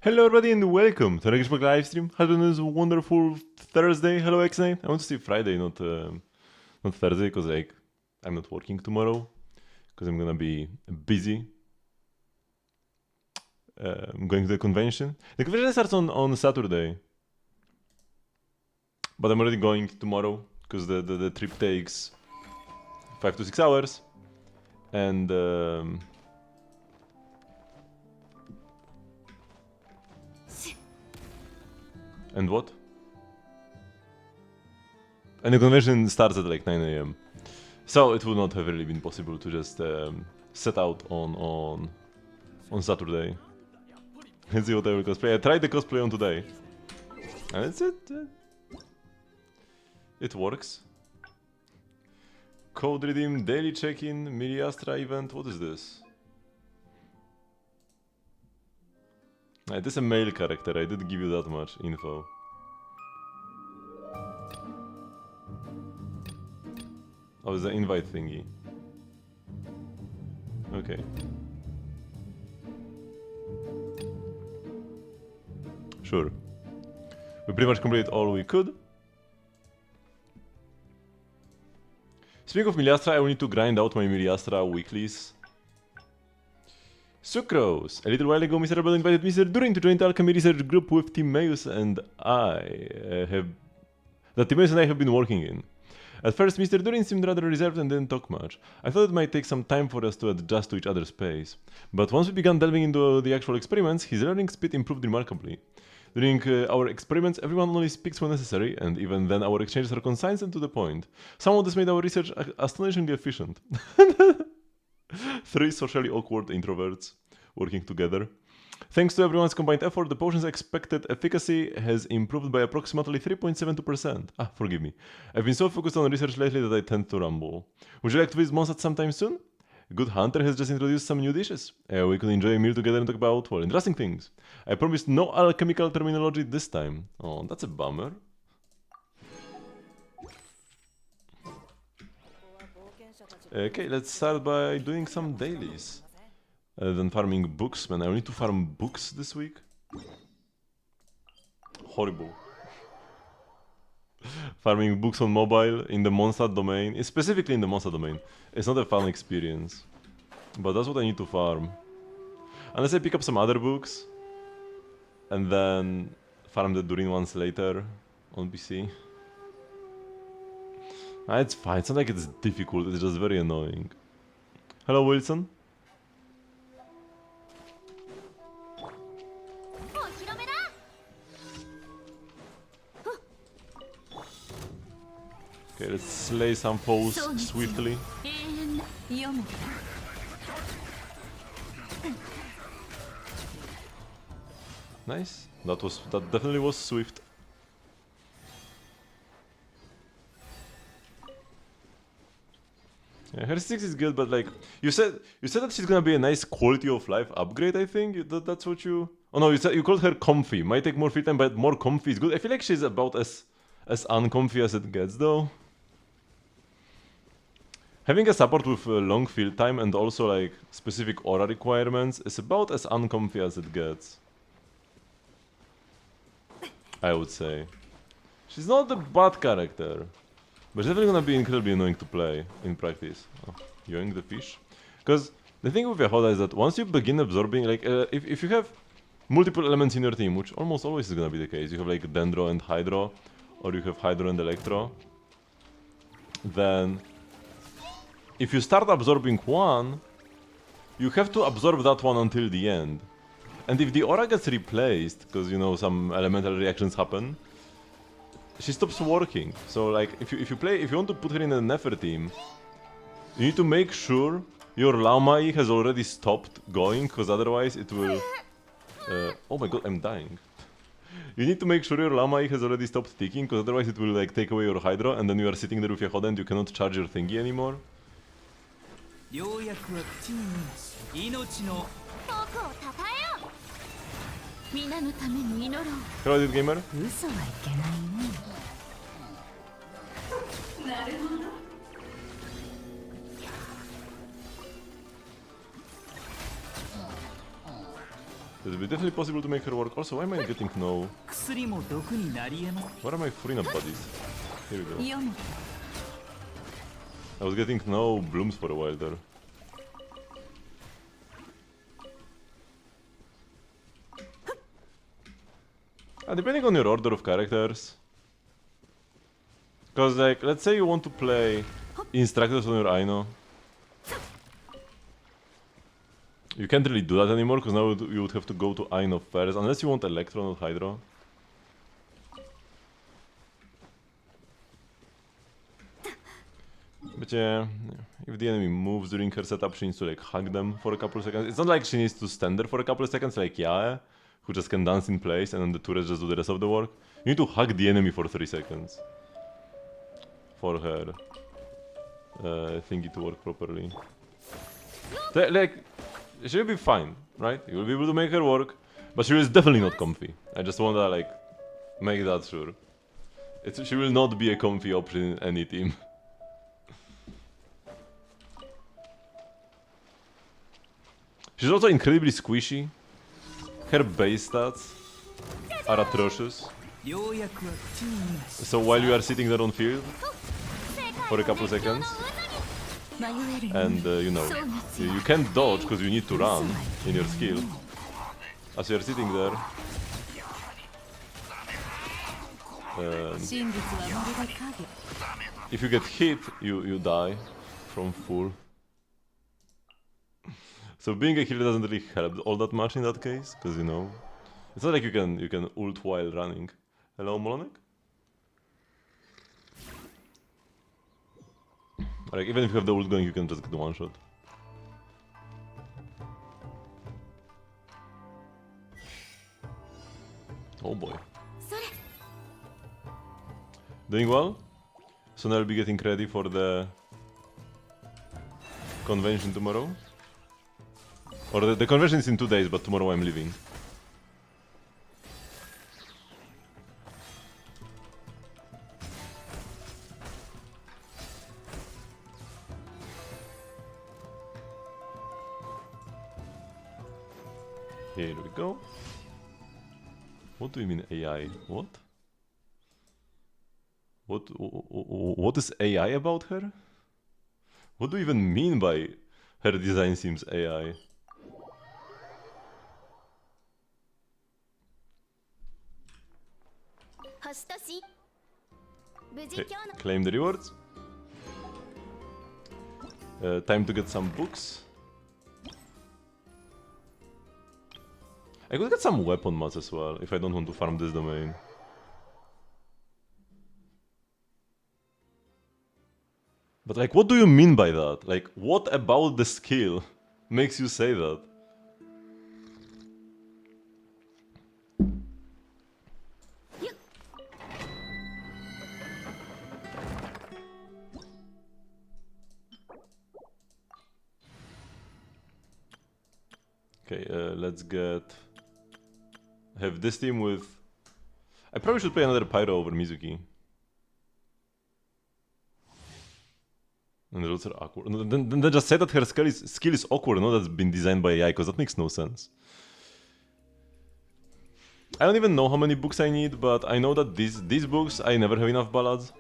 Hello everybody and welcome to the Genshin Impact livestream. Hope it is a wonderful Thursday. Hello X-Night. I want to say Friday, not Thursday, because like I'm not working tomorrow, because I'm gonna be busy. I'm going to the convention. The convention starts on Saturday, but I'm already going tomorrow because the trip takes 5 to 6 hours, and and what? And the convention starts at like 9 a.m. So it would not have really been possible to just set out on Saturday. Let's see what I will cosplay. I tried the cosplay on today, and it works. Code redeem, daily check-in, Miriastra event. What is this? It is a male character. I did give you that much info. Oh, it's the invite thingy. Okay. Sure. We pretty much completed all we could. Speaking of Miliastra, I will need to grind out my Miliastra weeklies. Sucrose! A little while ago, Mr. Rebel invited Mr. Durin to join the alchemy research group with Timaeus and I have been working in. At first, Mr. Durin seemed rather reserved and didn't talk much. I thought it might take some time for us to adjust to each other's pace. But once we began delving into the actual experiments, his learning speed improved remarkably. During our experiments, everyone only speaks when necessary, and even then our exchanges are concise and to the point. Somehow this made our research astonishingly efficient. 3 socially awkward introverts working together. Thanks to everyone's combined effort, the potion's expected efficacy has improved by approximately 3.72%. Forgive me. I've been so focused on research lately that I tend to ramble. Would you like to visit Mondstadt sometime soon? Good Hunter has just introduced some new dishes. We could enjoy a meal together and talk about, well, interesting things. I promise no alchemical terminology this time. Oh, that's a bummer. Okay, let's start by doing some dailies. Then farming books, man. I need to farm books this week. Horrible. Farming books on mobile in the Mondstadt domain, specifically in the Mondstadt domain, it's not a fun experience. But that's what I need to farm. Unless I pick up some other books, and then farm the Durin ones later on PC. It's fine, it's not like it's difficult, it's just very annoying. Hello, Wilson. Okay, let's slay some foes swiftly. Nice. That definitely was swift. Yeah, her 6 is good, but like you said that she's gonna be a nice quality of life upgrade. I think that's what you. Oh no, you called her comfy. Might take more free time, but more comfy is good. I feel like she's about as uncomfy as it gets, though. Having a support with long field time and also like specific aura requirements is about as uncomfy as it gets. I would say. She's not a bad character, but she's definitely gonna be incredibly annoying to play in practice. Oh, yoink the fish. Because the thing with Yahoda is that once you begin absorbing, like if you have multiple elements in your team, which almost always is gonna be the case, you have like Dendro and Hydro, or you have Hydro and Electro, then if you start absorbing one, you have to absorb that one until the end. And if the aura gets replaced, because you know some elemental reactions happen, she stops working. So like if you want to put her in a Nefer team, you need to make sure your Laomai has already stopped going, because otherwise it will... oh my god, I'm dying. You need to make sure your Laomai has already stopped ticking, because otherwise it will like take away your Hydro, and then you are sitting there with your Yahoda and you cannot charge your thingy anymore. Hello, dude gamer. It would be definitely possible to make her work. Also, why am I getting no... 薬も毒になり得ます。 What are my Furina buddies? Here we go. イオモ I was getting no blooms for a while there. Depending on your order of characters. Because, like, let's say you want to play instructors on your Aino. You can't really do that anymore, because now you would have to go to Aino first, unless you want Electron or Hydro. But yeah, if the enemy moves during her setup, she needs to like hug them for a couple of seconds. It's not like she needs to stand there for a couple of seconds like Yae, who just can dance in place and then the turrets just do the rest of the work. You need to hug the enemy for 3 seconds. For her thingy to work properly. Like, she'll be fine, right? You will be able to make her work, but she is definitely not comfy. I just wanna like make that sure. She will not be a comfy option in any team. She's also incredibly squishy. Her base stats are atrocious. So while you are sitting there on field for a couple of seconds, and you know, you can't dodge because you need to run in your skill. As you are sitting there, if you get hit, you die from full. So being a healer doesn't really help all that much in that case, because you know, it's not like you can ult while running. Hello, Molonek? Like even if you have the ult going, you can just get one shot. Oh boy. Doing well? So now I'll be getting ready for the convention tomorrow. Or the convention is in 2 days, but tomorrow I'm leaving. Here we go. What do you mean AI? What? What is AI about her? What do you even mean by her design seems AI? Okay, claim the rewards. Time to get some books. I could get some weapon mods as well, if I don't want to farm this domain. But like, what do you mean by that? Like, what about the skill makes you say that? Okay, let's have this team with... I probably should play another Pyro over Mizuki. And the rules are awkward. No, then just say that her skill is awkward, not that's been designed by AI, because that makes no sense. I don't even know how many books I need, but I know that these books, I never have enough ballads.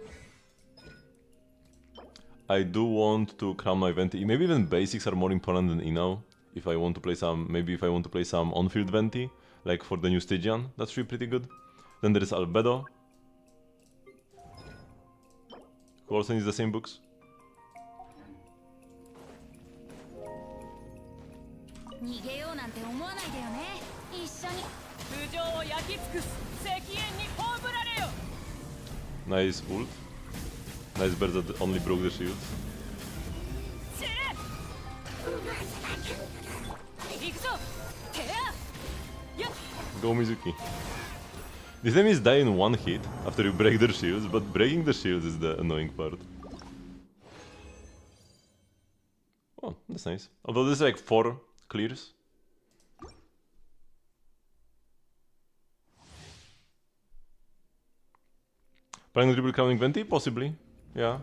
I do want to crown my Venti. Maybe even basics are more important than Inao. If I want to play some, maybe if I want to play some on-field Venti, like for the new Stygian, that's really pretty good. Then there is Albedo, who also needs the same books. Nice ult. Nice bird that only broke the shield. Go Mizuki. These enemies die in one hit after you break their shields, but breaking the shields is the annoying part. Oh, that's nice. Although this is like 4 clears. Planning to dribble crowning Venti? Possibly. Yeah.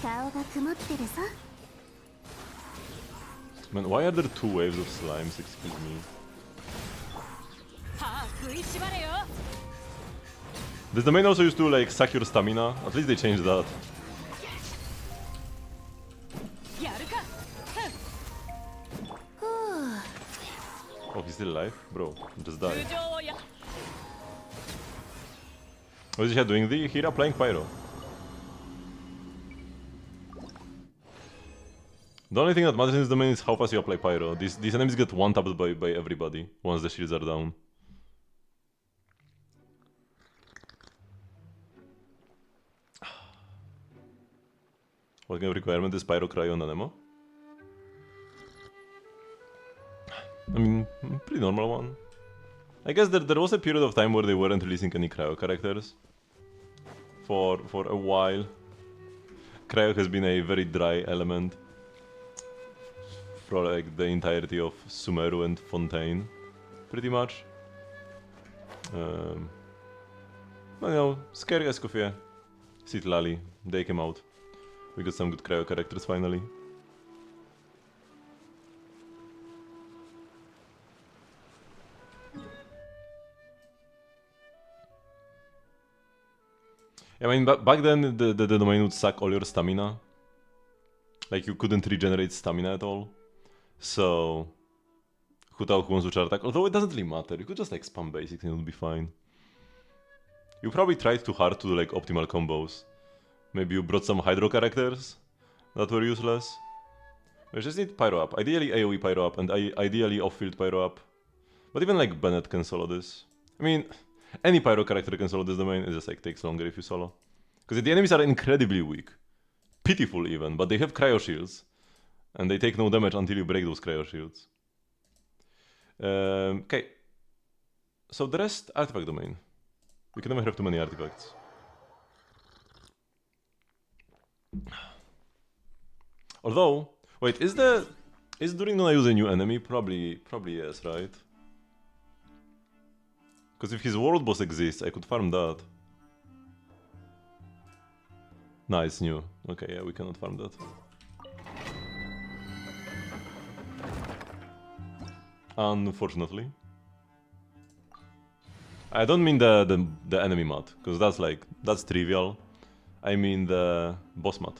顔が曇ってるぞ。 Man, why are there 2 waves of slimes? Excuse me. 歯食いしばれよ。 Does the main also used to like suck your stamina? At least they changed that. やるか。 Oh, he's still alive? Bro, just die. 頭上をや。 What is he doing? The Hira playing Pyro. The only thing that matters in this domain is how fast you apply Pyro. These enemies get one-tapped by everybody once the shields are down. What kind of requirement is Pyro Cryo on Anemo? I mean, pretty normal one. I guess there was a period of time where they weren't releasing any Cryo characters. For a while. Cryo has been a very dry element. For like the entirety of Sumeru and Fontaine. Pretty much. But you know, Scary Escoffier, Citlali, they came out. We got some good Cryo characters finally. I mean, back then the domain would suck all your stamina. Like you couldn't regenerate stamina at all. So, who wants to charge attack? Although it doesn't really matter, you could just like spam basics and it would be fine. You probably tried too hard to do like optimal combos. Maybe you brought some Hydro characters that were useless. We just need Pyro up. Ideally AoE Pyro up and ideally off-field Pyro up. But even like Bennett can solo this. I mean, any Pyro character can solo this domain, it just like takes longer if you solo. Because the enemies are incredibly weak. Pitiful even, but they have Cryo Shields. And they take no damage until you break those Cryo Shields. Okay. So the rest, Artifact domain. We can never have too many artifacts. Although, wait, is During gonna use a new enemy? Probably yes, right? Because if his world boss exists, I could farm that. Nah, it's new. Okay, yeah, we cannot farm that. Unfortunately. I don't mean the enemy mod, because that's trivial. I mean the boss mod.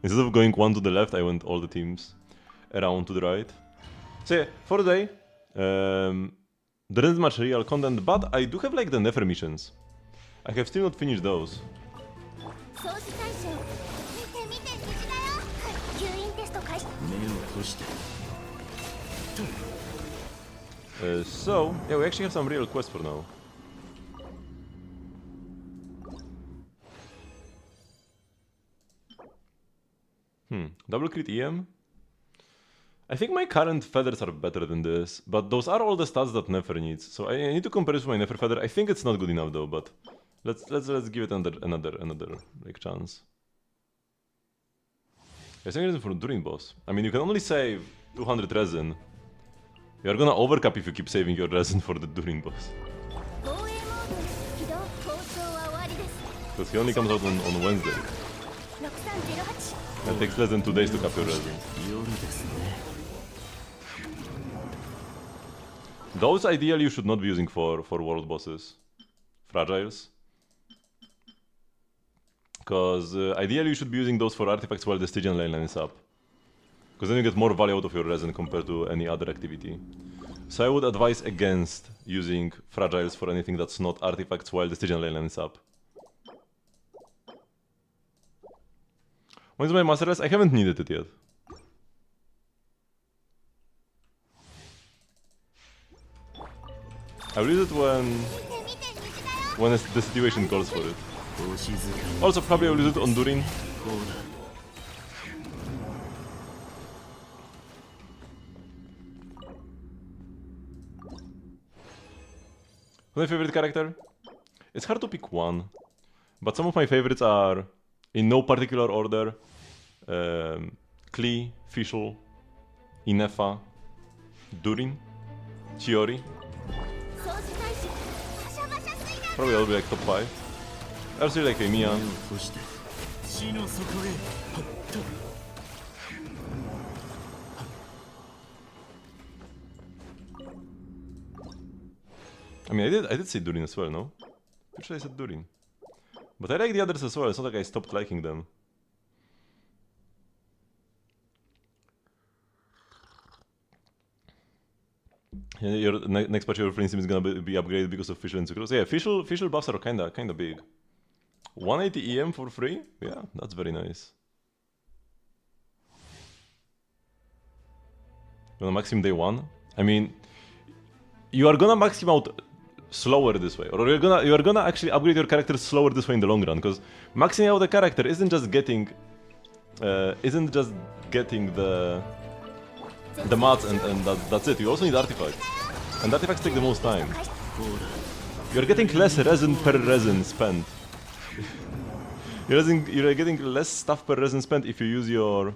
Instead of going one to the left, I went all the teams around to the right. So yeah, for the day, there isn't much real content, but I do have like the Nefer missions. I have still not finished those. So, yeah, we actually have some real quests for now. Double crit EM? I think my current feathers are better than this, but those are all the stats that Nefer needs. So I need to compare this with my Nefer feather. I think it's not good enough though, but let's give it another like chance. I think reason for Durin boss. I mean, you can only save 200 resin. You are gonna overcap if you keep saving your resin for the Durin boss. Because he only comes out on Wednesday. It takes less than 2 days to cap your resin. Those ideally you should not be using for world bosses. Fragiles. Because ideally you should be using those for artifacts while the Stygian lane is up. Because then you get more value out of your resin compared to any other activity. So I would advise against using Fragiles for anything that's not artifacts while the Stygian lane is up. When's my Master Race? I haven't needed it yet. I will use it when the situation calls for it. Also, probably I will use it on Durin. Who's my favorite character? It's hard to pick one, but some of my favorites are, in no particular order, Klee, Fischl, Inefa, Durin, Chiori. Probably I'll be like top 5. I'll see like a Mia. I mean, I did say Durin as well, no? Which I said Durin. But I like the others as well, it's not like I stopped liking them. Yeah, your next patch of Flame is gonna be upgraded because of Fischl and Sucrose. Yeah, Fischl buffs are kinda big. 180 EM for free? Yeah, that's very nice. You wanna max him day 1? I mean, you are gonna max him out slower this way, or you are gonna actually upgrade your character slower this way in the long run, because maxing out the character isn't just getting the mats and that's it. You also need artifacts, and artifacts take the most time. You're getting less resin per resin spent. You're getting less stuff per resin spent if you use your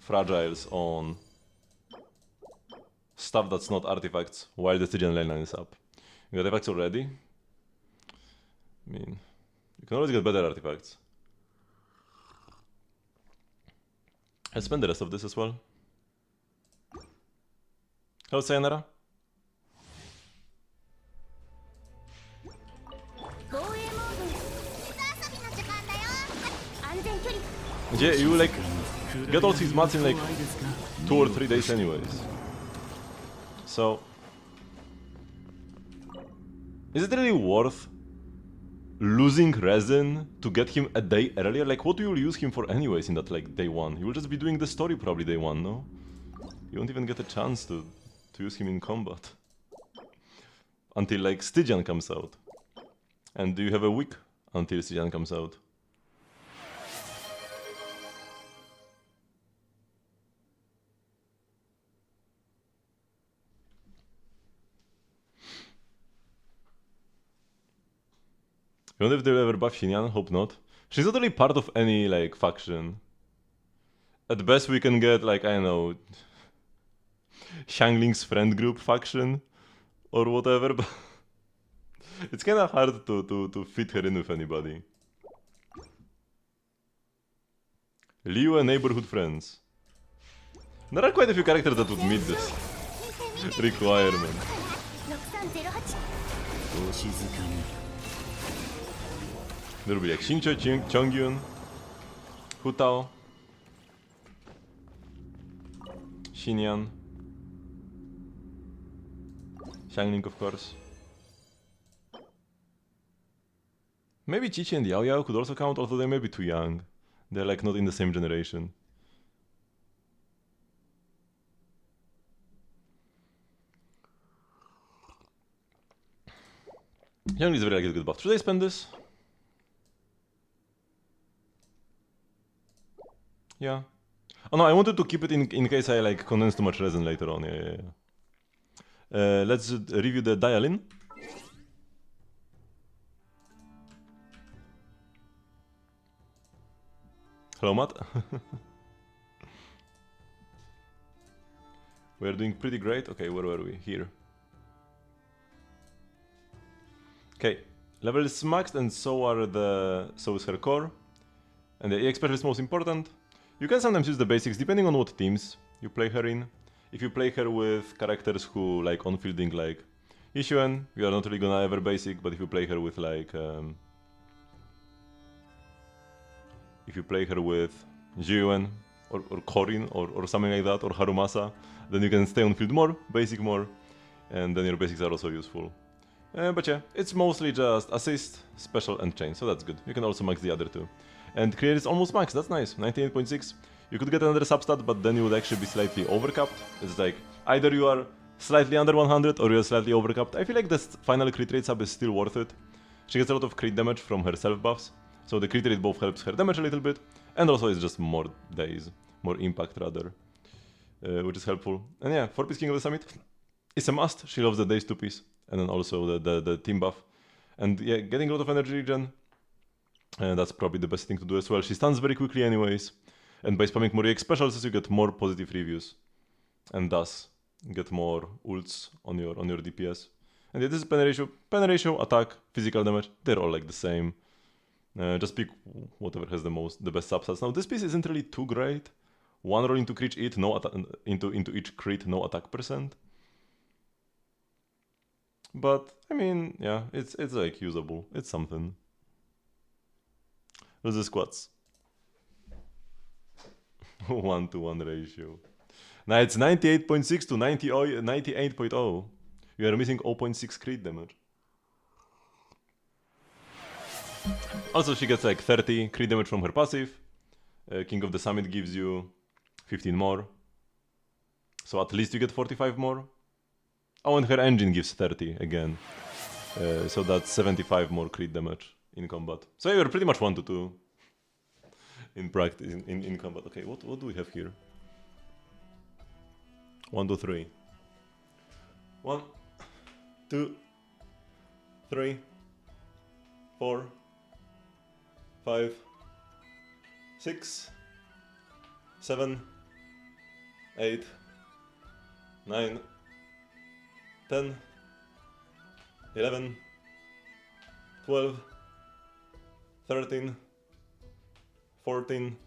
fragiles on stuff that's not artifacts while the Stygian lane line is up. You got artifacts already? I mean, you can always get better artifacts. I'll spend the rest of this as well. Hello, Sayonara. Yeah, you like get all these mats in like 2 or 3 days anyways. So, is it really worth losing resin to get him a day earlier? Like, what do you use him for anyways in that like day 1? You will just be doing the story probably day 1, no? You won't even get a chance to use him in combat until like Stygian comes out. And do you have a week until Stygian comes out? I wonder if they'll ever buff Xinyan, hope not. She's not really part of any, like, faction. At best we can get, like, I don't know, Xiangling's friend group faction, or whatever, but it's kinda hard to fit her in with anybody. Liu and neighborhood friends. There are quite a few characters that would meet this requirement. There will be like Xingqiu, Chongyun, Hu Tao, Xinyan, Xiangling of course. Maybe Qiqi and Yao Yao could also count, although they may be too young. They're like not in the same generation. Xiangling is very like a good buff. Should I spend this? Yeah. Oh no, I wanted to keep it in case I like condense too much resin later on. Yeah. Let's review the Dialin. Hello, Matt. We are doing pretty great. Okay, where were we? Here. Okay, level is maxed, and so is her core, and the EX special is most important. You can sometimes use the basics depending on what teams you play her in. If you play her with characters who like on-fielding like Yixuan, you are not really gonna ever basic, but if you play her with like if you play her with Jiuan or Korin or something like that, or Harumasa, then you can stay on field more, basic more, and then your basics are also useful. But yeah, it's mostly just assist, special, and chain, so that's good. You can also max the other two. And create is almost max, that's nice, 98.6. You could get another substat, but then you would actually be slightly overcapped. It's like, either you are slightly under 100 or you are slightly overcapped. I feel like this final crit rate sub is still worth it. She gets a lot of crit damage from her self buffs, so the crit rate both helps her damage a little bit, and also it's just more days, more impact rather, which is helpful. And yeah, 4-piece King of the Summit is a must. She loves the days 2-piece, and then also the team buff. And yeah, getting a lot of energy regen, that's probably the best thing to do as well. She stuns very quickly anyways, and by spamming more EX specials you get more positive reviews, and thus get more ults on your DPS. And yeah, this is pen ratio, attack, physical damage. They're all like the same. Just pick whatever has the best substats. Now this piece isn't really too great. One roll into crit it, no into each crit, no attack percent. But I mean, yeah, it's like usable. It's something. What's the squats? 1-to-1 ratio. Now it's 98.6 to 98.0. You are missing 0.6 crit damage. Also, she gets like 30 crit damage from her passive. King of the Summit gives you 15 more. So at least you get 45 more. Oh, and her engine gives 30 again. So that's 75 more crit damage in combat. So you're pretty much 1-to-2 in practice, in combat. Okay, what do we have here? 1-to-3. 1, 2, 3, 4, 5, 6, 7, 8, 9, 10, 11, 12, 13, 14,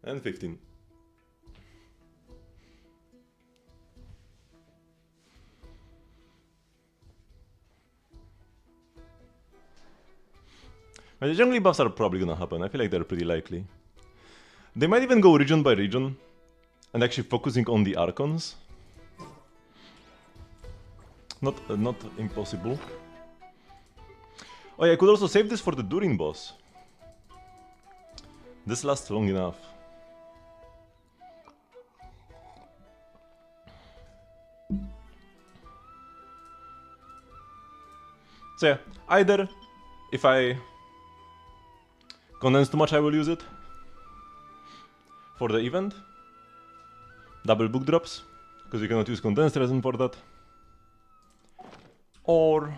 and 15. But the jungling buffs are probably gonna happen. I feel like they're pretty likely. They might even go region by region and actually focusing on the Archons. Not impossible. Oh yeah, I could also save this for the Durin boss. This lasts long enough. So yeah, either if I condense too much, I will use it for the event. Double book drops, because you cannot use condensed resin for that. Or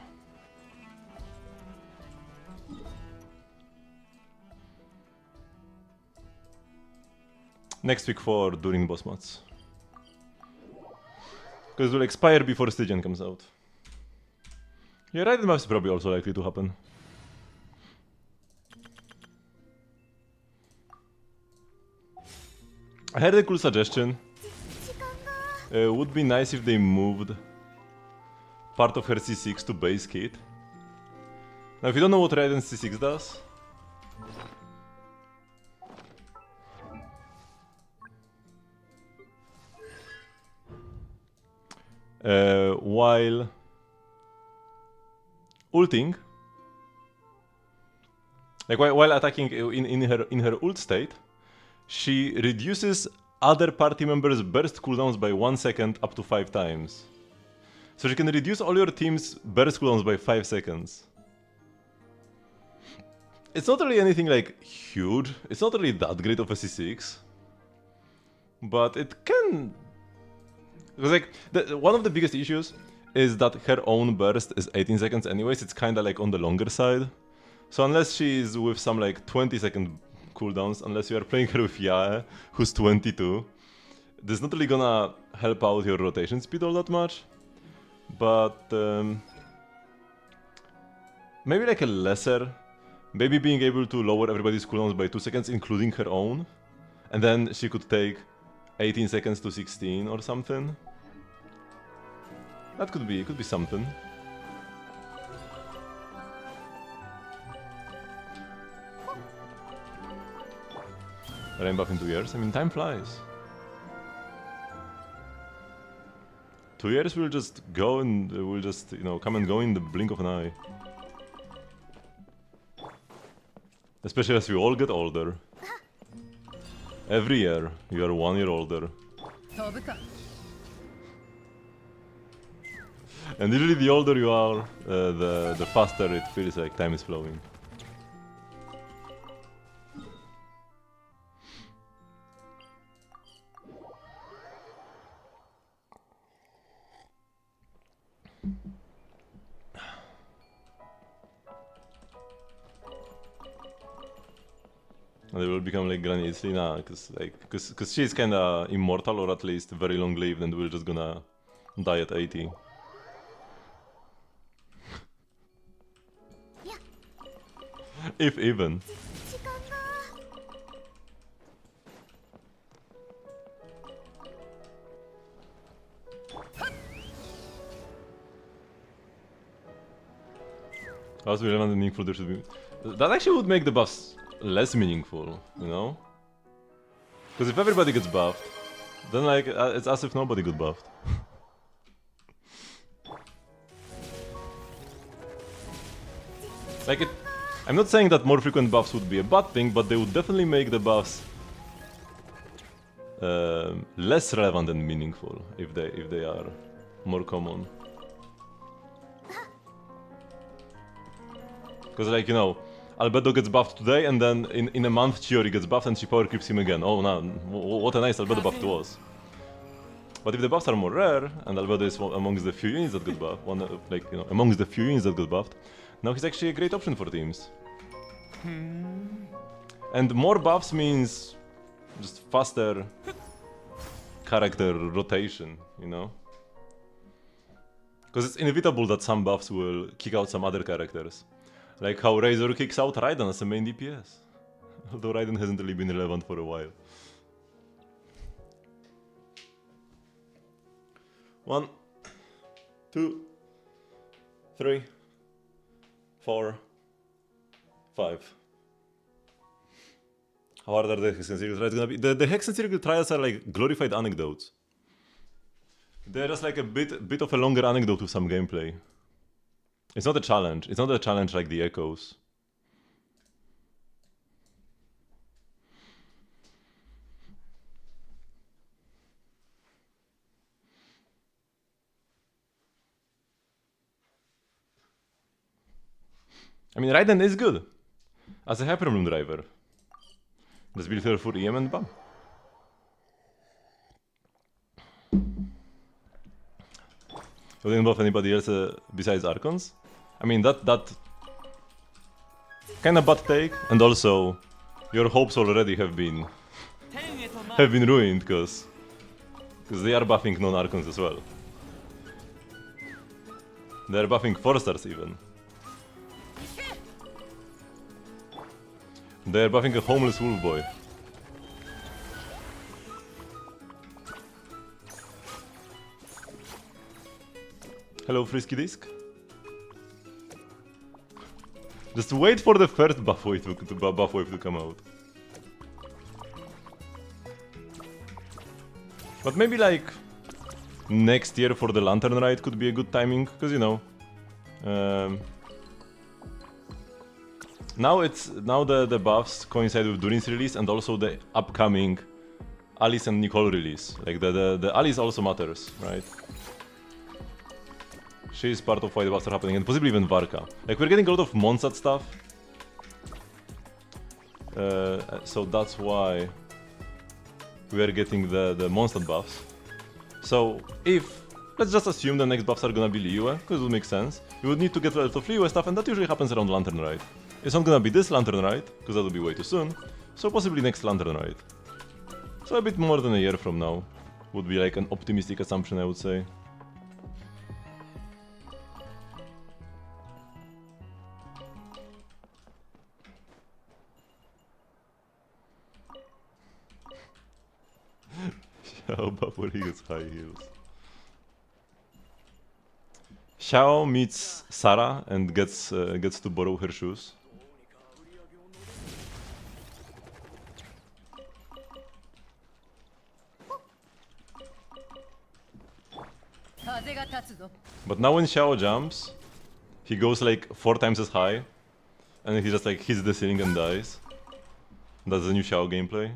next week for during boss mods. Because it will expire before Stygian comes out. Yeah, right, that's probably also likely to happen. I had a cool suggestion. Would be nice if they moved part of her C6 to base kit. Now if you don't know what Raiden's C6 does, while ulting, like while attacking in her ult state, she reduces other party members' burst cooldowns by 1 second up to 5 times. So she can reduce all your team's burst cooldowns by 5 seconds. It's not really anything like huge, it's not really that great of a C6. But it can... Because like, one of the biggest issues is that her own burst is 18 seconds anyways, it's kinda like on the longer side. So unless she's with some like 20-second cooldowns, unless you are playing her with Yae, who's 22, this is not really gonna help out your rotation speed all that much. But maybe like a lesser, maybe being able to lower everybody's cooldowns by 2 seconds, including her own, and then she could take 18 seconds to 16 or something. That could be something. Rain buff in 2 years? I mean, time flies. 2 years will just go and will just, you know, come and go in the blink of an eye. Especially as we all get older. Every year, you are 1 year older. And usually the older you are, the faster it feels like time is flowing. And they will become like Granny Islina, cause she's kinda immortal, or at least very long lived, and we're just gonna die at 80. If even. Also relevant and meaningful there should be. That actually would make the buffs less meaningful, you know? Because if everybody gets buffed, then like it's as if nobody got buffed. Like it, I'm not saying that more frequent buffs would be a bad thing, but they would definitely make the buffs less relevant and meaningful if they are more common. Because like, you know, Albedo gets buffed today, and then in a month Chiori gets buffed and she power creeps him again. Oh no, what a nice Albedo buff it was. But if the buffs are more rare, and Albedo is amongst the few units that got buffed, amongst the few units that got buffed, now he's actually a great option for teams. And more buffs means just faster character rotation, you know? Because it's inevitable that some buffs will kick out some other characters. Like how Razor kicks out Raiden as a main DPS. Although Raiden hasn't really been relevant for a while. 1, 2, 3, 4, 5. How hard are the Hex and Circle trials gonna be? The Hex and Circle trials are like glorified anecdotes. They're just like a bit of a longer anecdote with some gameplay. It's not a challenge. It's not a challenge like the Echoes. I mean, Raiden is good as a Hyperloom driver. Let's build her for EM and bam. You didn't buff anybody else besides Archons? I mean, that kind of bad take, and also your hopes already have been ruined because they are buffing non-Archons as well. They are buffing 4-stars even. They are buffing a homeless wolf boy. Hello, Frisky Disc. Just wait for the first buff wave to come out. But maybe like next year for the Lantern Ride could be a good timing, because you know, now the buffs coincide with Durin's release and also the upcoming Alice and Nicole release. Like the Alice also matters, right? She is part of why the buffs are happening, and possibly even Varka. Like, we're getting a lot of Monsat stuff. So that's why we are getting the Monstat buffs. So, let's just assume the next buffs are gonna be Liyue, because it would make sense. We would need to get a lot of Liyue stuff, and that usually happens around Lantern Ride. It's not gonna be this Lantern Ride, because that would be way too soon. So possibly next Lantern Ride. So a bit more than a year from now would be like an optimistic assumption, I would say. Xiao before he gets high heels. Xiao meets Sarah and gets to borrow her shoes. But now when Xiao jumps, he goes like 4 times as high, and he just like hits the ceiling and dies. That's the new Xiao gameplay.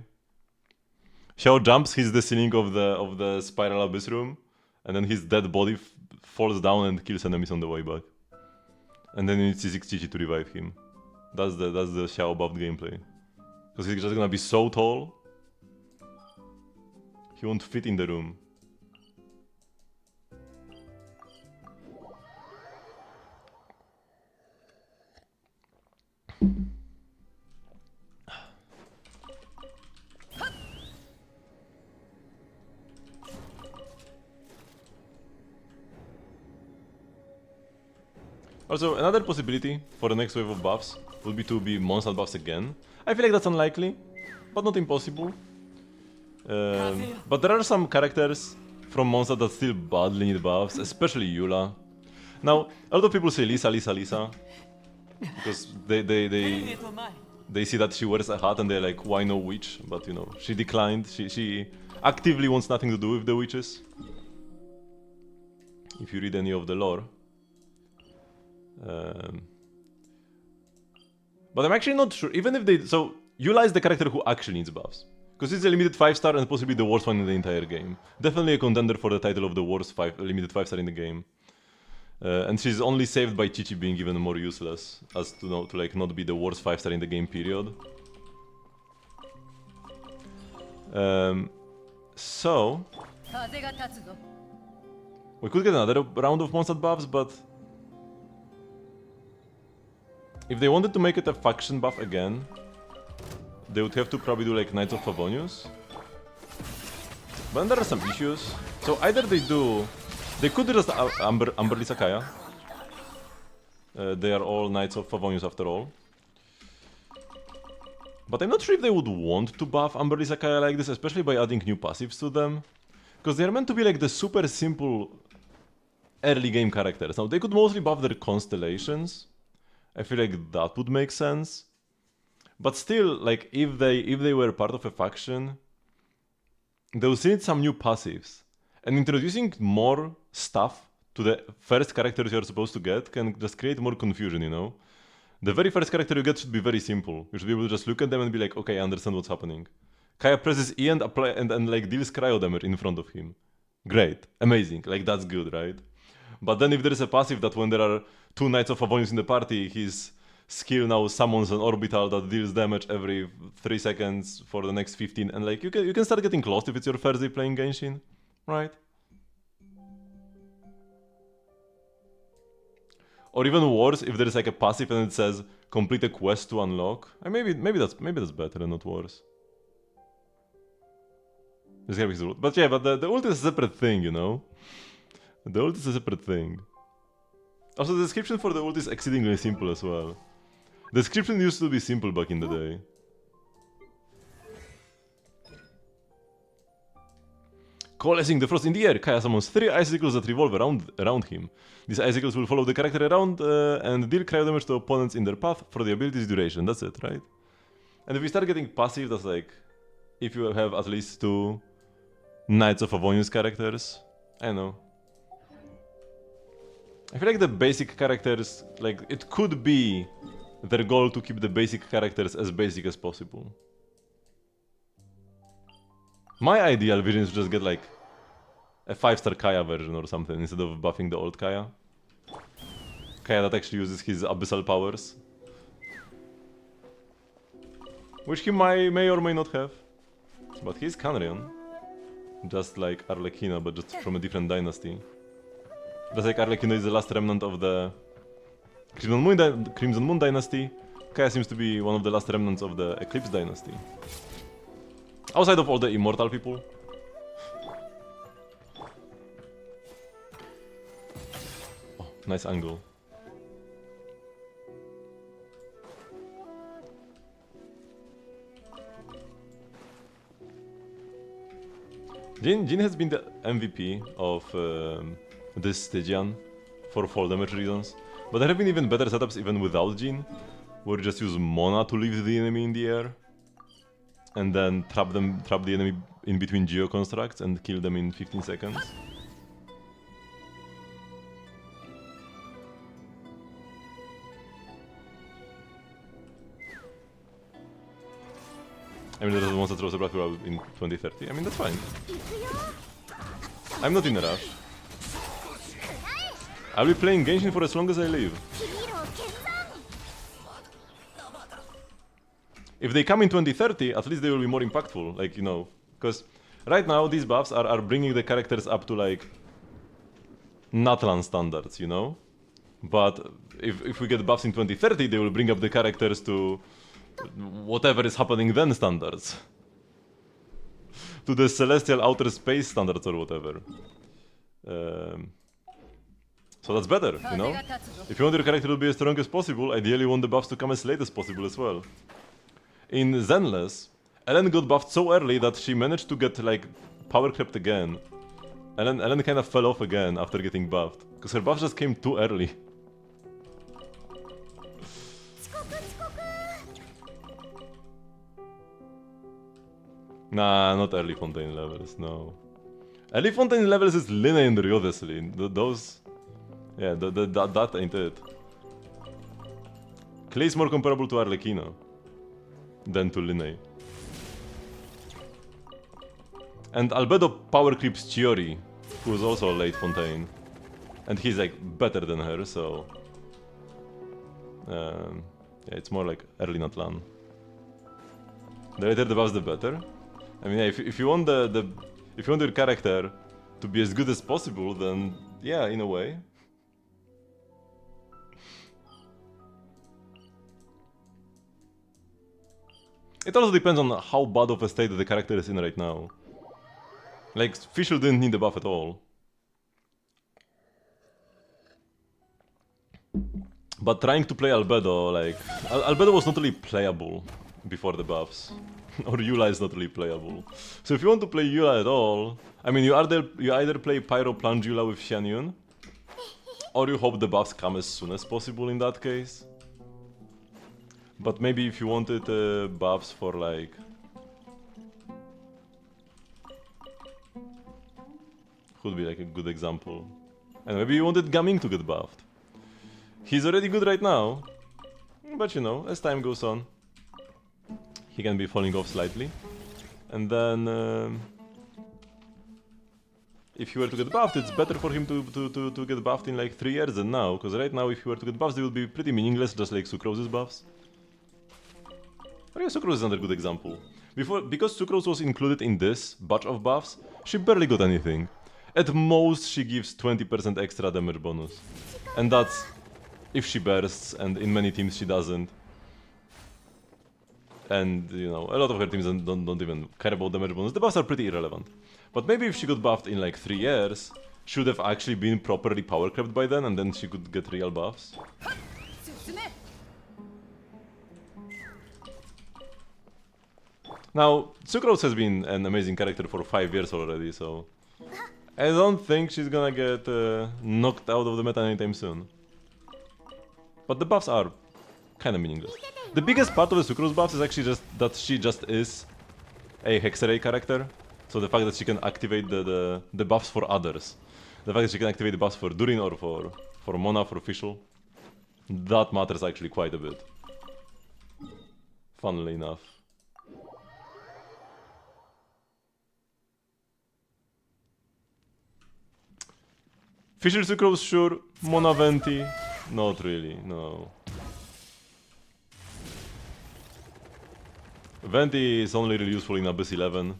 Xiao jumps, hits the ceiling of the spiral abyss room, and then his dead body falls down and kills enemies on the way back. And then you need C6 Chichi to revive him. That's the Xiao buffed gameplay. Because he's just gonna be so tall, he won't fit in the room. Also, another possibility for the next wave of buffs would be to be Mondstadt buffs again. I feel like that's unlikely, but not impossible. But there are some characters from Mondstadt that still badly need buffs, especially Eula. Now, a lot of people say Lisa, because they see that she wears a hat and they're like, why no witch? But you know, she declined. She actively wants nothing to do with the witches. If you read any of the lore. But I'm actually not sure, even if they... So, Eula is the character who actually needs buffs. Because it's a limited 5-star and possibly the worst one in the entire game. Definitely a contender for the title of the worst limited 5-star in the game. And she's only saved by Chichi being even more useless, as to know, to like not be the worst 5-star in the game, period. So... We could get another round of Mondstadt buffs, but... If they wanted to make it a faction buff again, they would have to probably do like Knights of Favonius. But then there are some issues. So either they do... They could do just Amberly Sakaya. They are all Knights of Favonius after all. But I'm not sure if they would want to buff Amberly Sakaya like this, especially by adding new passives to them. Because they are meant to be like the super simple early game characters. Now they could mostly buff their constellations. I feel like that would make sense. But still, like if they were part of a faction, they would still need some new passives. And introducing more stuff to the first characters you're supposed to get can just create more confusion, you know? The very first character you get should be very simple. You should be able to just look at them and be like, okay, I understand what's happening. Kaya presses E and apply and like deals cryo damage in front of him. Great, amazing, like that's good, right? But then if there is a passive that when there are 2 Knights of Favonius in the party, his skill now summons an orbital that deals damage every 3 seconds for the next 15, and like you can start getting lost if it's your first day playing Genshin, right? Or even worse, if there is like a passive and it says complete a quest to unlock. Maybe that's better and not worse. But yeah, but the ult is a separate thing, you know? The ult is a separate thing. Also, the description for the ult is exceedingly simple as well. The description used to be simple back in the day. Coalescing the frost in the air, Kaya summons 3 icicles that revolve around him. These icicles will follow the character around and deal cryo damage to opponents in their path for the ability's duration. That's it, right? And if we start getting passive, that's like... If you have at least 2 Knights of Favonius characters, I don't know. I feel like the basic characters, like, it could be their goal to keep the basic characters as basic as possible. My ideal vision is to just get, like, a 5-star Kaya version or something instead of buffing the old Kaya. Kaya that actually uses his abyssal powers. Which he may or may not have. But he's Canrion. Just like Arlecchino, but just from a different dynasty. Just like Arlecchino is the last remnant of the Crimson Moon dynasty, Kaya seems to be one of the last remnants of the Eclipse dynasty. Outside of all the immortal people. Oh, nice angle. Jin has been the MVP of this Stygian for fall damage reasons, but there have been even better setups even without Jin, where you just use Mana to leave the enemy in the air, and then trap the enemy in between geo constructs and kill them in 15 seconds. I mean, there's the ones that throws a black hole in 2030. I mean, that's fine. I'm not in a rush. I'll be playing Genshin for as long as I live. If they come in 2030, at least they will be more impactful, like, you know. Because right now, these buffs are bringing the characters up to, like, Natlan standards, you know? But if we get buffs in 2030, they will bring up the characters to whatever is happening then standards. To the celestial outer space standards or whatever. So that's better, you know? If you want your character to be as strong as possible, ideally you want the buffs to come as late as possible as well. In Zenless, Ellen got buffed so early that she managed to get, like, power crept again. Ellen kind of fell off again after getting buffed, because her buff just came too early. Nah, not early Fontaine levels, no. Early Fontaine levels is Lina and Ryo, honestly. Those... Yeah, that ain't it. Clay is more comparable to Arlecchino than to Linne. And Albedo power creeps Chiori, who is also a late Fontaine. And he's like better than her, so... yeah, it's more like early Natlan. The later the buffs, the better. I mean, yeah, if you want if you want your character to be as good as possible, then yeah, in a way. It also depends on how bad of a state the character is in right now. Like, Fischl didn't need the buff at all. But trying to play Albedo, like... Albedo was not really playable before the buffs. Or Eula is not really playable. So if you want to play Eula at all... I mean, you either play Pyro Plunge Eula with Xianyun, or you hope the buffs come as soon as possible in that case. But maybe if you wanted buffs for like... Would be like a good example. And maybe you wanted Gaming to get buffed. He's already good right now. But you know, as time goes on, he can be falling off slightly. And then... if he were to get buffed, it's better for him to get buffed in like 3 years than now. Because right now, if he were to get buffs, they would be pretty meaningless, just like Sucrose's buffs. Oh yeah, Sucrose is another good example. Because Sucrose was included in this batch of buffs, she barely got anything. At most, she gives 20% extra damage bonus. And that's if she bursts, and in many teams she doesn't. And, you know, a lot of her teams don't even care about damage bonus. The buffs are pretty irrelevant. But maybe if she got buffed in like 3 years, she would have actually been properly power crept by then, and then she could get real buffs. Now, Sucrose has been an amazing character for 5 years already, so... I don't think she's gonna get knocked out of the meta anytime soon. But the buffs are kinda meaningless. The biggest part of the Sucrose buffs is actually just that she just is a Hexarray character. So the fact that she can activate the buffs for others. The fact that she can activate the buffs for Durin or for Mona, for Fischl. That matters actually quite a bit. Funnily enough. Fischl Sucrose, sure. Mona Venti, not really, no. Venti is only really useful in Abyss 11.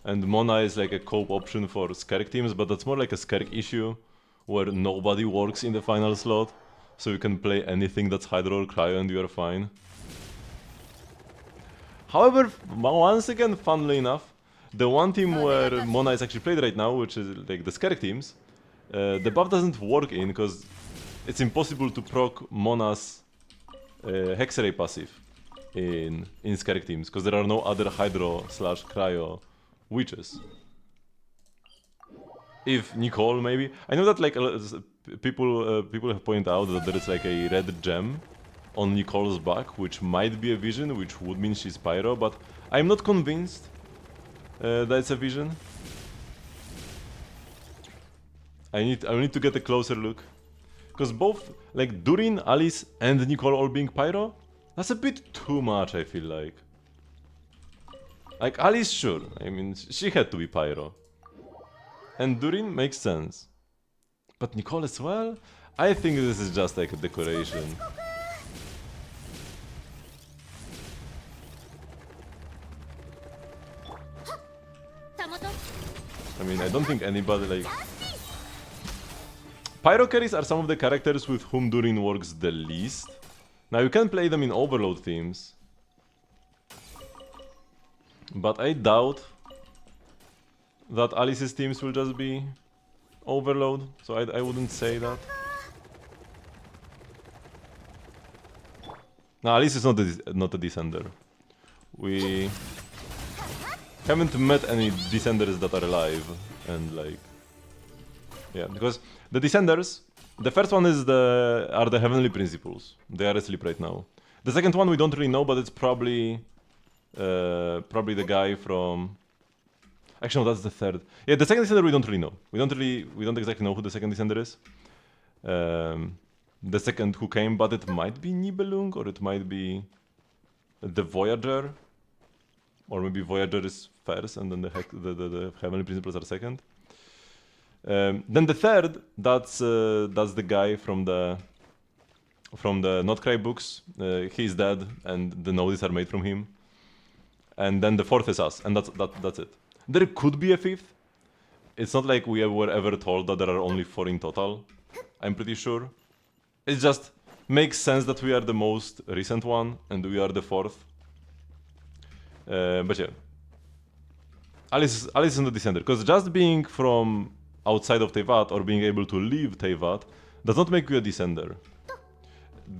And Mona is like a cope option for Skerk teams, but that's more like a Skerk issue, where nobody works in the final slot, so you can play anything that's Hydro or Cryo and you're fine. However, once again, funnily enough, the one team where Mona is actually played right now, which is like the Skerk teams, the buff doesn't work in because it's impossible to proc Mona's Hexarray passive in Skerk teams, because there are no other Hydro/Cryo witches. If Nicole, maybe. I know that like people have pointed out that there is like a red gem on Nicole's back, which might be a vision, which would mean she's Pyro, but I'm not convinced that it's a vision. I need to get a closer look. Because both, like, Durin, Alice, and Nicole all being Pyro, that's a bit too much, I feel like. Like, Alice, sure. I mean, she had to be Pyro. And Durin makes sense. But Nicole as well? I think this is just like a decoration. I mean, I don't think anybody like... Pyro carries are some of the characters with whom Durin works the least. Now you can play them in Overload teams. But I doubt that Alice's teams will just be overload, so I wouldn't say that. No, at least it's not a descender. We haven't met any descenders that are alive, and like, yeah, because the descenders, the first one is are the heavenly principles. They are asleep right now. The second one we don't really know, but it's probably the guy from. Actually, no, that's the third. Yeah, the second descender we don't really know. We don't exactly know who the second descender is. The second who came, but it might be Nibelung or it might be the Voyager, or maybe Voyager is first and then the heavenly principles are second. Then the third, that's the guy from the Not Cry books. He's dead, and the nodes are made from him. And then the fourth is us, and that's it. There could be a fifth. It's not like we were ever told that there are only 4 in total. I'm pretty sure. It just makes sense that we are the most recent one, and we are the fourth. But yeah. Alice is in the descender, because just being from outside of Teyvat or being able to leave Teyvat does not make you a descender.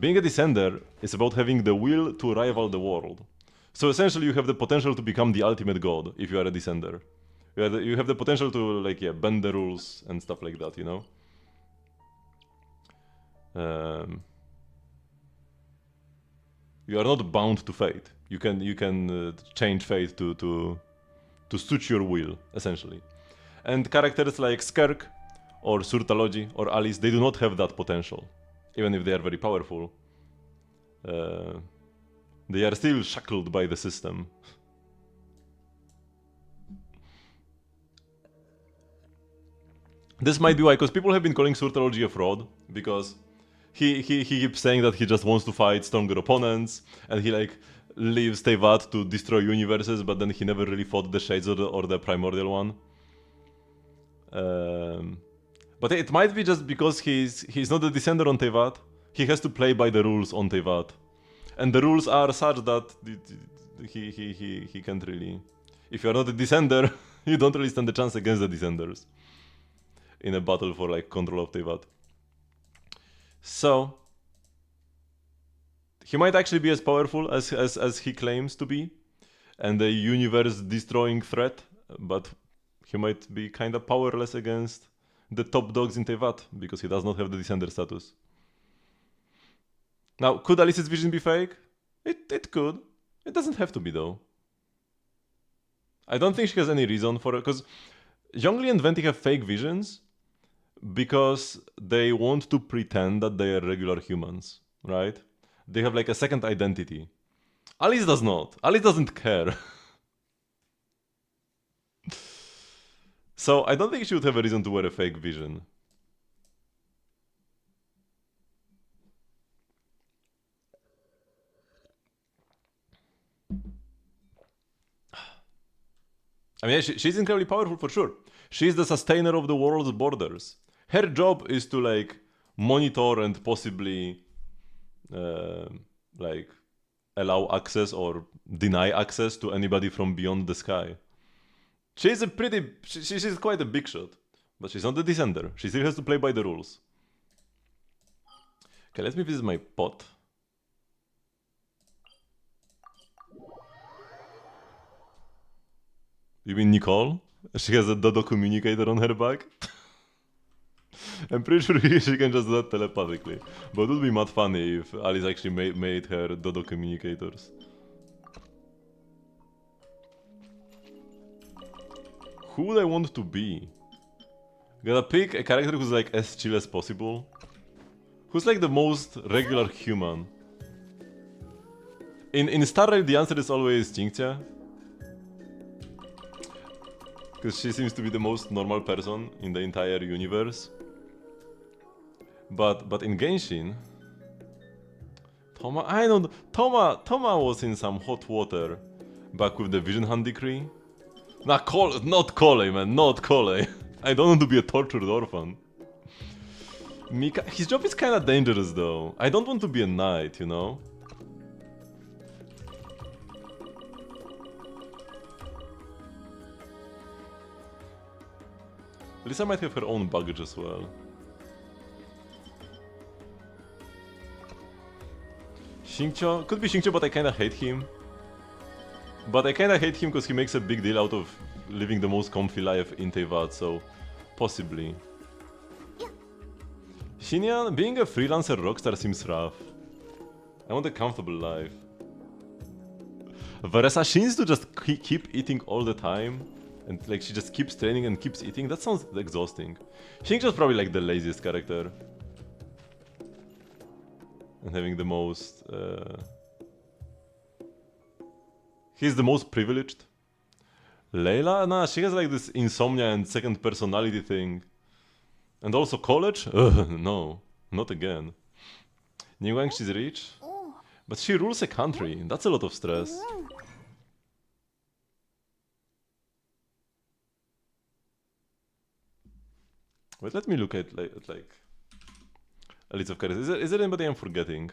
Being a descender is about having the will to rival the world. So essentially you have the potential to become the ultimate god if you are a descender. You have the potential to, like, yeah, bend the rules and stuff like that, you know? You are not bound to fate. You can change fate to suit your will, essentially. And characters like Skirk or Surtalogy or Alice, they do not have that potential. Even if they are very powerful. They are still shackled by the system. This might be why, because people have been calling Surtalogy a fraud, because he keeps saying that he just wants to fight stronger opponents, and he like leaves Teyvat to destroy universes, but then he never really fought the Shades or the Primordial one. But it might be just because he's not a descender on Teyvat. He has to play by the rules on Teyvat. And the rules are such that he can't really... If you're not a descender, you don't really stand a chance against the descenders in a battle for like control of Teyvat. So he might actually be as powerful as he claims to be, and a universe-destroying threat, but he might be kind of powerless against the top dogs in Teyvat, because he does not have the descender status. Now, could Alice's vision be fake? It could. It doesn't have to be, though. I don't think she has any reason for it, because Zhongli and Venti have fake visions because they want to pretend that they are regular humans, right? They have like a second identity. Alice does not. Alice doesn't care. So I don't think she would have a reason to wear a fake vision. I mean, she's incredibly powerful for sure. She's the sustainer of the world's borders. Her job is to like monitor and possibly like allow access or deny access to anybody from beyond the sky. She's a pretty... She's quite a big shot. But she's not the descender. She still has to play by the rules. Okay, let me visit my pot. You mean Nicole? She has a Dodo communicator on her back? I'm pretty sure she can just do that telepathically. But it would be mad funny if Alice actually made her Dodo communicators. Who would I want to be? Gotta pick a character who's like as chill as possible. Who's like the most regular human? In Star Rail the answer is always Jingtia. Because she seems to be the most normal person in the entire universe. But in Genshin... I don't... Toma was in some hot water back with the Vision Hand Decree. Nah, not Kole, man, not Kole. I don't want to be a tortured orphan. Mika, his job is kinda dangerous though. I don't want to be a knight, you know? Lisa might have her own baggage as well. Xingqiu could be Xingqiu, but I kinda hate him. But I kinda hate him because he makes a big deal out of living the most comfy life in Teyvat, so possibly. Xinyan, being a freelancer rockstar seems rough. I want a comfortable life. Vanessa seems to just keep eating all the time. And like she just keeps training and keeps eating. That sounds exhausting. Xingqiu's probably like the laziest character. And having the most... He's the most privileged. Layla? Nah, she has like this insomnia and second personality thing. And also college? Ugh, no, not again. Ningguang, she's rich. But she rules a country. That's a lot of stress. Wait, let me look at like a list of characters. Is there anybody I'm forgetting?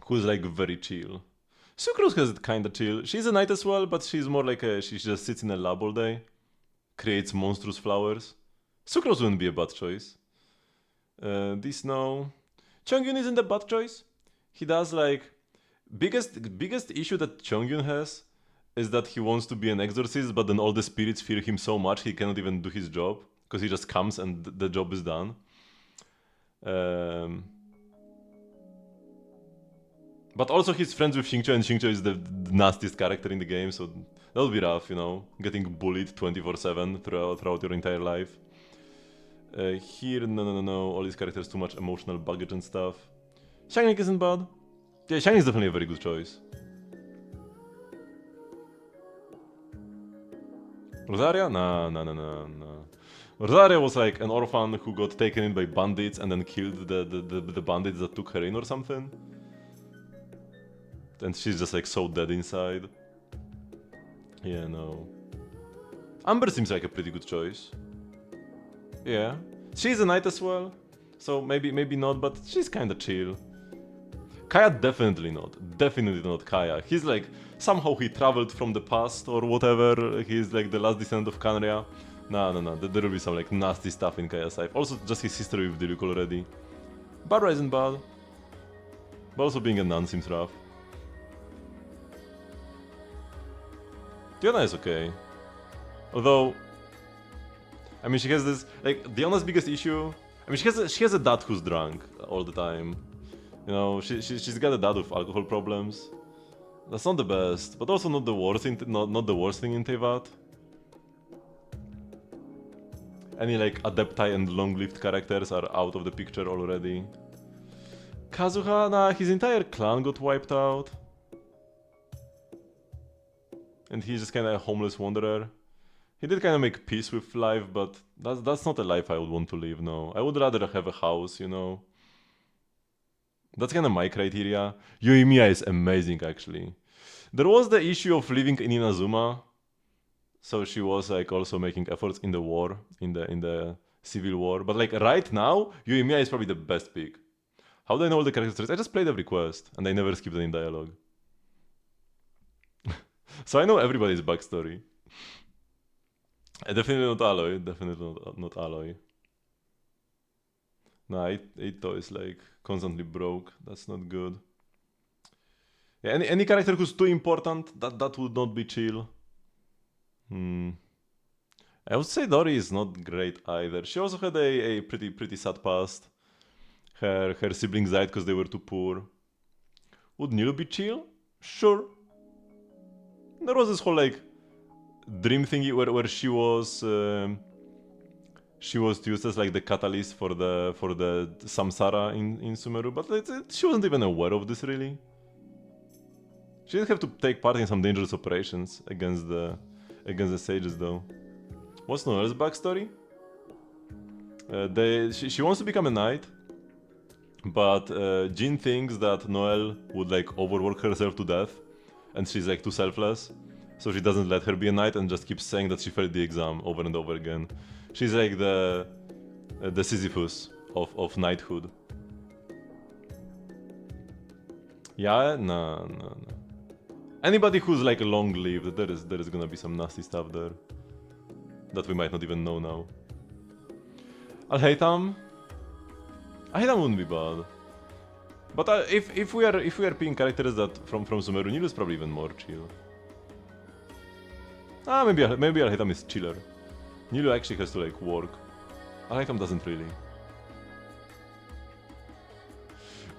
Who's like very chill? Sucrose has it kinda chill. She's a knight as well, but she's more like she just sits in a lab all day. Creates monstrous flowers. Sucrose wouldn't be a bad choice. This no. Chongyun isn't a bad choice. He does like... Biggest issue that Chongyun has is that he wants to be an exorcist, but then all the spirits fear him so much he cannot even do his job. Because he just comes and the job is done. But also he's friends with Xingqiu, and Xingqiu is the nastiest character in the game, so that would be rough, you know, getting bullied 24/7 throughout your entire life. Here, no, all these characters too much emotional baggage and stuff. Xiangling isn't bad. Yeah, Xiangling is definitely a very good choice. Rosaria? No. Rosaria was like an orphan who got taken in by bandits and then killed the bandits that took her in or something. And she's just like so dead inside. Yeah, no. Amber seems like a pretty good choice. Yeah. She's a knight as well. So maybe not, but she's kinda chill. Kaya definitely not. Definitely not Kaya. He's like, somehow he traveled from the past or whatever. He's like the last descendant of Kanria. No. There will be some like nasty stuff in Kaya's life. Also just his history with Diluc already. Barbara isn't bad. But also being a nun seems rough. Diona is okay. Although, I mean, she has this, like, Diona's biggest issue, I mean, she has a dad who's drunk all the time. You know, she's got a dad with alcohol problems. That's not the best, but also not the worst, not the worst thing in Teyvat. Any, like, Adepti and long-lived characters are out of the picture already. Kazuha, nah, his entire clan got wiped out. And he's just kinda a homeless wanderer. He did kinda make peace with life, but that's not a life I would want to live, no. I would rather have a house, you know. That's kinda my criteria. Yoimiya is amazing, actually. There was the issue of living in Inazuma. So she was like also making efforts in the war, in the civil war. But like right now, Yoimiya is probably the best pick. How do I know all the characters? I just played every quest, and I never skipped any dialogue. So I know everybody's backstory. Definitely not Aloy. Definitely not Aloy. Nah, Ito is like constantly broke. That's not good. Yeah, any character who's too important, that would not be chill. I would say Dori is not great either. She also had a pretty sad past. Her siblings died because they were too poor. Would Nilu be chill? Sure. There was this whole like dream thingy where she was used as like the catalyst for the samsara in Sumeru, but she wasn't even aware of this really. She did have to take part in some dangerous operations against the sages though. What's Noel's backstory? She wants to become a knight, but Jin thinks that Noel would like overwork herself to death. And she's like too selfless, so she doesn't let her be a knight and just keeps saying that she failed the exam over and over again. She's like the Sisyphus of knighthood. Yeah, no. Anybody who's like long-lived, there is gonna be some nasty stuff there. that we might not even know now. Al-Haytham wouldn't be bad. But if we are picking characters that from Sumeru, Nil is probably even more chill. Maybe Al-Haytham is chiller. Nilu actually has to like work. Al-Haytham doesn't really.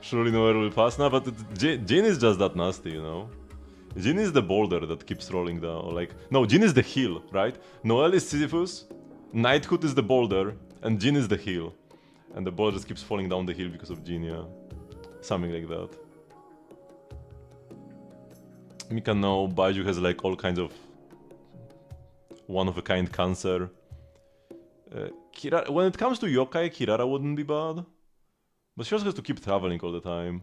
Surely nowhere will pass. No, but Jin is just that nasty, you know? Jin is the boulder that keeps rolling down. Like, no, Jin is the hill, right? Noel is Sisyphus, Knighthood is the boulder, and Jin is the hill. And the boulder just keeps falling down the hill because of Jin, yeah. Something like that. Mika, no, Baiju has like all kinds of one-of-a-kind cancer. When it comes to yokai, Kirara wouldn't be bad. But she also has to keep traveling all the time.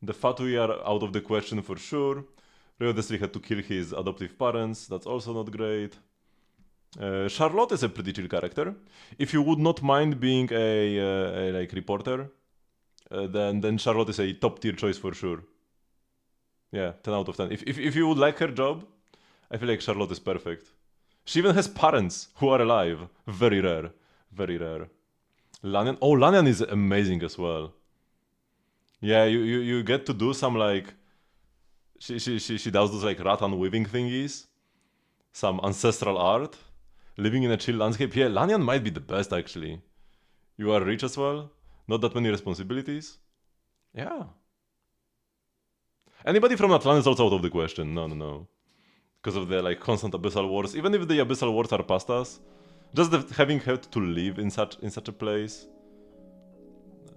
The Fatui are out of the question for sure. Ryo Desri had to kill his adoptive parents, that's also not great. Charlotte is a pretty chill character. If you would not mind being a like reporter, then Charlotte is a top tier choice for sure. Yeah, 10 out of 10. If you would like her job, I feel like Charlotte is perfect. She even has parents who are alive. Very rare. Very rare. Lanyan? Oh, Lanyan is amazing as well. Yeah, you get to do some like... She does those like rattan weaving thingies. Some ancestral art. Living in a chill landscape. Yeah, Lanyan might be the best actually. You are rich as well. Not that many responsibilities. Yeah. Anybody from Atlan is also out of the question. No. Because of the like constant abyssal wars. Even if the abyssal wars are past us, just having had to live in such a place,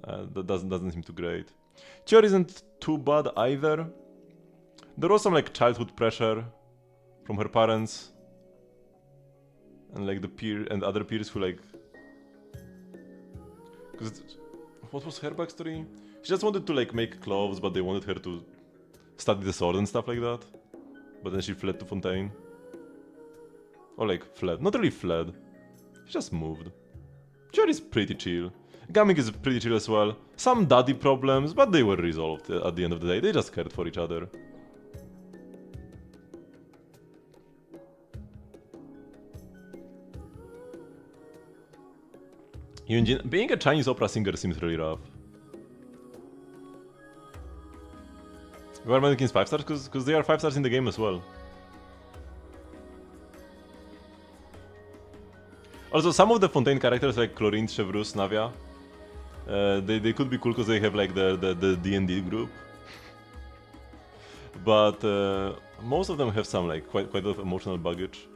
that doesn't seem too great. Chior isn't too bad either. There was some like childhood pressure from her parents and like the peer and other peers who like. Because what was her backstory? She just wanted to like make clothes, but they wanted her to study the sword and stuff like that. But then she fled to Fontaine. Or like fled. Not really fled. She just moved. Chior is pretty chill. Gaming is pretty chill as well. Some daddy problems, but they were resolved at the end of the day. They just cared for each other. Yunjin, being a Chinese opera singer seems really rough. We are making 5 stars because they are 5 stars in the game as well. Also, some of the Fontaine characters like Chlorine, Chevrus, Navia, they could be cool because they have like the D&D group. But most of them have some like quite a lot of emotional baggage.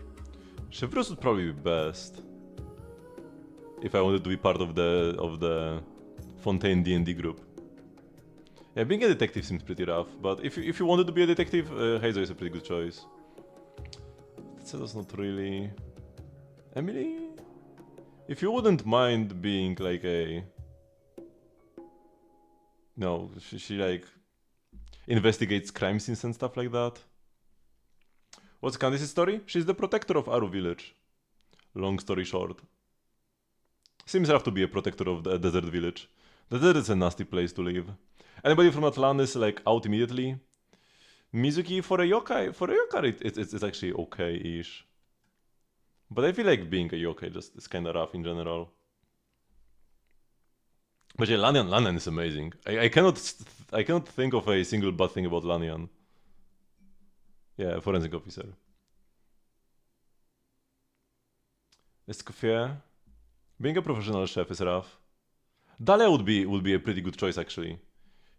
Chevrus would probably be best if I wanted to be part of the Fontaine D&D group. Yeah, being a detective seems pretty rough, but if you wanted to be a detective, Heizo is a pretty good choice. That's not really... Emily? If you wouldn't mind being like a... No, she like investigates crime scenes and stuff like that. What's Candice's story? She's the protector of Aru village. Long story short. Seems rough to be a protector of the desert village. The desert is a nasty place to live. Anybody from Atlan is like out immediately. Mizuki for a yokai, it's actually okay-ish. But I feel like being a yokai just is kind of rough in general. But yeah, Lanyan is amazing. I cannot think of a single bad thing about Lanyan. Yeah, forensic officer. Escoffier. Being a professional chef is rough. Dalia would be a pretty good choice actually.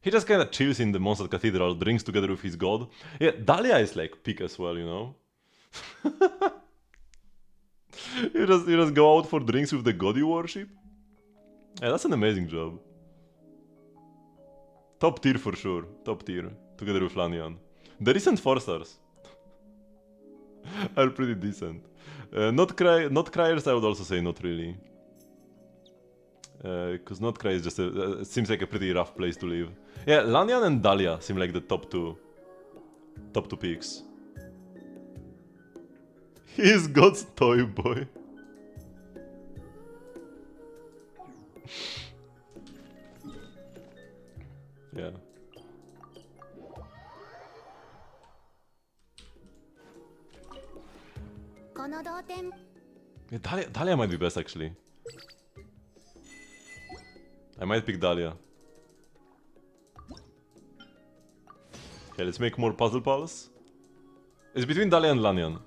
He just kind of chills in the Mondstadt Cathedral, drinks together with his god. Yeah, Dalia is like peak as well, you know? you just go out for drinks with the god you worship? Yeah, that's an amazing job. Top tier for sure. Top tier. Together with Lanyan. The recent 4 stars are pretty decent. Not Criers, I would also say not really. Because Not Cry is just it seems like a pretty rough place to live. Yeah, Lanyan and Dahlia seem like the top two picks. He's God's toy boy. Yeah. この同点 Yeah, Dahlia might be best actually. I might pick Dahlia. Okay, let's make more puzzle pals. It's between Dahlia and Lanyan.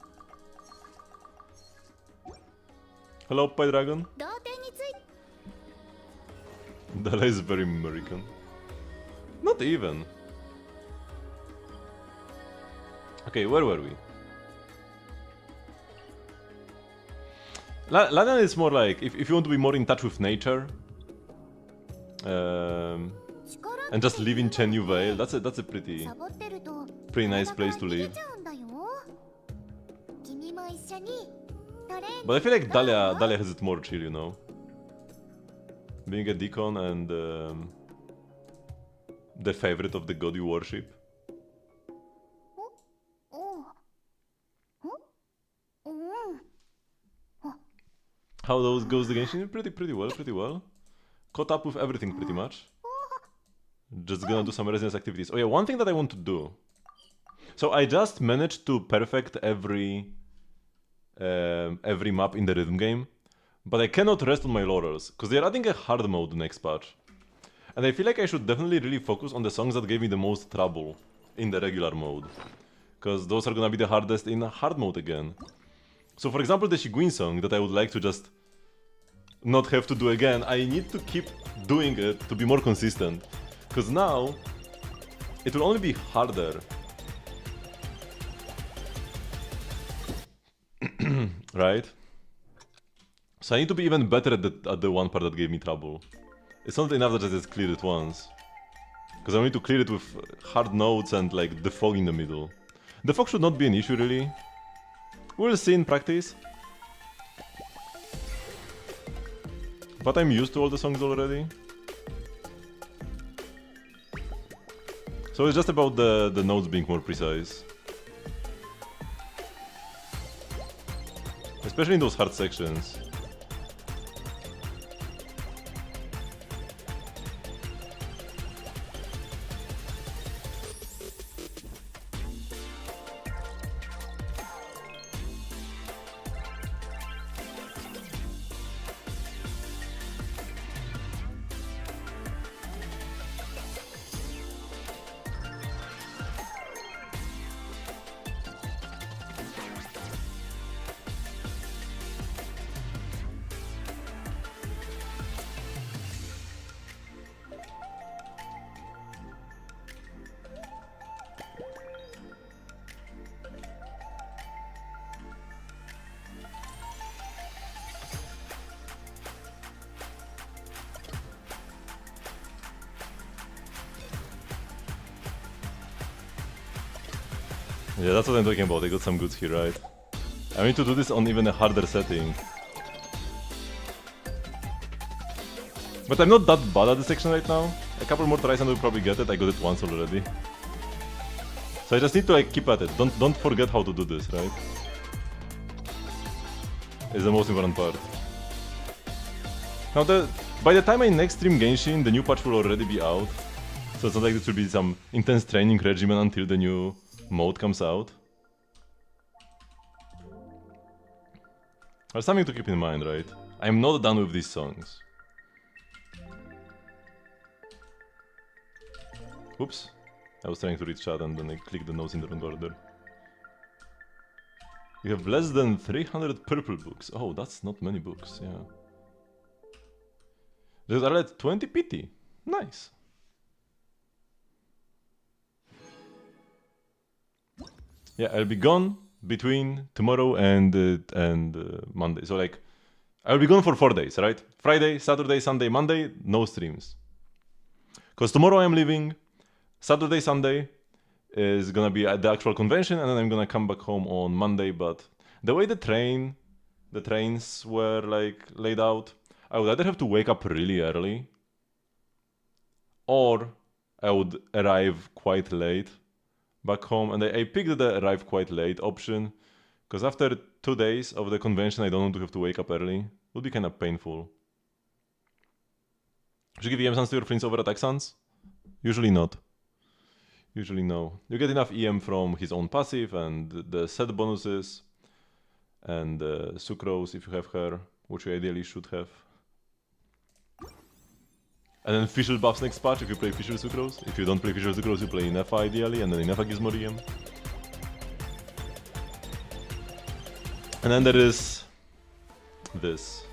Hello, Pie Dragon. 同点について Dahlia is very American. Not even. Okay, where were we? Lanyan is more like, if you want to be more in touch with nature, and just live in Chenyu Vale, that's a pretty サボってると pretty nice place to 逃げ live. ちゃうんだよ君も一緒にトレーニング But I feel like Dahlia has it more chill, you know. Being a deacon and the favorite of the god you worship. おううん How those goes the Genshin? Pretty well. Caught up with everything pretty much. Just gonna do some residence activities. Oh yeah, one thing that I want to do. So I just managed to perfect every map in the rhythm game, but I cannot rest on my laurels because they're adding a hard mode next patch, and I feel like I should definitely really focus on the songs that gave me the most trouble in the regular mode, because those are gonna be the hardest in hard mode again. So for example, the Shiguin song that I would like to just not have to do again, I need to keep doing it to be more consistent, because now it will only be harder. Right? So I need to be even better at the one part that gave me trouble. It's not enough that I just clear it once, because I need to clear it with hard notes and like the fog in the middle. The fog should not be an issue really. We'll see in practice. But I'm used to all the songs already. So it's just about the notes being more precise. Especially in those hard sections. Yeah, that's what I'm talking about. I got some goods here, right? I need to do this on even a harder setting. But I'm not that bad at this section right now. A couple more tries and I'll probably get it. I got it once already. So I just need to like keep at it. Don't forget how to do this, right? It's the most important part. Now by the time I next stream Genshin, the new patch will already be out. So it's not like this will be some intense training regimen until the new mode comes out. There's something to keep in mind, right? I'm not done with these songs. Oops. I was trying to read chat and then I clicked the notes in the wrong order. You have less than 300 purple books. Oh, that's not many books, yeah. There's at 20 PT. Nice. Yeah, I'll be gone between tomorrow and Monday. So like, I'll be gone for 4 days, right? Friday, Saturday, Sunday, Monday, no streams. Because tomorrow I'm leaving. Saturday, Sunday is gonna be at the actual convention, and then I'm gonna come back home on Monday. But the way the trains were like laid out, I would either have to wake up really early, or I would arrive quite late back home. And I picked the arrive quite late option, because after 2 days of the convention, I don't want to have to wake up early. It would be kind of painful. Should you give EM sans to your friends over at Axans? Usually not. Usually no. You get enough EM from his own passive and the set bonuses. and Sucrose if you have her, which you ideally should have. And then Fischl buffs next patch if you play Fischl Sucrose. If you don't play Fischl Sucrose, you play Inefa ideally, and then Inefa gives more EM. And then there is this.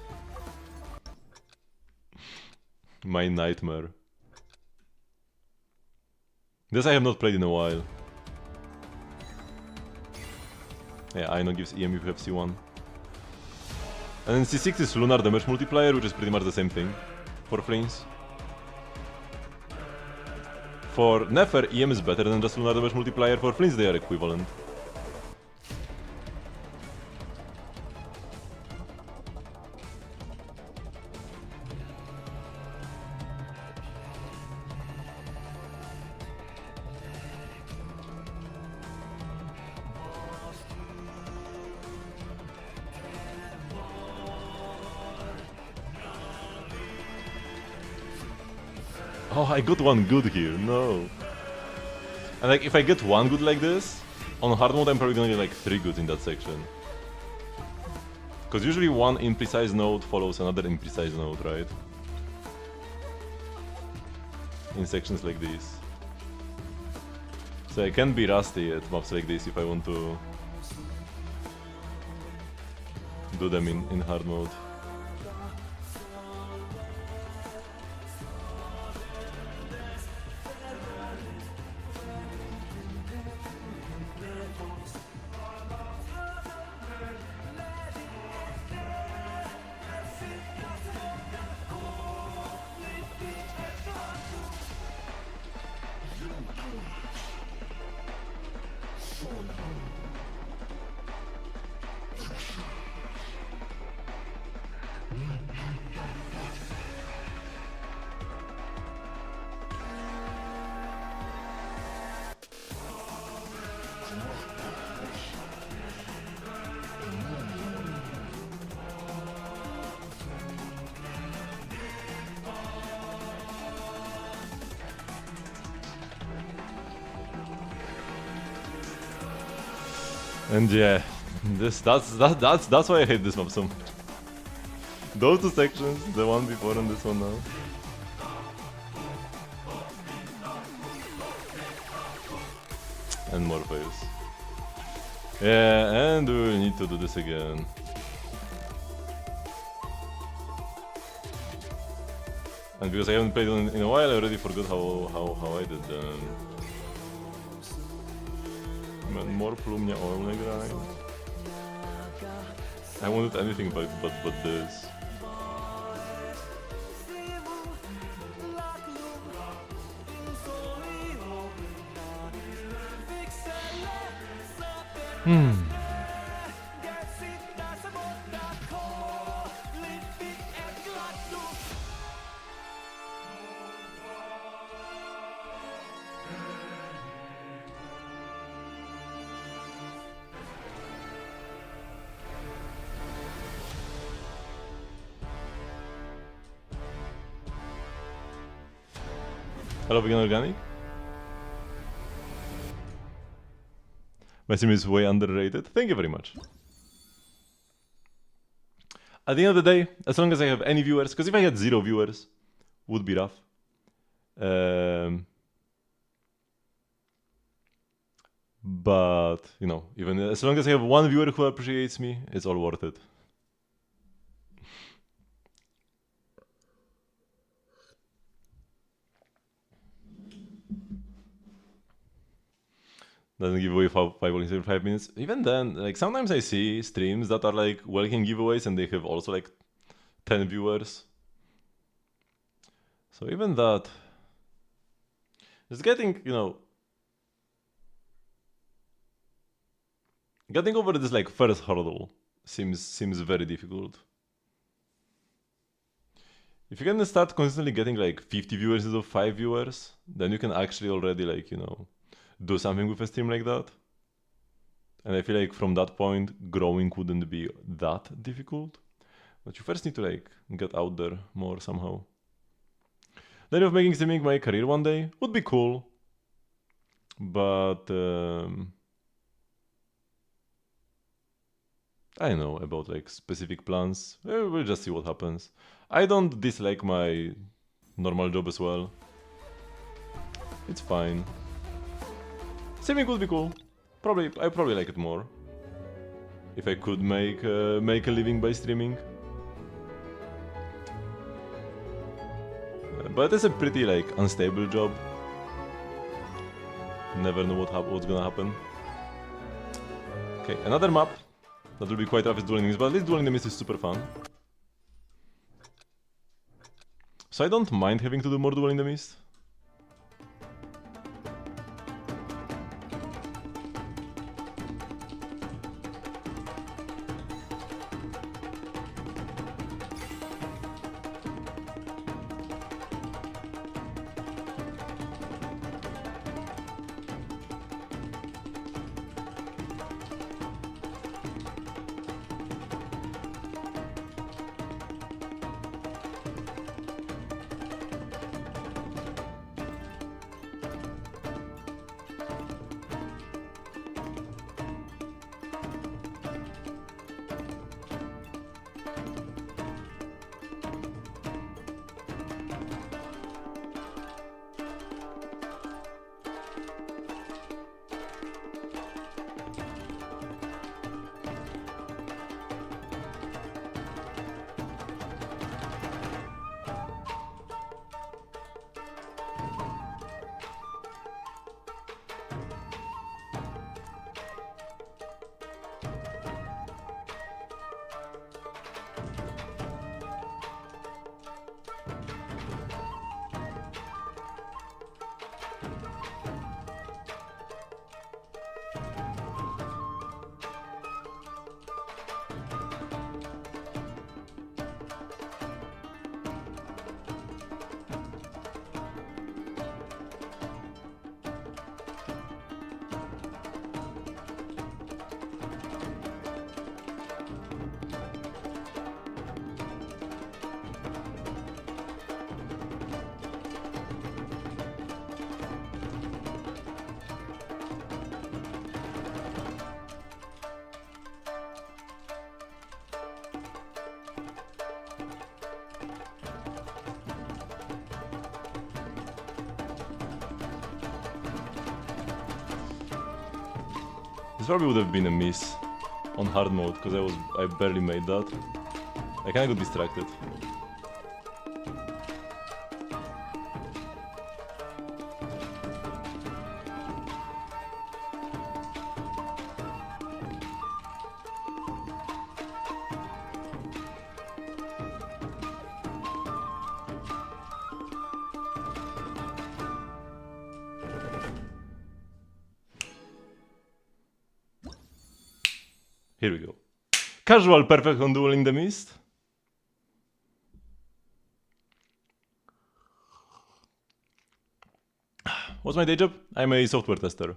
My nightmare. This I have not played in a while. Yeah, Aino gives EM if you have C1. And then C6 is Lunar Damage Multiplier, which is pretty much the same thing for Flames. For Nefer, EM is better than just Lunar Damage Multiplier. For Flames, they are equivalent. Oh, I got one good here, no. And like, if I get one good like this, on hard mode I'm probably gonna get like 3 goods in that section. Because usually one imprecise node follows another imprecise node, right? In sections like this. So I can be rusty at maps like this if I want to do them in hard mode. And yeah, that's why I hate this map so much. Those two sections, the one before and this one now. And more fails. Yeah, and we will need to do this again. And because I haven't played in a while, I already forgot how I did them. Man, more plumnia oil grind. I wanted anything but this. Hello, vegan organic. My sim is way underrated. Thank you very much. At the end of the day, as long as I have any viewers, because if I had 0 viewers, would be rough. But, you know, even as long as I have 1 viewer who appreciates me, it's all worth it. Doesn't give away 5 balls in 5 minutes. Even then, like sometimes I see streams that are like welcome giveaways and they have also like 10 viewers. So even that, just getting, you know, getting over this like first hurdle seems very difficult. If you can start consistently getting like 50 viewers instead of 5 viewers, then you can actually already like, you know, do something with a stream like that. And I feel like from that point, growing wouldn't be that difficult. But you first need to like get out there more somehow. The idea of making streaming my career one day would be cool. But I know about like specific plans. We'll just see what happens. I don't dislike my normal job as well. It's fine. Streaming would be cool. I probably like it more if I could make a living by streaming. But it's a pretty like unstable job. Never know what's gonna happen. Okay, another map that will be quite rough is Dueling the Mist, but at least Dueling the Mist is super fun. So I don't mind having to do more Dueling the Mist. This probably would have been a miss on hard mode, because I barely made that. I kinda got distracted. Here we go. Casual perfect on Dueling the Mist. What's my day job? I'm a software tester.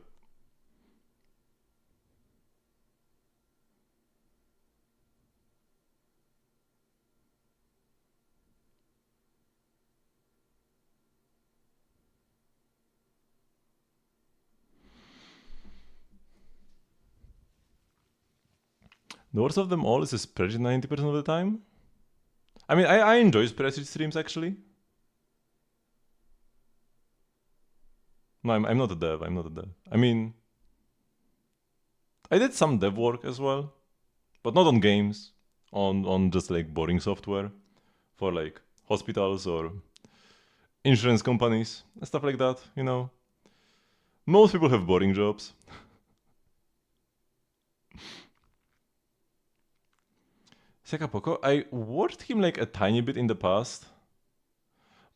The worst of them all is a spreadsheet 90% of the time. I mean, I enjoy spreadsheet streams actually. No, I'm not a dev, I'm not a dev. I mean, I did some dev work as well, but not on games, on just like boring software for like hospitals or insurance companies and stuff like that, you know. Most people have boring jobs. Sekapoko, I worked him like a tiny bit in the past,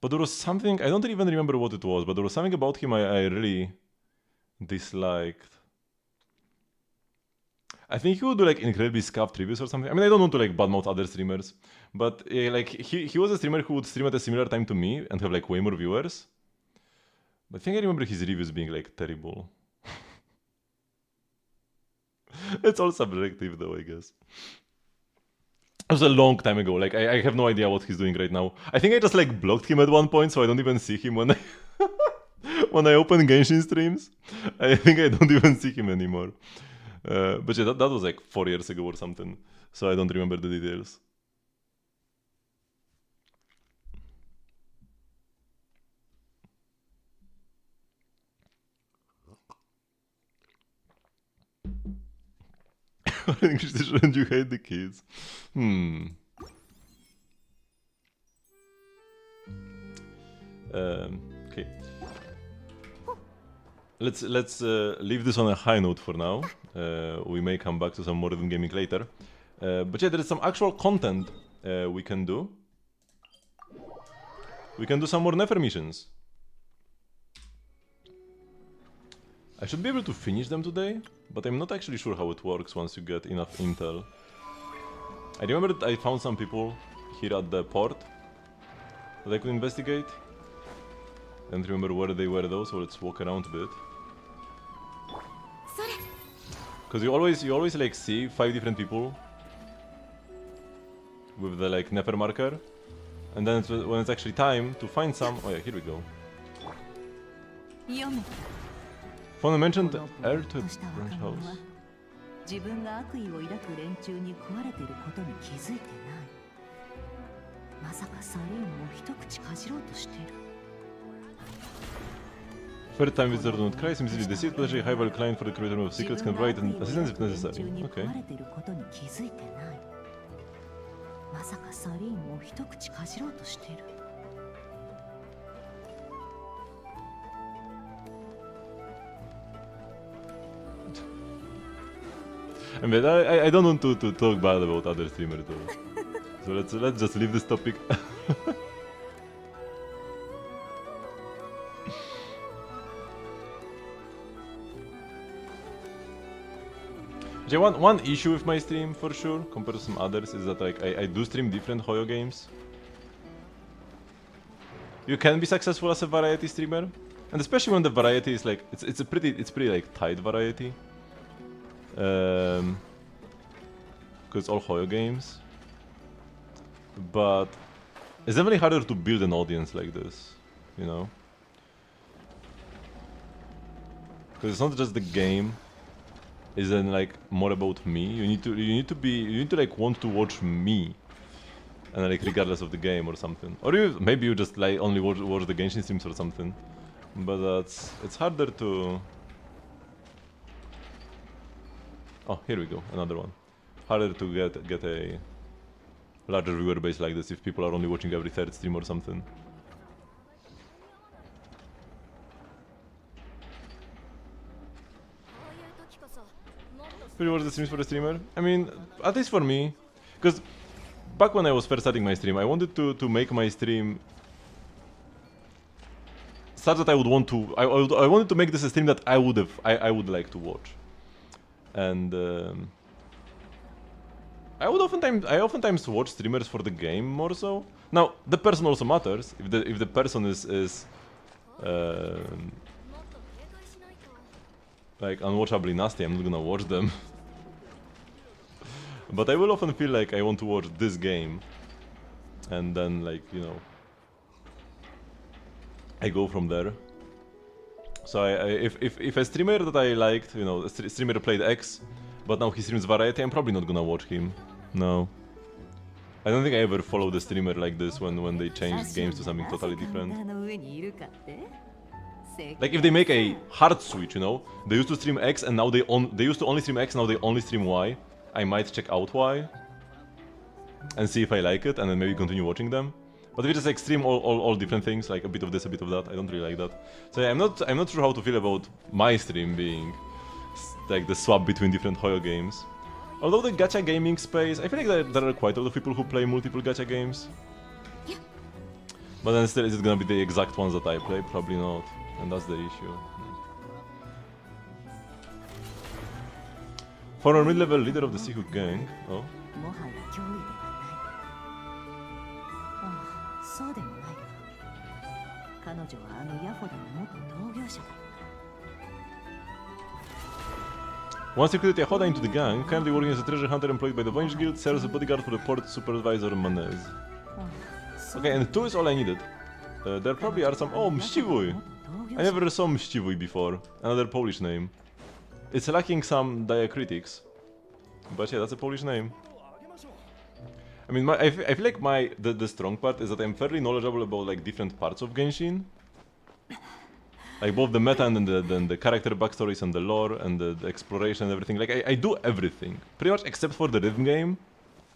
but there was something, I don't even remember what it was, but there was something about him I really disliked. I think he would do like incredibly scuffed reviews or something. I mean, I don't want to like badmouth other streamers, but like he was a streamer who would stream at a similar time to me and have like way more viewers. But I think I remember his reviews being like terrible. It's all subjective though, I guess. It was a long time ago, like I have no idea what he's doing right now. I think I just like blocked him at one point so I don't even see him when I when I open Genshin streams. I think I don't even see him anymore. But yeah, that was like 4 years ago or something, so I don't remember the details. Shouldn't you hate the kids? Okay. Let's leave this on a high note for now. We may come back to some more rhythm gaming later. But yeah, there is some actual content we can do. We can do some more Nefer missions. I should be able to finish them today, but I'm not actually sure how it works once you get enough intel. I remember that I found some people here at the port that I could investigate. I don't remember where they were though, so let's walk around a bit. Because you always like see 5 different people with the like Nefer marker, and then when it's actually time to find some. Oh yeah, here we go. Phone mentioned heir to a branch house. 自分が悪意を抱く連中に食われていることに気づいてない。まさかサリーンも一口かじろうとしている。 Third time visitor do not cry, seems easily deceived, potentially high value client for the creator of secrets can provide assistance if necessary. Okay. まさかサリーンも一口かじろうとしている。 I mean, I don't want to talk bad about other streamers though. So let's just leave this topic. Yeah, one issue with my stream for sure, compared to some others, is that like I do stream different Hoyo games. You can be successful as a variety streamer, and especially when the variety is like it's pretty like tight variety. Because it's all Hoyo games. But it's definitely harder to build an audience like this, you know? Because it's not just the game, it's then like more about me. You need to like want to watch me, and like regardless of the game or something. Or maybe you just like only watch the Genshin streams or something. But it's harder to. Oh, here we go, another one. Harder to get a larger viewer base like this if people are only watching every 3rd stream or something. Pretty watch the streams for a streamer? I mean, at least for me. Because back when I was first starting my stream, I wanted to make my stream such that I would want to. I wanted to make this a stream that I would like to watch. And I oftentimes watch streamers for the game more so. Now the person also matters. If the person is like unwatchably nasty, I'm not gonna watch them. But I will often feel like I want to watch this game, and then like, you know, I go from there. So if a streamer that I liked, you know, a streamer played X, but now he streams variety, I'm probably not gonna watch him. No. I don't think I ever followed a streamer like this when they changed games to something totally different. Like if they make a hard switch, you know, they used to stream X and now they used to only stream X, now they only stream Y. I might check out Y and see if I like it, and then maybe continue watching them. But if you just like stream all different things, like a bit of this, a bit of that, I don't really like that. So yeah, I'm not sure how to feel about my stream being like the swap between different Hoyo games. Although the gacha gaming space, I feel like there are quite a lot of people who play multiple gacha games. But then still, is it gonna be the exact ones that I play? Probably not. And that's the issue. Former mid-level leader of the Seahook gang. Oh. もはや脅威ではない。ああ、そうでもないか。彼女はあのヤフォダの元同業者だ。Once recruited Yahoda into the gang, currently working as a treasure hunter employed by the Vanish Guild, serves as a bodyguard for the port supervisor Manez. Okay, and 2 is all I needed. There probably are some. Oh, Mściwój! I never saw Mściwój before. Another Polish name. It's lacking some diacritics. But yeah, that's a Polish name. I mean, I feel like the strong part is that I'm fairly knowledgeable about like different parts of Genshin. Like both the meta and the character backstories and the lore and the exploration and everything. Like I do everything. Pretty much except for the rhythm game.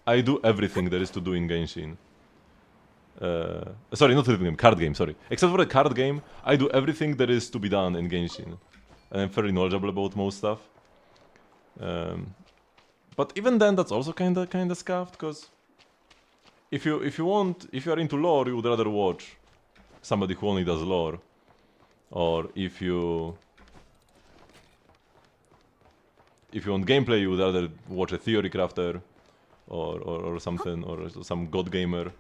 I do everything there is to do in Genshin. Sorry, not rhythm game, card game, sorry. Except for the card game, I do everything there is to be done in Genshin. And I'm fairly knowledgeable about most stuff. But even then, that's also kinda scuffed, because if you are into lore, you would rather watch somebody who only does lore. Or if you want gameplay, you would rather watch a theory crafter or something, or some god gamer.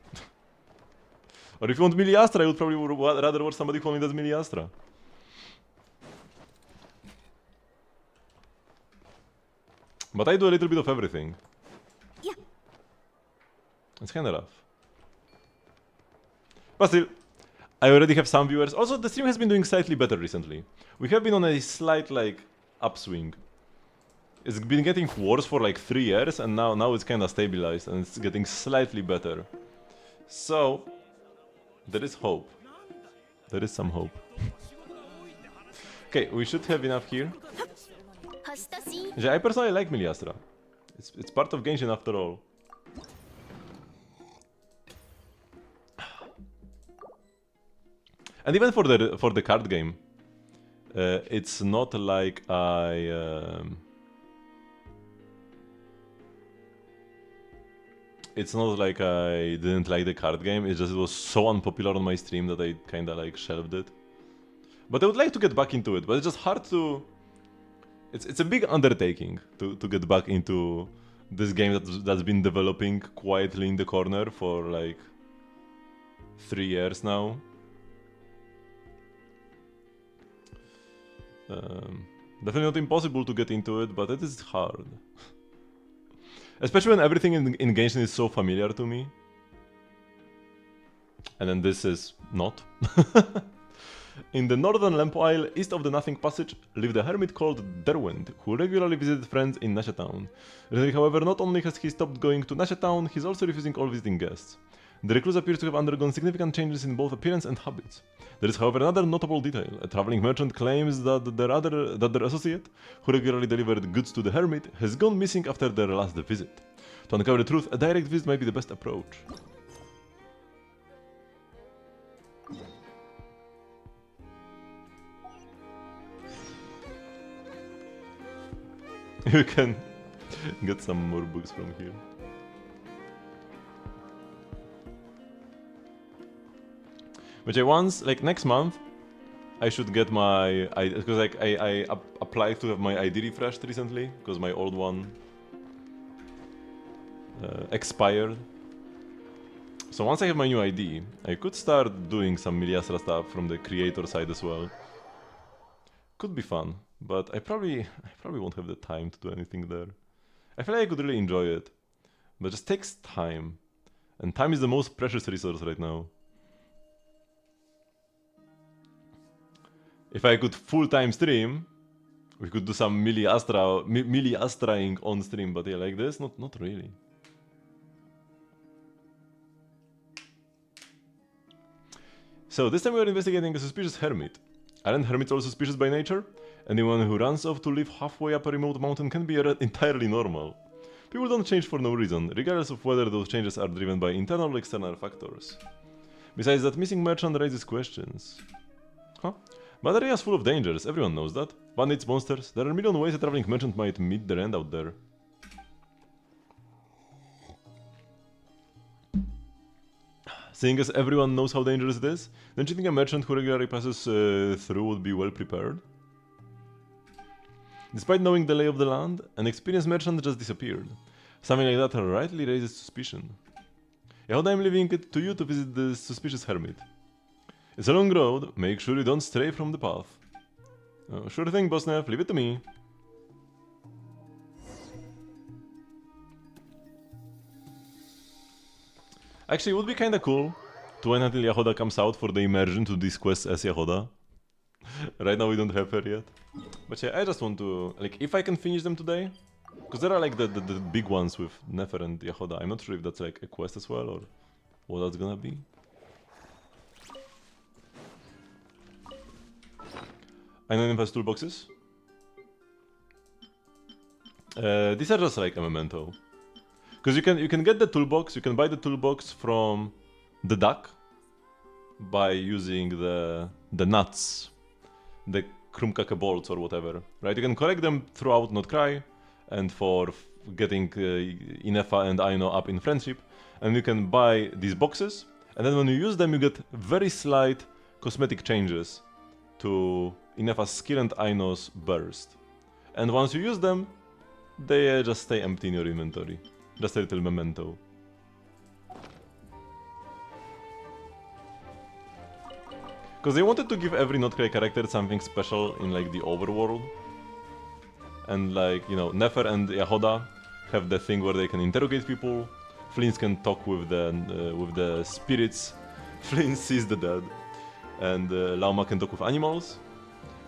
Or if you want Melee Astra, I would probably rather watch somebody who only does Melee Astra. But I do a little bit of everything. Yeah. It's kinda rough. But still, I already have some viewers. Also, the stream has been doing slightly better recently. We have been on a slight, like, upswing. It's been getting worse for like 3 years, and now it's kinda stabilized, and it's getting slightly better. So, there is hope. There is some hope. Okay, we should have enough here. Yeah, I personally like Melee Astra. It's part of Genshin after all. And even for the card game, it's not like it's not like I didn't like the card game. It's just it was so unpopular on my stream that I kinda like shelved it. But I would like to get back into it. But it's just hard to. It's a big undertaking to get back into this game that's been developing quietly in the corner for like 3 years now. Definitely not impossible to get into it, but it is hard. Especially when everything in Genshin is so familiar to me. And then this is not. In the northern Lamp Isle, east of the Nothing Passage, lived a hermit called Derwent, who regularly visited friends in Nasha Town. Recently, however, not only has he stopped going to Nasha Town, he's also refusing all visiting guests. The recluse appears to have undergone significant changes in both appearance and habits. There is, however, another notable detail. A traveling merchant claims that their associate, who regularly delivered goods to the hermit, has gone missing after their last visit. To uncover the truth, a direct visit might be the best approach. You can get some more books from here. Which like next month, I should get my, because like I applied to have my ID refreshed recently, because my old one expired. So once I have my new ID, I could start doing some Melee Astra stuff from the creator side as well. Could be fun, but I probably won't have the time to do anything there. I feel like I could really enjoy it, but it just takes time, and time is the most precious resource right now. If I could full-time stream, we could do some Melee Astraing on stream, but yeah, like this, not really. So this time we are investigating a suspicious hermit. Aren't hermits all suspicious by nature? Anyone who runs off to live halfway up a remote mountain can be entirely normal. People don't change for no reason, regardless of whether those changes are driven by internal or external factors. Besides that, missing merchant raises questions. Huh? But the area is full of dangers, everyone knows that. Bandits, monsters, there are a million ways a traveling merchant might meet their end out there. Seeing as everyone knows how dangerous it is, don't you think a merchant who regularly passes through would be well prepared? Despite knowing the lay of the land, an experienced merchant just disappeared. Something like that rightly raises suspicion. Yehoda, I'm leaving it to you to visit the suspicious hermit. It's a long road, make sure you don't stray from the path. Oh, sure thing, Bosnev, leave it to me. Actually, it would be kinda cool to wait until Yehoda comes out for the immersion to do these quests as Yehoda. Right now we don't have her yet. But yeah, I just want to, like, if I can finish them today, because there are like the big ones with Nefer and Yahoda. I'm not sure if that's like a quest as well or what that's gonna be. I know Nymph's toolboxes. These are just like a memento. Because you can get the toolbox, you can buy the toolbox from the duck by using the nuts, the krumkake bolts or whatever, right? You can collect them throughout Not Cry, and for getting Inefa and Aino up in friendship, and you can buy these boxes, and then when you use them, you get very slight cosmetic changes to Inefa's skill and Aino's burst. And once you use them, they just stay empty in your inventory. Just a little memento. Because they wanted to give every Not Cry character something special in like the overworld. And like, you know, Nefer and Yahoda have the thing where they can interrogate people. Flint can talk with the spirits. Flint sees the dead. And Lauma can talk with animals.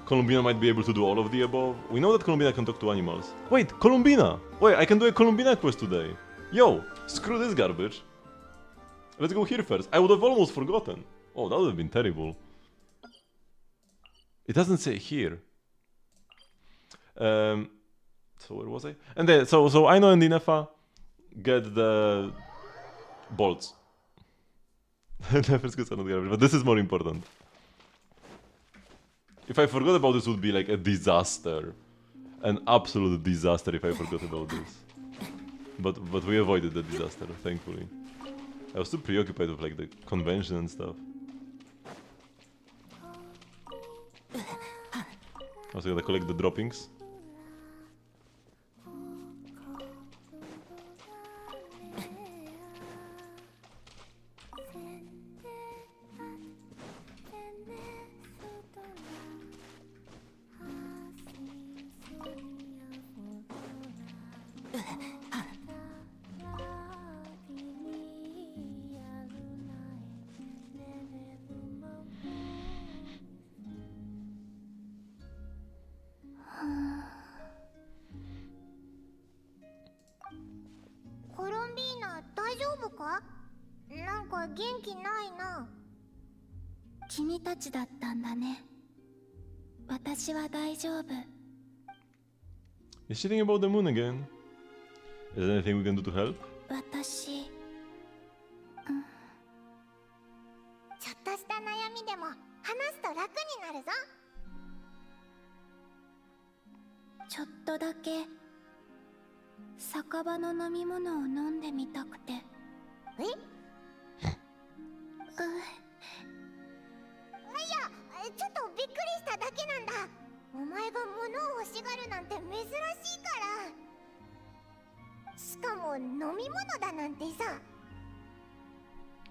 Columbina might be able to do all of the above. We know that Columbina can talk to animals. Wait, Columbina! Wait, I can do a Columbina quest today. Yo, screw this garbage. Let's go here first. I would have almost forgotten. Oh, that would have been terrible. It doesn't say here. So where was I? And then, so Aino and Inefa get the bolts. Nefer's are not garbage, but this is more important. If I forgot about this, would be like a disaster. An absolute disaster if I forgot about this. But we avoided the disaster, thankfully. I was too preoccupied with like the convention and stuff. I was gonna collect the droppings. Is she thinking about the moon again? Is there anything we can do to help? 私、ちょっとした悩みでも話すと楽になるぞ。ちょっとだけ酒場の飲み物を飲んでみたくて。え？いや、ちょっとびっくりしただけなんだ。お前が物を欲しがるなんて珍しいから。しかも飲み物だなんてさ。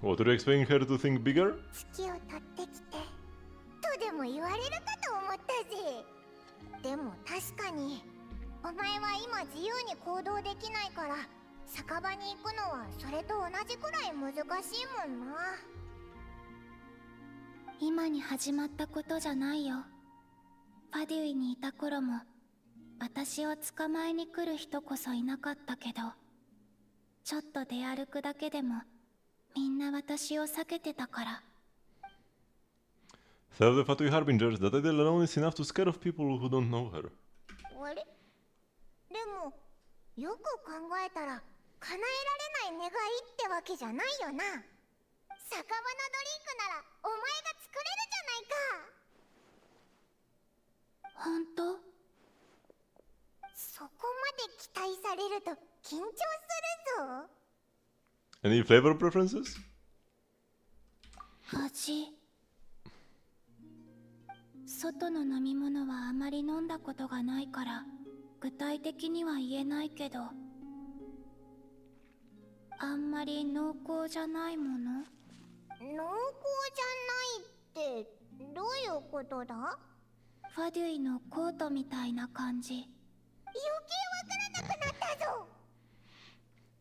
What, are you expecting her to think bigger? 月を取ってきてとでも言われるかと思ったぜ。でも確かにお前は今自由に行動できないから酒場に行くのはそれと同じくらい難しいもんな。今に始まったことじゃないよ。パデュイにいた頃も私を捕まえに来る人こそいなかったけど、ちょっと出歩くだけでもみんな私を避けてたから。Tell the Fatui Harbingers that idol alone is enough to scare off people who don't know her. あれ？でもよく考えたら叶えられない願いってわけじゃないよな。酒場のドリンクならお前が作れるじゃないか。本当？そこまで期待されると緊張するぞ。Any flavor preferences? 味。外の飲み物はあまり飲んだことがないから具体的には言えないけど、あんまり濃厚じゃないもの。濃厚じゃないってどういうことだ？ファデュイのコートみたいな感じ。余計わからなくなったぞ。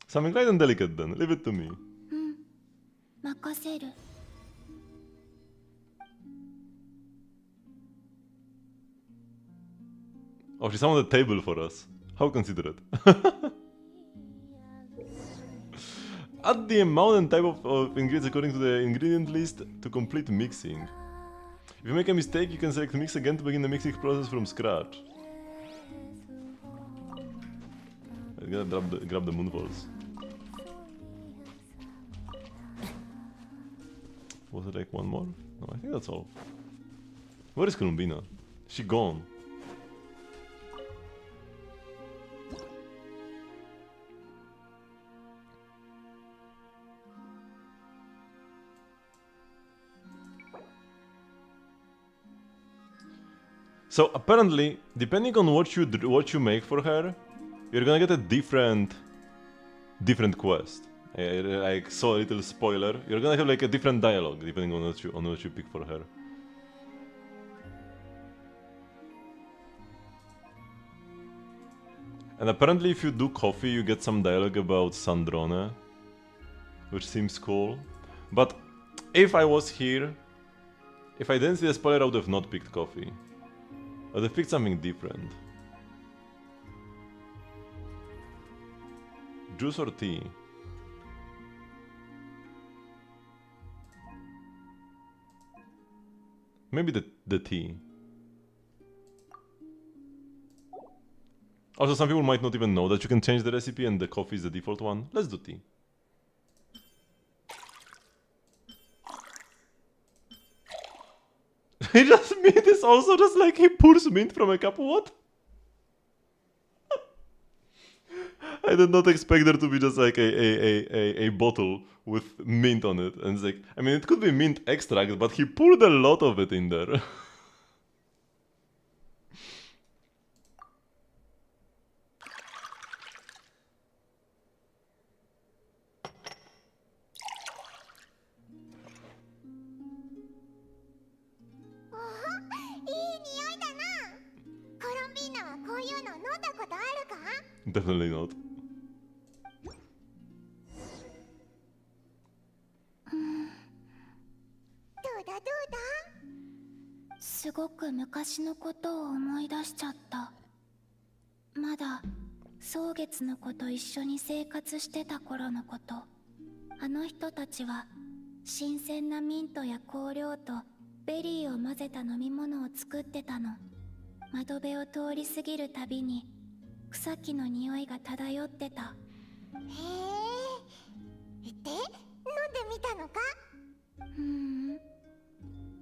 Something light and delicate then. Leave it to me. うん、任せる。Oh, she summoned a table for us. How considerate. Add the amount and type of ingredients according to the ingredient list to complete mixing. If you make a mistake, you can select mix again to begin the mixing process from scratch. I gotta grab the moonballs. Was it like one more? No, I think that's all. Where is Columbina? She gone. So apparently, depending on what you make for her, you're gonna get a different quest. I saw a little spoiler. You're gonna have like a different dialogue depending on what you pick for her. And apparently, if you do coffee, you get some dialogue about Sandrone, which seems cool. But if I was here, if I didn't see the spoiler, I would have not picked coffee. I would have picked something different. Juice or tea? Maybe the tea. Also, some people might not even know that you can change the recipe and the coffee is the default one. Let's do tea. He just mint is also just like he pours mint from a cup. What? I did not expect there to be just like a bottle with mint on it. And it's like, I mean, it could be mint extract, but he poured a lot of it in there. Definitely not. すごく昔のことを思い出しちゃった。まだ蒼月の子と一緒に生活してた頃のこと。あの人たちは新鮮なミントや香料とベリーを混ぜた飲み物を作ってたの。窓辺を通り過ぎるたびに草木の匂いが漂ってた。へえ。で、飲んでみたのか？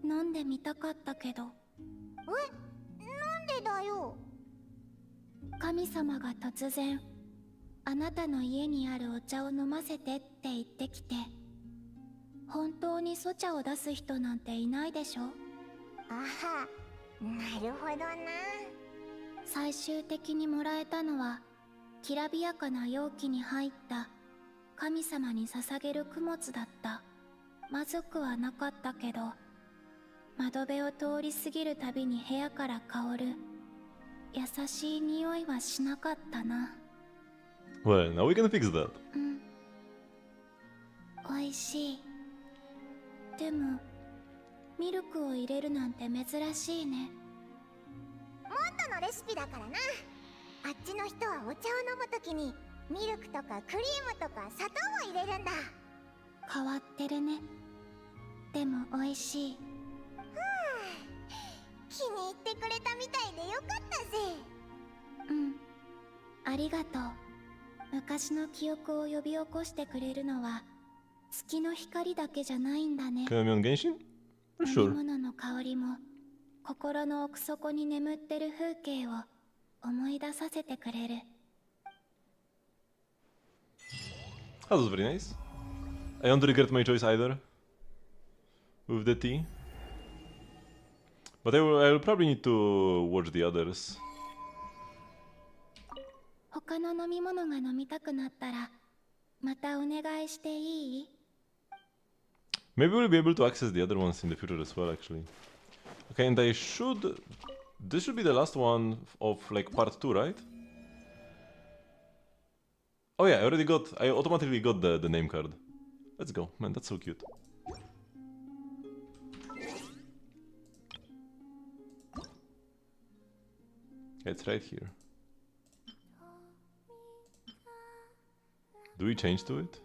飲んでみたかったけど。なんでだよ。神様が突然、あなたの家にあるお茶を飲ませてって言ってきて、本当にソチャを出す人なんていないでしょ？あは、なるほどな。最終的にもらえたのは、きらびやかな容器に入った神様に捧げる供物だった。まずくはなかったけど、窓辺を通り過ぎるたびに部屋から香る優しい匂いはしなかったな。Well, now we can fix that. おいしい。でも、ミルクを入れるなんて珍しいね。モントのレシピだからな。あっちの人はお茶を飲むときにミルクとかクリームとか砂糖を入れるんだ。変わってるね。でも美味しい。気に入ってくれたみたいでよかったぜ。ありがとう。昔の記憶を呼び起こしてくれるのは月の光だけじゃないんだね。Can I be on Genshin? For 飲 sure. み物の香りも心の奥底に眠ってる風景を思い出させてくれる。That was very nice. I don't regret my choice either. With the tea. But I will probably need to watch the others. 他の飲み物が飲みたくなったらまたお願いしていい？ Maybe we'll be able to access the other ones in the future as well, actually. Okay, and I should... This should be the last one of, like, part 2, right? Oh yeah, I automatically got the name card. Let's go. Man, that's so cute. It's right here. Do we change to it?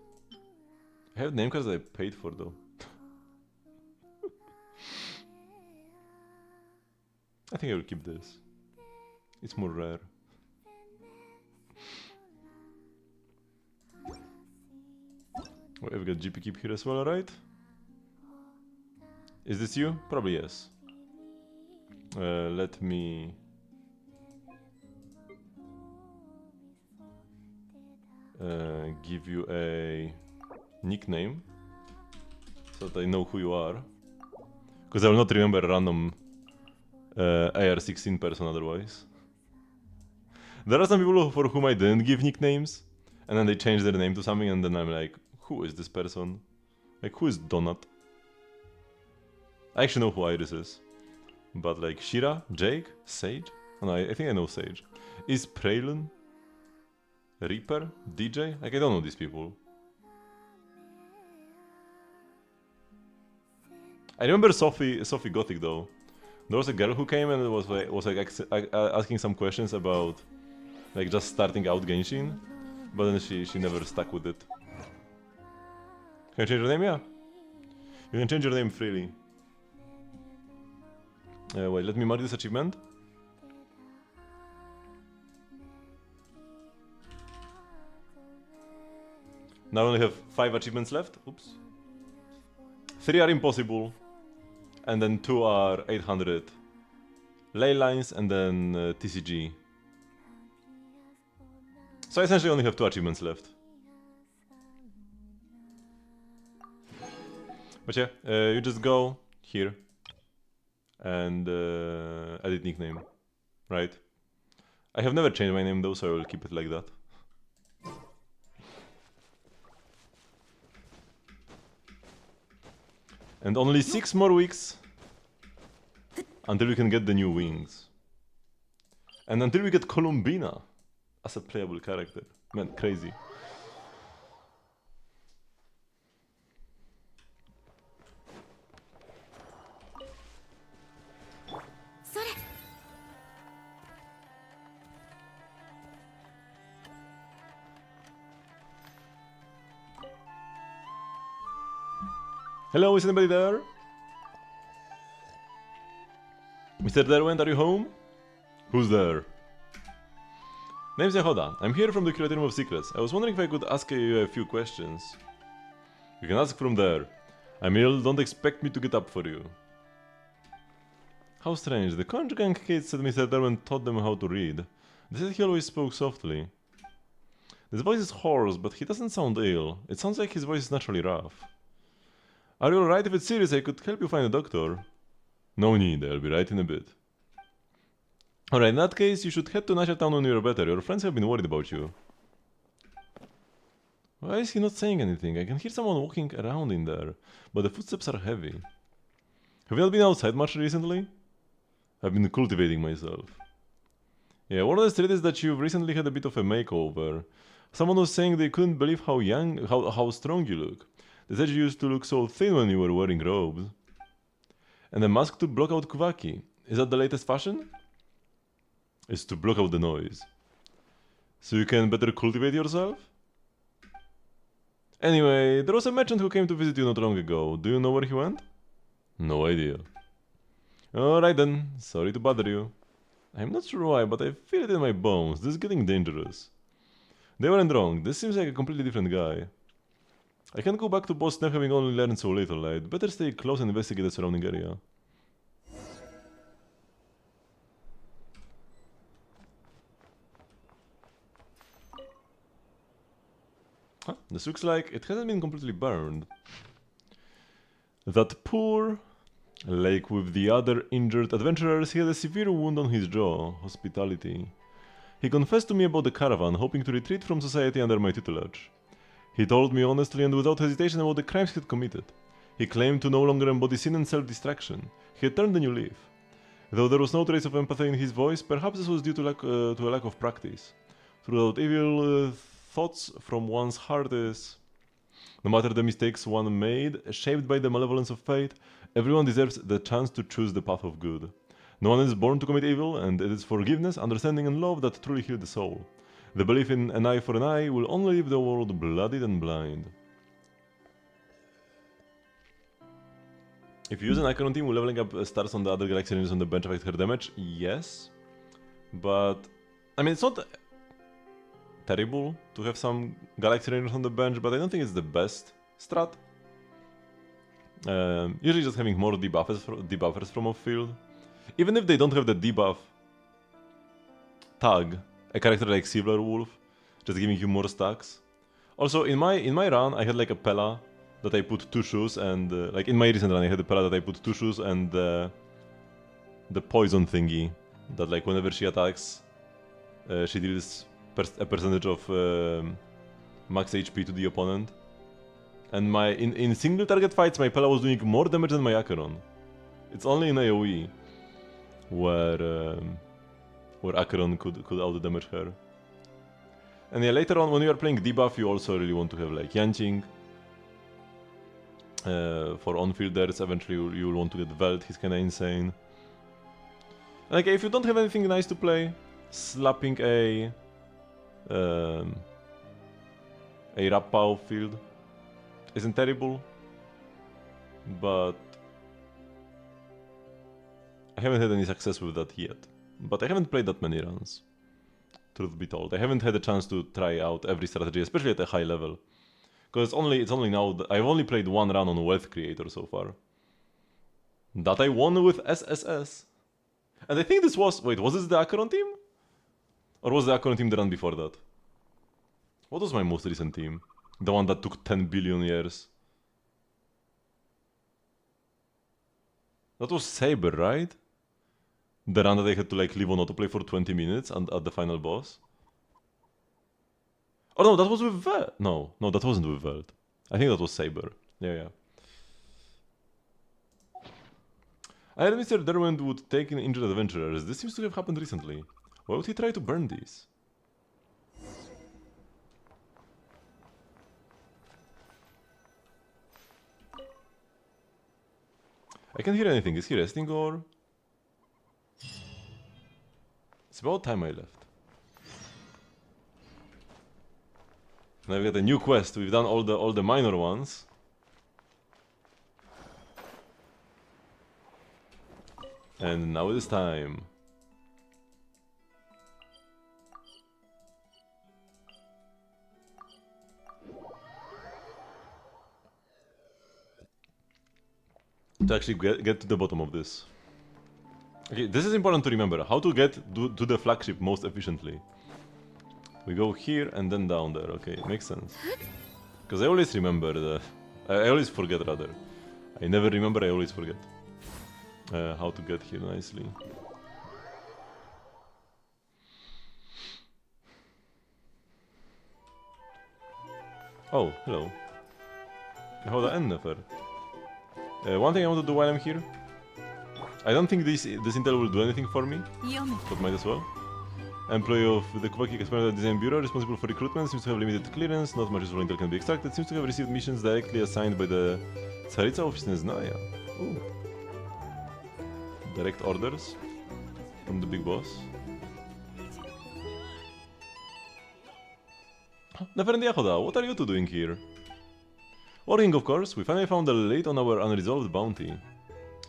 I have name cards that I paid for though. I think I will keep this. It's more rare. Well, I've got GP keep here as well, right? Is this you? Probably yes. Let me... give you a nickname so that I know who you are. Because I will not remember a random AR-16 person otherwise. There are some people for whom I didn't give nicknames, and then they change their name to something, and then I'm like, who is this person? Like, who is Donut? I actually know who Iris is. But like, Shira? Jake? Sage? Oh, no, I think I know Sage. Is Praylon? Reaper? DJ? Like, I don't know these people. I remember Sophie Gothic though. There was a girl who came and was like asking some questions about like just starting out Genshin, but then she never stuck with it. Can I change your name? Yeah. You can change your name freely. Wait, let me mark this achievement. Now I only have 5 achievements left. Oops. 3 are impossible. And then 2 are 800 ley lines and then TCG. So I essentially only have 2 achievements left. But yeah, you just go here and edit nickname, right? I have never changed my name though, so I will keep it like that. And only 6 more weeks until we can get the new wings. And until we get Columbina as a playable character. Man, crazy. Hello, is anybody there? Mr. Derwent, are you home? Who's there? Name's Yahoda. I'm here from the Curatorium of Secrets. I was wondering if I could ask you a few questions. You can ask from there. I'm ill, don't expect me to get up for you. How strange. The Conjugant kids said Mr. Derwent taught them how to read. They said he always spoke softly. His voice is hoarse, but he doesn't sound ill. It sounds like his voice is naturally rough. Are you alright? If it's serious, I could help you find a doctor. No need, I'll be right in a bit. Alright, in that case, you should head to Nasha Town when you're better. Your friends have been worried about you. Why is he not saying anything? I can hear someone walking around in there, but the footsteps are heavy. Have you not been outside much recently? I've been cultivating myself. Yeah, word on the street is that you've recently had a bit of a makeover. Someone was saying they couldn't believe how strong you look. They said you used to look so thin when you were wearing robes. And a mask to block out Kuvaki. Is that the latest fashion? It's to block out the noise. So you can better cultivate yourself? Anyway, there was a merchant who came to visit you not long ago. Do you know where he went? No idea. Alright then, sorry to bother you. I'm not sure why, but I feel it in my bones. This is getting dangerous. They weren't wrong. This seems like a completely different guy. I can't go back to Boston having only learned so little. I'd better stay close and investigate the surrounding area. Huh, this looks like it hasn't been completely burned. That poor... Like with the other injured adventurers, he had a severe wound on his jaw. Hospitality. He confessed to me about the caravan, hoping to retreat from society under my tutelage. He told me honestly and without hesitation about the crimes he had committed. He claimed to no longer embody sin and self-destruction. He had turned a new leaf. Though there was no trace of empathy in his voice, perhaps this was due to a lack of practice. Throughout evil thoughts from one's heart is... No matter the mistakes one made, shaped by the malevolence of fate, everyone deserves the chance to choose the path of good. No one is born to commit evil, and it is forgiveness, understanding, and love that truly heal the soul. The belief in an eye for an eye will only leave the world bloodied and blind. If you use an Acheron team, will leveling up stars on the other Galaxy Rangers on the bench affect her damage? Yes. But, I mean, it's not terrible to have some Galaxy Rangers on the bench, but I don't think it's the best strat. Usually just having more debuffers from off-field. Even if they don't have the debuff tag, a character like Silver Wolf, just giving you more stacks. Also, in my run, I had like a Pella that I put 2 shoes, and like in my recent run, I had a Pella that I put 2 shoes and the poison thingy that like whenever she attacks, she deals a percentage of max HP to the opponent. And in single target fights, my Pella was doing more damage than my Acheron. It's only in AoE where Acheron could out damage her. And yeah, later on when you are playing debuff, you also really want to have like Yanqing. For on-fielders, eventually you will want to get Veld, he's kinda insane. Like if you don't have anything nice to play, slapping a Rappa off-field isn't terrible, but I haven't had any success with that yet. But I haven't played that many runs, truth be told. I haven't had a chance to try out every strategy, especially at a high level. Because it's only now that I've only played one run on Wealth Creator so far. That I won with SSS. And I think this was... Wait, was this the Acheron team? Or was the Acheron team the run before that? What was my most recent team? The one that took 10 billion years. That was Saber, right? The run that I had to like leave on autoplay for 20 minutes and at the final boss. Oh no, that was with Veld. No, that wasn't with Veld. I think that was Saber. Yeah. I heard Mr. Derwent would take in injured adventurers. This seems to have happened recently. Why would he try to burn these? I can't hear anything. Is he resting or...? It's about time I left. Now we've got a new quest. We've done all the minor ones. And now it is time. To actually get to the bottom of this. Okay, this is important to remember. How to get to the flagship most efficiently. We go here and then down there. Okay, makes sense. Because I always remember I always forget rather. I never remember, I always forget. How to get here nicely. Oh, hello. How the end never. One thing I want to do while I'm here. I don't think this intel will do anything for me, but might as well. Employee of the Kubaki Experimental Design Bureau, responsible for recruitment, seems to have limited clearance, not much useful intel can be extracted, seems to have received missions directly assigned by the Tsaritsa office in Znaya. Ooh. Direct orders from the big boss. Neferendi Yahoda, what are you two doing here? Working, of course. We finally found a lead on our unresolved bounty.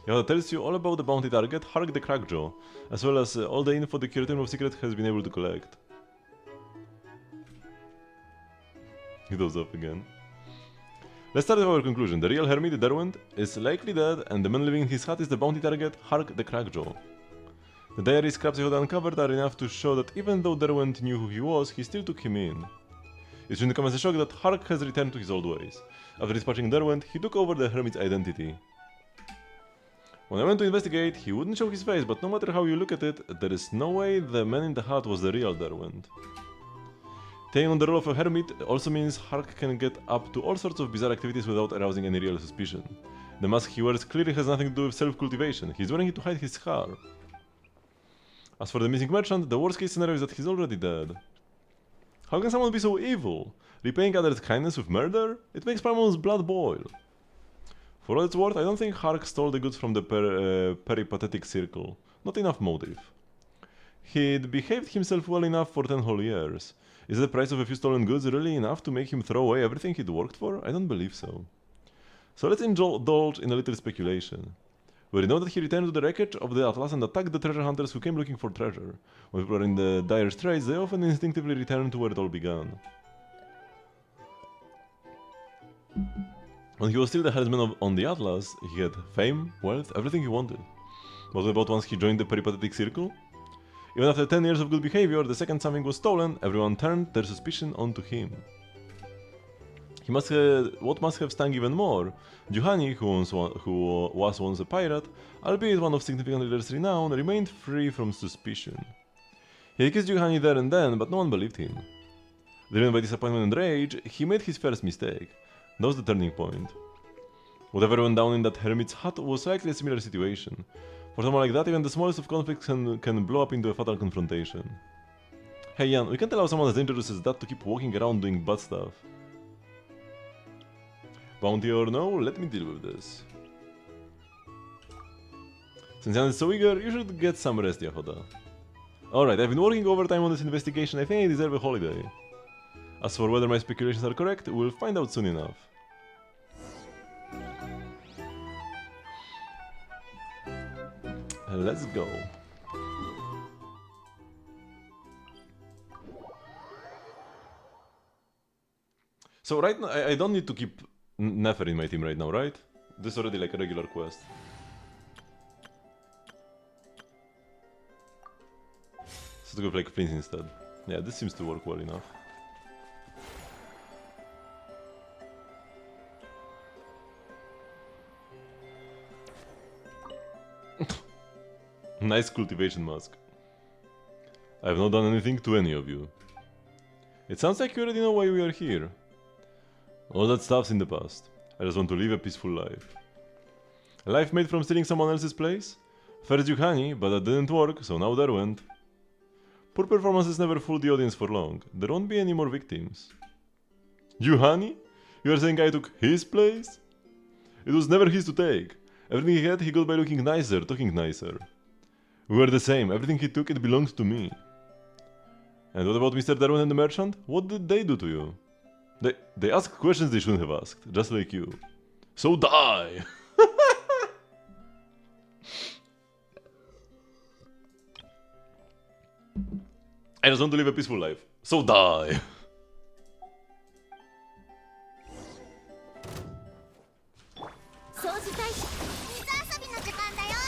Yahoda tells you all about the bounty target, Hark the Crackjaw, as well as all the info the Curatorium of Secret has been able to collect. He does up again. Let's start with our conclusion. The real Hermit, Derwent, is likely dead, and the man living in his hut is the bounty target, Hark the Crackjaw. The diary scraps Yahoda uncovered are enough to show that even though Derwent knew who he was, he still took him in. It shouldn't come as a shock that Hark has returned to his old ways. After dispatching Derwent, he took over the Hermit's identity. When I went to investigate, he wouldn't show his face, but no matter how you look at it, there is no way the man in the hut was the real Derwent. Taking on the role of a hermit also means Hark can get up to all sorts of bizarre activities without arousing any real suspicion. The mask he wears clearly has nothing to do with self-cultivation, he's wearing it to hide his scar. As for the missing merchant, the worst case scenario is that he's already dead. How can someone be so evil? Repaying others' kindness with murder? It makes Primal's blood boil. For all it's worth, I don't think Hark stole the goods from the peripatetic circle. Not enough motive. He'd behaved himself well enough for 10 whole years. Is the price of a few stolen goods really enough to make him throw away everything he'd worked for? I don't believe so. So let's indulge in a little speculation. We know that he returned to the wreckage of the Atlas and attacked the treasure hunters who came looking for treasure. When people are in the dire straits, they often instinctively return to where it all began. When he was still the headsman on the Atlas, he had fame, wealth, everything he wanted. But what about once he joined the peripatetic circle? Even after 10 years of good behavior, the second something was stolen, everyone turned their suspicion onto him. What must have stung even more, Juhani, who was once a pirate, albeit one of significantly less renown, remained free from suspicion. He accused Juhani there and then, but no one believed him. Driven by disappointment and rage, he made his first mistake. That was the turning point. Whatever went down in that hermit's hut was likely a similar situation. For someone like that, even the smallest of conflicts can blow up into a fatal confrontation. Hey Jan, we can't allow someone as dangerous as that to keep walking around doing bad stuff. Bounty or no, let me deal with this. Since Jan is so eager, you should get some rest, Yahoda. Alright, I've been working overtime on this investigation, I think I deserve a holiday. As for whether my speculations are correct, we'll find out soon enough. Let's go. So right now, I don't need to keep Nefer in my team right now, right? This is already like a regular quest. So to go like Prince instead. Yeah, this seems to work well enough. Nice cultivation mask. I have not done anything to any of you. It sounds like you already know why we are here. All that stuff's in the past. I just want to live a peaceful life. A life made from stealing someone else's place? First Juhani, but that didn't work, so now there went. Poor performances never fool the audience for long. There won't be any more victims. Juhani? You are saying I took his place? It was never his to take. Everything he had, he got by looking nicer, talking nicer. We were the same, everything he took, it belonged to me. And what about Mr. Darwin and the merchant? What did they do to you? They asked questions they shouldn't have asked, just like you. So die! I just want to live a peaceful life. So die!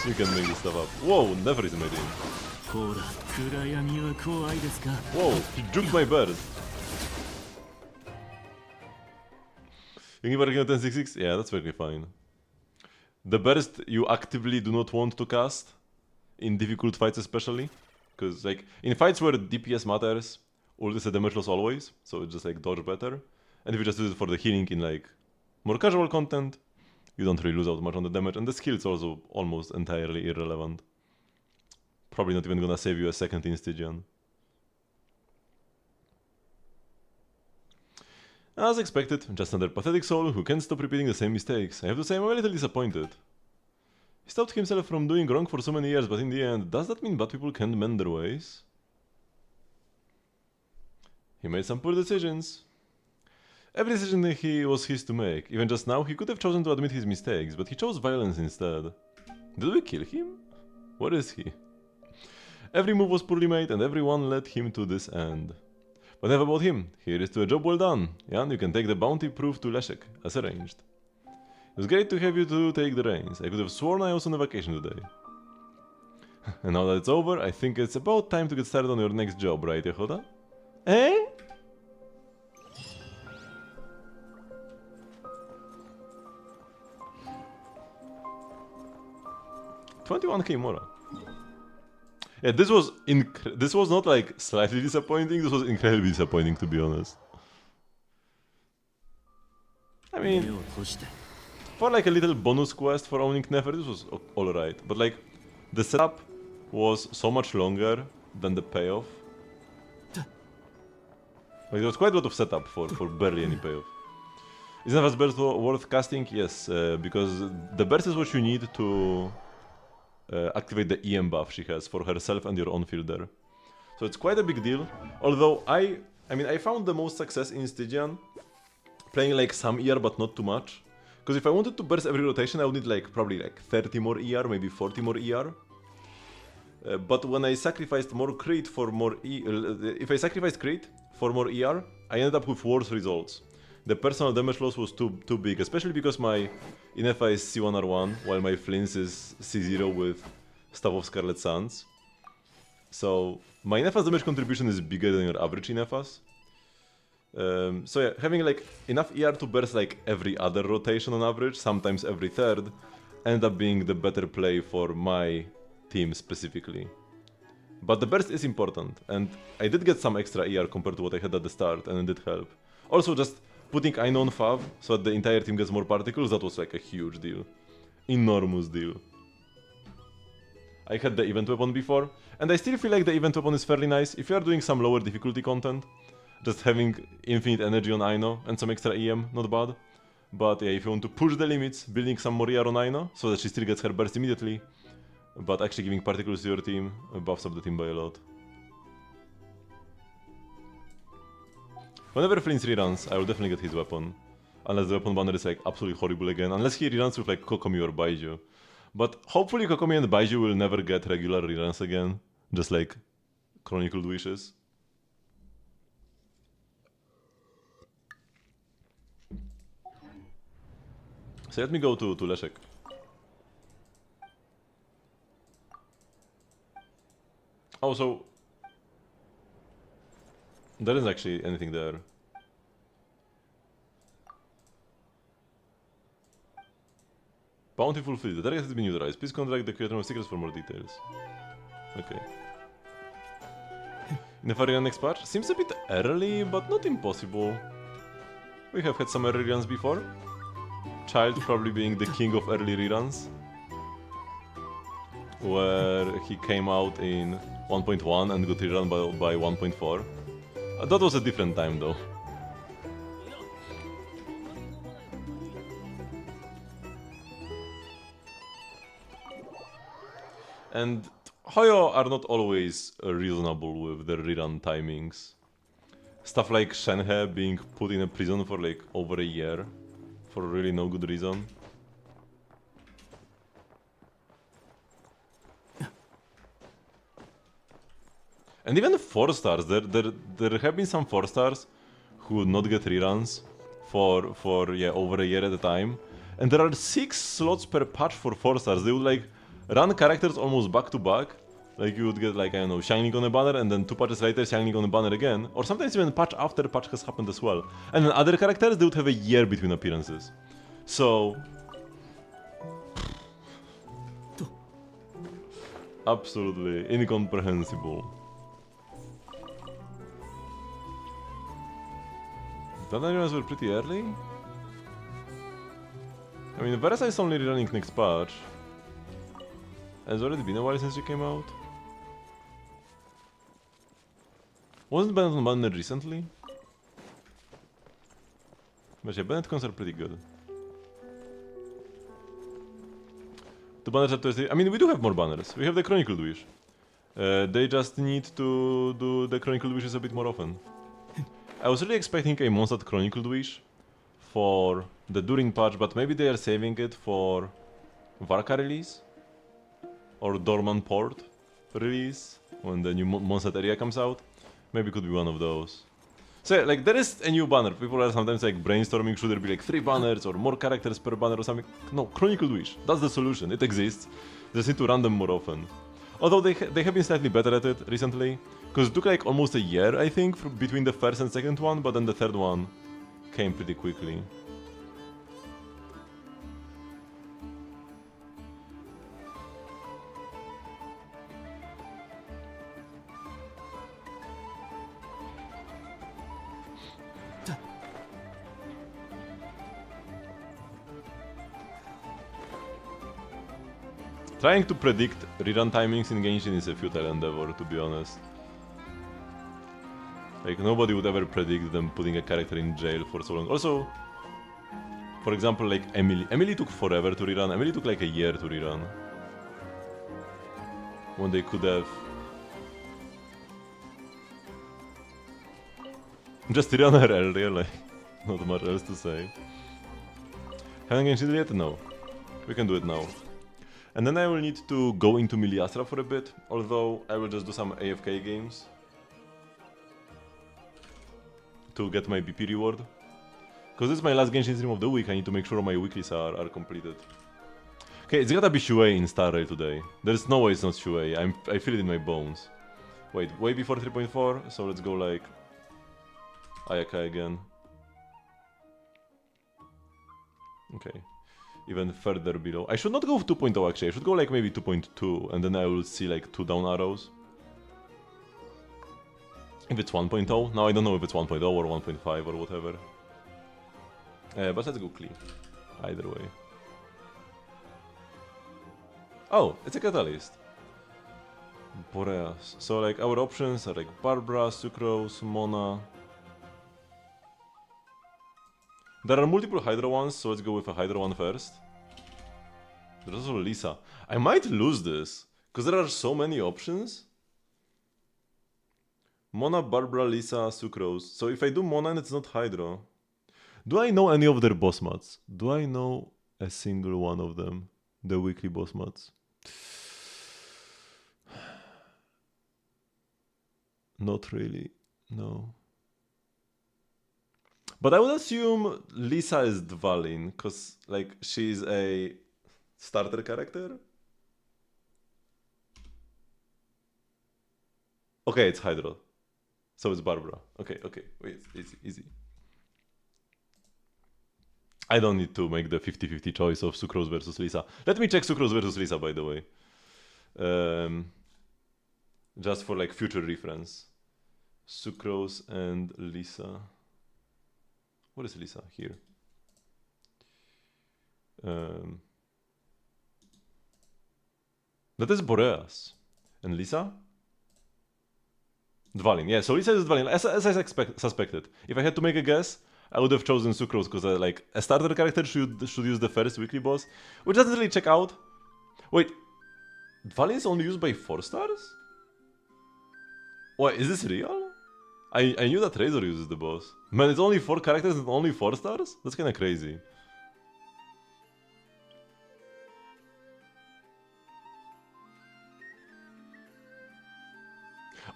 You can make this stuff up. Whoa, never is in my team. Whoa, he juked my bird. You give a 1066? Yeah, that's very fine. The burst you actively do not want to cast, in difficult fights especially. Because like, in fights where DPS matters, ult is a damage loss always, so it's just like dodge better. And if you just use it for the healing in like more casual content, you don't really lose out much on the damage, and the skill is also almost entirely irrelevant. Probably not even gonna save you a second in Stygian. As expected, just another pathetic soul who can't stop repeating the same mistakes. I have to say I'm a little disappointed. He stopped himself from doing wrong for so many years, but in the end, does that mean bad people can't mend their ways? He made some poor decisions. Every decision was his to make. Even just now, he could have chosen to admit his mistakes, but he chose violence instead. Did we kill him? Where is he? Every move was poorly made, and everyone led him to this end. But enough about him. Here is to a job well done. Jan, you can take the bounty proof to Leszek, as arranged. It was great to have you to take the reins. I could have sworn I was on a vacation today. And now that it's over, I think it's about time to get started on your next job, right, Yehoda? Eh? 21k Mora. Yeah, this was not like slightly disappointing, this was incredibly disappointing, to be honest. I mean, for like a little bonus quest for owning Nefer, this was alright, but like, the setup was so much longer than the payoff. Like, there was quite a lot of setup for barely any payoff. Is Nefer's burst worth casting? Yes, because the burst is what you need to activate the EM buff she has for herself and your own fielder. So it's quite a big deal. Although I mean, I found the most success in Stygian playing like some ER but not too much. Because if I wanted to burst every rotation, I would need like probably like 30 more ER, maybe 40 more ER. But when I sacrificed more crit for more if I sacrificed crit for more ER, I ended up with worse results. The personal damage loss was too big, especially because my Inefa is C1R1, while my Flins is C0 with Staff of Scarlet Suns. So my Inefa's damage contribution is bigger than your average Inefas. So yeah, having like enough ER to burst like every other rotation on average, sometimes every third, ended up being the better play for my team specifically. But the burst is important, and I did get some extra ER compared to what I had at the start, and it did help. Also, just putting Aino on Fav so that the entire team gets more particles, that was like a huge deal. Enormous deal. I had the event weapon before, and I still feel like the event weapon is fairly nice. If you are doing some lower difficulty content, just having infinite energy on Aino and some extra EM, not bad. But yeah, if you want to push the limits, building some more ER on Aino so that she still gets her burst immediately, but actually giving particles to your team buffs up the team by a lot. Whenever Flint's reruns, I will definitely get his weapon. Unless the weapon banner is like absolutely horrible again. Unless he reruns with like Kokomi or Baiju. But hopefully Kokomi and Baiju will never get regular reruns again. Just like Chronicled Wishes. So let me go to Leszek. Oh, so there isn't actually anything there. Bountiful Fleet. The target has been utilized. Please contact the creator of secrets for more details. Okay. Nefarian next patch? Seems a bit early, but not impossible. We have had some early reruns before. Child probably being the king of early reruns. Where he came out in 1.1 and got rerun by 1.4. That was a different time though. And Hoyo are not always reasonable with their rerun timings. Stuff like Shenhe being put in a prison for like over a year for really no good reason. And even 4-stars, there have been some 4-stars who would not get reruns for yeah, over a year at a time. And there are 6 slots per patch for 4-stars. They would like run characters almost back to back. Like you would get like, I don't know, Shining on a banner and then 2 patches later Shining on a banner again. Or sometimes even patch after patch has happened as well. And then other characters, they would have a year between appearances. So... absolutely incomprehensible. The areas were pretty early? I mean, Versa is only running next patch. Has already been a while since she came out. Wasn't Bennett on banner recently? But yeah, Bennett cons are pretty good. The banners are Thursday. I mean, we do have more banners. We have the Chronicled Wish. They just need to do the Chronicled Wishes a bit more often. I was really expecting a Mondstadt Chronicled Wish for the During patch, but maybe they are saving it for Varka release? Or Dorman Port release, when the new Mondstadt area comes out. Maybe could be one of those. So yeah, like there is a new banner. People are sometimes like brainstorming, should there be like 3 banners or more characters per banner or something. No, Chronicled Wish, that's the solution, it exists. They just need to run them more often. Although they have been slightly better at it recently. Because it took like almost a year, I think, between the first and second one, but then the third one came pretty quickly. Trying to predict rerun timings in Genshin is a futile endeavor, to be honest. Like, nobody would ever predict them putting a character in jail for so long. Also, for example, like Emily. Emily took forever to rerun. Emily took like a year to rerun. when they could have just run RL, really. Not much else to say. Haven't Genshin yet? No. We can do it now. And then I will need to go into Miliastra for a bit, although I will just do some AFK games to get my BP reward. Because this is my last Genshin stream of the week, I need to make sure my weeklies are completed. Okay, it's gotta be Shuei in Star Rail today. There's no way it's not Shuei, I feel it in my bones. Wait, way before 3.4, so let's go like Ayaka again. Okay, even further below. I should not go 2.0 actually, I should go like maybe 2.2 and then I will see like 2 down arrows. If it's 1.0, now I don't know if it's 1.0 or 1.5 or whatever. But let's go clean, either way. Oh, it's a catalyst. Boreas. So like our options are like Barbara, Sucrose, Mona. There are multiple Hydra ones, so let's go with a Hydra one first. There's also Lisa. I might lose this, because there are so many options. Mona, Barbara, Lisa, Sucrose. So if I do Mona and it's not Hydra... Do I know any of their boss mats? Do I know a single one of them? The weekly boss mats? Not really, no. But I would assume Lisa is Dvalin, because, like, she's a starter character? Okay, it's Hydra. So it's Barbara. Okay, wait, easy. I don't need to make the 50-50 choice of Sucrose versus Lisa. Let me check Sucrose versus Lisa, by the way. Just for, like, future reference. Sucrose and Lisa. What is Lisa? Here. That is Boreas. And Lisa? Dvalin. Yeah, so Lisa is Dvalin, as I suspected. If I had to make a guess, I would have chosen Sucrose, because like a starter character should use the first weekly boss, which doesn't really check out. Wait, Dvalin is only used by 4 stars? Wait, is this real? I knew that Razor uses the boss. Man, it's only 4 characters and only 4 stars? That's kinda crazy.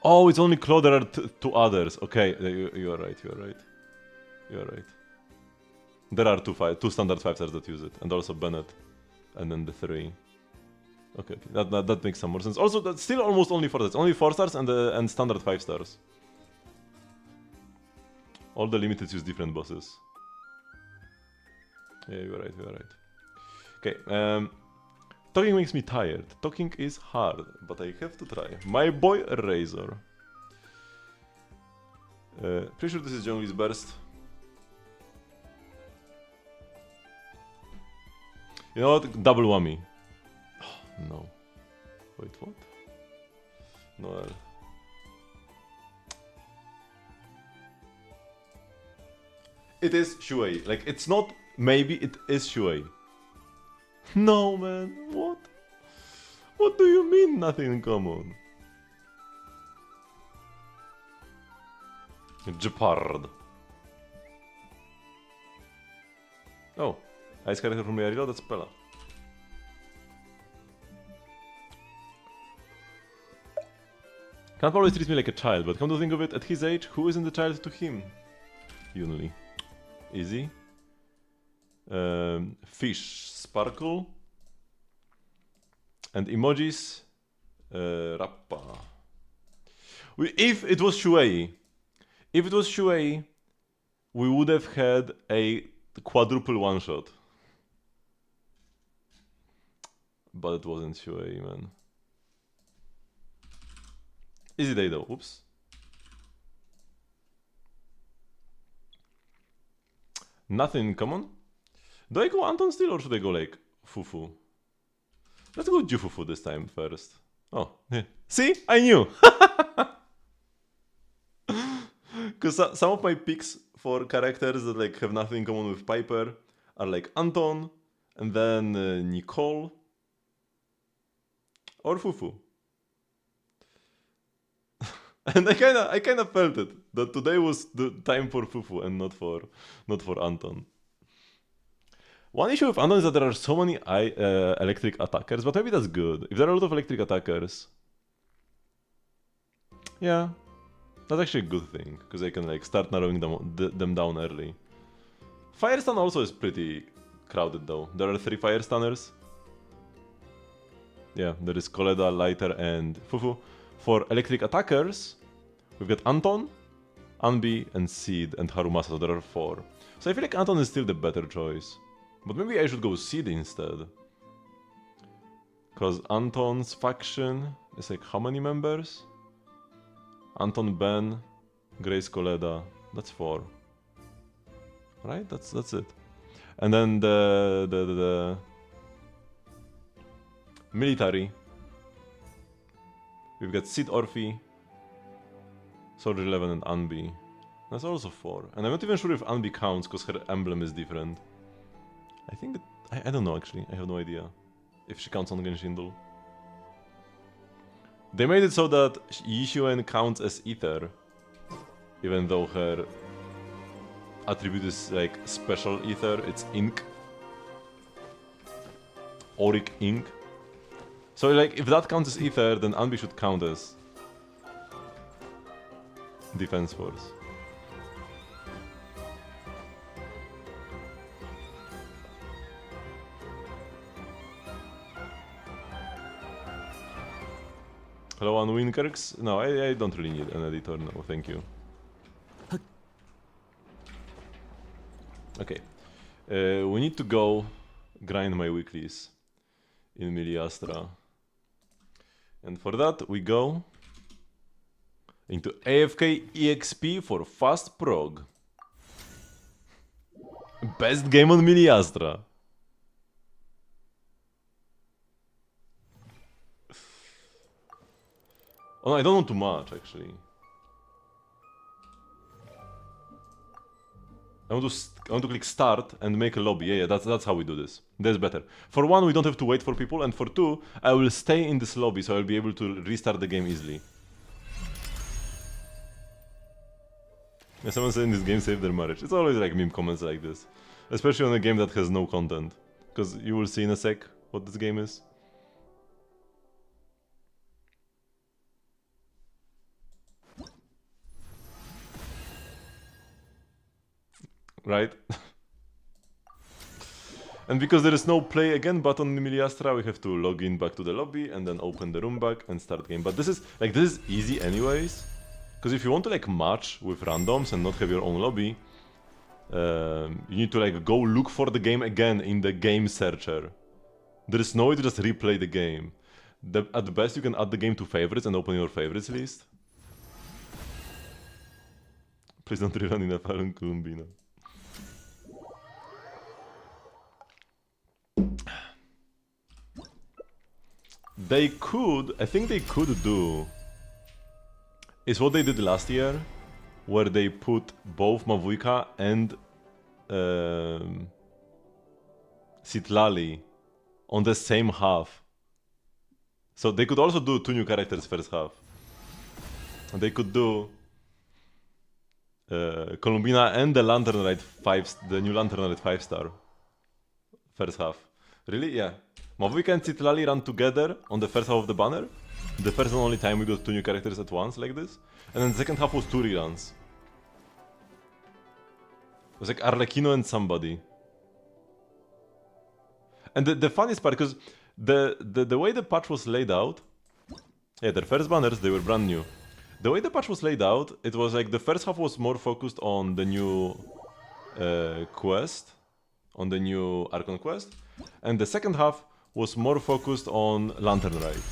Oh, it's only Claw, there are 2 others. Okay, you are right. There are 2 standard 5 stars that use it, and also Bennett, and then the 3. Okay, that makes some more sense. Also, that's still almost only 4 stars. Only 4 stars and standard 5 stars. All the limiteds use different bosses. Yeah, you're right. Okay, talking makes me tired. Talking is hard, but I have to try. My boy Razor. Pretty sure this is Zhongli's burst. You know what? Double whammy. Oh, no. Wait, what? No. It is Shuei. Like, it's not maybe, it is Shuei. No, man. What? What do you mean nothing in common? Jeopard. Oh. Ice character from Yarilo, that's Pella. Can't always treat me like a child, but come to think of it, at his age, who isn't a child to him? Yunli. Easy. Fish. Sparkle. And emojis. Rappa. If it was Shuei, we would have had a quadruple one-shot. But it wasn't Shuei, man. Easy day though, oops. Nothing in common? Do I go Anton still or should I go like Fufu? Let's go Jufufu this time first. Oh, yeah. See? I knew! Because some of my picks for characters that like have nothing in common with Piper are like Anton, and then Nicole, or Fufu. And I kinda felt it, that today was the time for Fufu and not for Anton. One issue with Anton is that there are so many electric attackers, but maybe that's good. If there are a lot of electric attackers, yeah, that's actually a good thing, because I can like start narrowing them down early. Fire stun also is pretty crowded though. There are 3 fire stunners. Yeah, there is Koleda, Lighter, and Fufu. For electric attackers, we've got Anton, Anbi, and Seed, and Harumasa, so there are 4. So I feel like Anton is still the better choice. But maybe I should go Seed instead. Because Anton's faction is like how many members? Anton, Ben, Grace, Koleda, that's 4. Right? That's it. And then the military. We've got Sid Orphi, Soldier 11 and Anbi. That's also 4. And I'm not even sure if Anbi counts because her emblem is different. I think I don't know actually. I have no idea if she counts on Genshin Duel. They made it so that Yishuen counts as Ether, even though her attribute is like special Ether. It's Ink. Auric Ink. So like, if that counts as Ether, then Anbi should count as Defense Force. Hello, Unwinkerks? No, I don't really need an editor, no, thank you. Okay. We need to go grind my weeklies in Miliastra. And for that, we go into AFK EXP for fast prog. Best game on Miliastra. Oh no, I don't want too much actually. I want to click start and make a lobby. Yeah, that's how we do this. That's better. For 1, we don't have to wait for people, and for 2, I will stay in this lobby, so I'll be able to restart the game easily. Yeah, someone saying this game saved their marriage. It's always like meme comments like this, especially on a game that has no content, because you will see in a sec what this game is. Right? And because there is no play again button in Miliastra, we have to log in back to the lobby and then open the room back and start game. But this is easy anyways, because if you want to like match with randoms and not have your own lobby, you need to like go look for the game again in the game searcher. There is no way to just replay the game. At the best, you can add the game to favorites and open your favorites list. Please don't rerun in a Fallen Columbina. I think they could do, is what they did last year, where they put both Mavuika and Citlali on the same half. So they could also do 2 new characters first half. And they could do Columbina and the Lantern Rite 5, the new Lantern Rite 5-star first half. Really? Yeah. Mavuika and Citlali run together on the first half of the banner. The first and only time we got 2 new characters at once like this. And then the second half was 2 reruns. It was like Arlecchino and somebody. And the funniest part, because the way the patch was laid out, yeah, their first banners, they were brand new. The way the patch was laid out, it was like the first half was more focused on the new quest, on the new Archon quest, and the second half was more focused on Lantern Rite.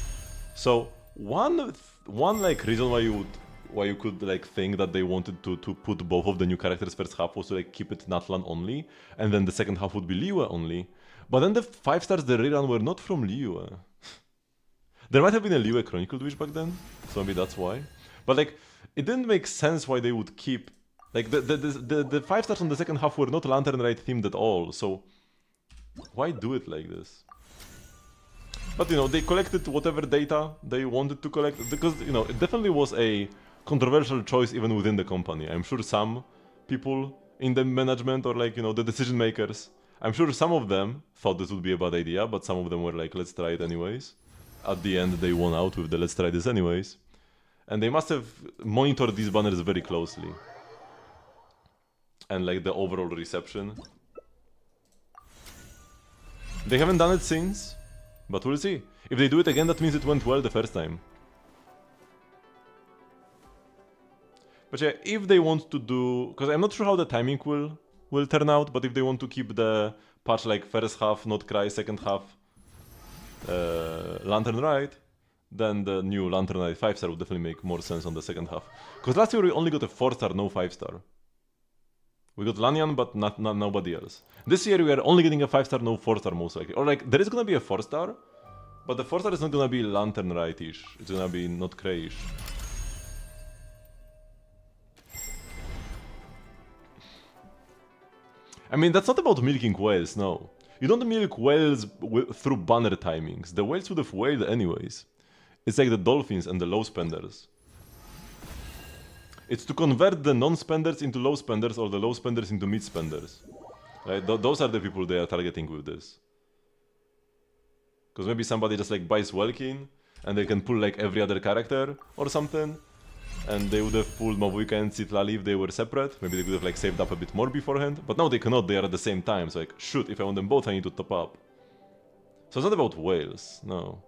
So one like reason why you could like think that they wanted to put both of the new characters first half was to like keep it Natlan only, and then the second half would be Liyue only. But then the 5 stars the rerun were not from Liyue. There might have been a Liyue Chronicled Wish back then, so maybe that's why. But like, it didn't make sense why they would keep like the 5 stars on the second half were not Lantern Rite themed at all. So why do it like this? But you know, they collected whatever data they wanted to collect, because you know, it definitely was a controversial choice even within the company. I'm sure some people in the management or like, you know, the decision makers, I'm sure some of them thought this would be a bad idea, but some of them were like, let's try it anyways. At the end, they won out with the let's try this anyways. And they must have monitored these banners very closely. And like the overall reception. They haven't done it since, but we'll see. If they do it again, that means it went well the first time. But yeah, if they want to do... Because I'm not sure how the timing will turn out, but if they want to keep the patch like first half, not cry, second half, Lantern Ride, then the new Lantern Ride 5-star would definitely make more sense on the second half. Because last year we only got a 4-star, no 5-star. We got Lanyan, but not nobody else. This year we are only getting a 5-star, no 4-star most likely. Or like, there is gonna be a 4-star, but the 4-star is not gonna be Lantern Ride-ish. It's gonna be not Cray-ish. I mean, that's not about milking whales, no. You don't milk whales through banner timings. The whales would have whaled anyways. It's like the dolphins and the low spenders. It's to convert the non-spenders into low spenders or the low spenders into mid spenders. Right? Those are the people they are targeting with this. Because maybe somebody just like buys Welkin and they can pull like every other character or something. And they would have pulled Mavuika and Citlali if they were separate. Maybe they could have like saved up a bit more beforehand. But now they cannot, they are at the same time. So like, shoot, if I want them both, I need to top up. So it's not about whales, no.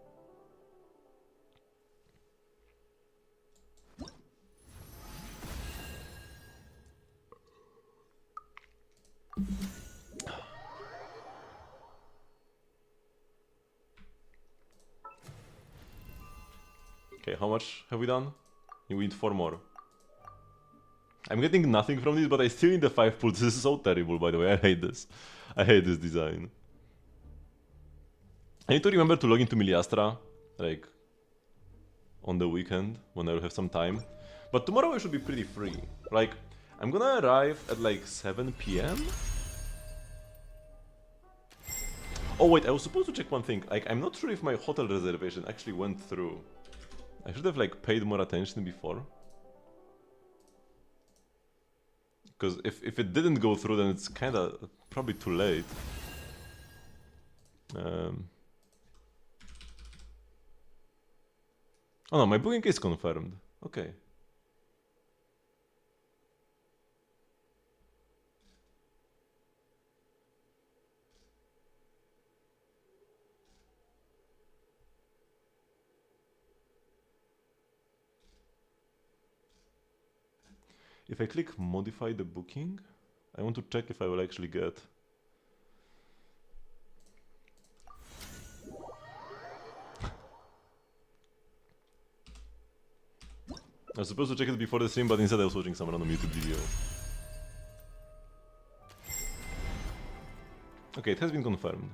Okay, how much have we done? You need 4 more. I'm getting nothing from this, but I still need the 5 pulls. This is so terrible, by the way. I hate this. I hate this design. I need to remember to log into Miliastra, like, on the weekend, when I will have some time. But tomorrow I should be pretty free. Like, I'm gonna arrive at like 7 PM? Oh wait, I was supposed to check one thing. Like, I'm not sure if my hotel reservation actually went through. I should have like paid more attention before. Because if it didn't go through, then it's kinda probably too late. Oh no, my booking is confirmed. Okay. If I click modify the booking, I want to check if I will actually get. I was supposed to check it before the stream, but instead I was watching some random YouTube video. Okay, it has been confirmed.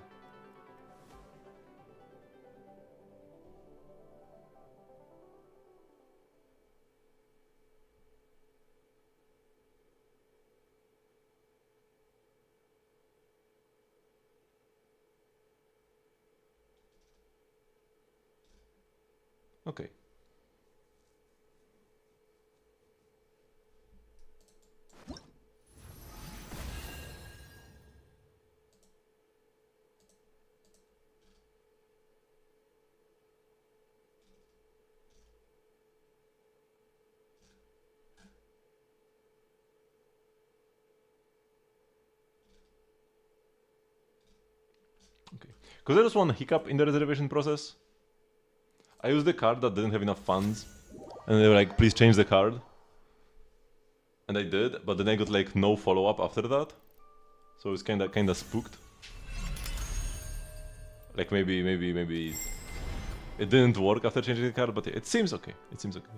Okay. Okay. Because there was one hiccup in the reservation process. I used the card that didn't have enough funds, and they were like, please change the card. And I did, but then I got like no follow-up after that. So it's kinda spooked. Like maybe it didn't work after changing the card, but it seems okay. It seems okay.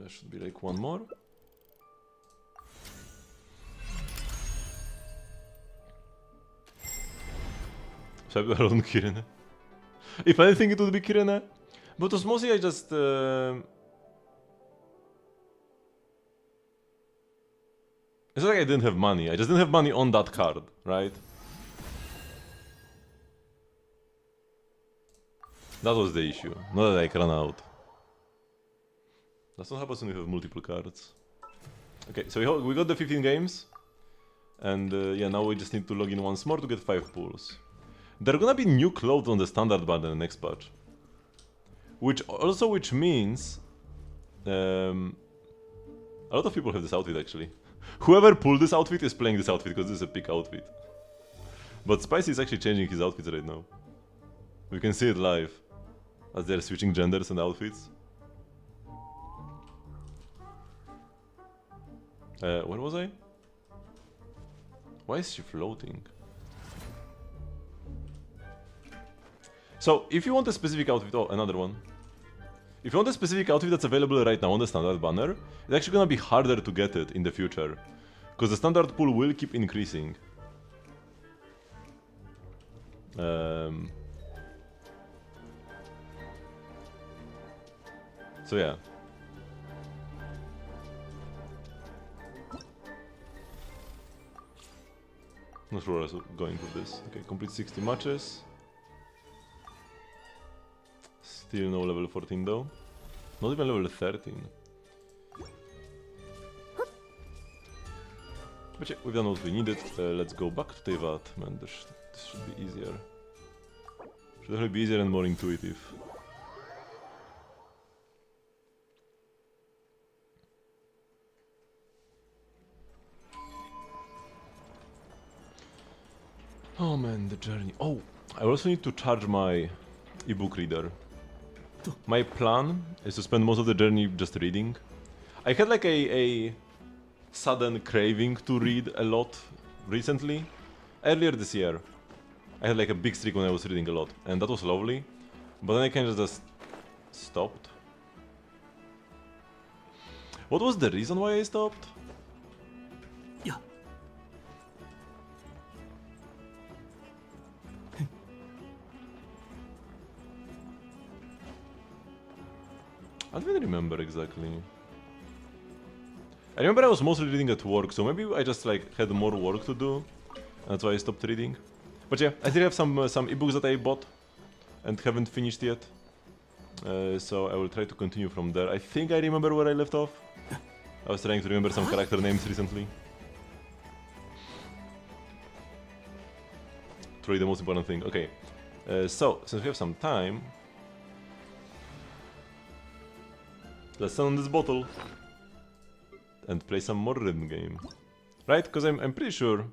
Should be like one more. So I got on Kirene. If anything, it would be Kirene. But it was mostly I just... It's not like I didn't have money, I just didn't have money on that card, right? That was the issue, not that I ran out. That's what happens when you have multiple cards. Okay, so we got the 15 games. And yeah, now we just need to log in once more to get 5 pulls. There are gonna be new clothes on the standard bundle in the next patch. Which means... a lot of people have this outfit actually. Whoever pulled this outfit is playing this outfit because this is a peak outfit. But Spicy is actually changing his outfits right now. We can see it live. As they're switching genders and outfits. Where was I? Why is she floating? So, if you want a specific outfit... Oh, another one. If you want a specific outfit that's available right now on the standard banner, it's actually gonna be harder to get it in the future. Because the standard pool will keep increasing. So yeah. Not sure where I was going with this. Okay, complete 60 matches. Still no level 14 though. Not even level 13. But yeah, we've done what we needed. Let's go back to Tevat. Man, this should be easier. Should definitely be easier and more intuitive. Oh man, the journey. Oh, I also need to charge my ebook reader. My plan is to spend most of the journey just reading. I had like a sudden craving to read a lot recently. Earlier this year, I had like a big streak when I was reading a lot, and that was lovely. But then I kind of just stopped. What was the reason why I stopped? Yeah. I don't even remember exactly. I remember I was mostly reading at work, so maybe I just like had more work to do. That's why I stopped reading. But yeah, I still have some ebooks that I bought and haven't finished yet. So I will try to continue from there. I think I remember where I left off. I was trying to remember some character names recently. Truly the most important thing. Okay, so since we have some time, let's stand on this bottle and play some more rhythm game. Right? Because I'm pretty sure...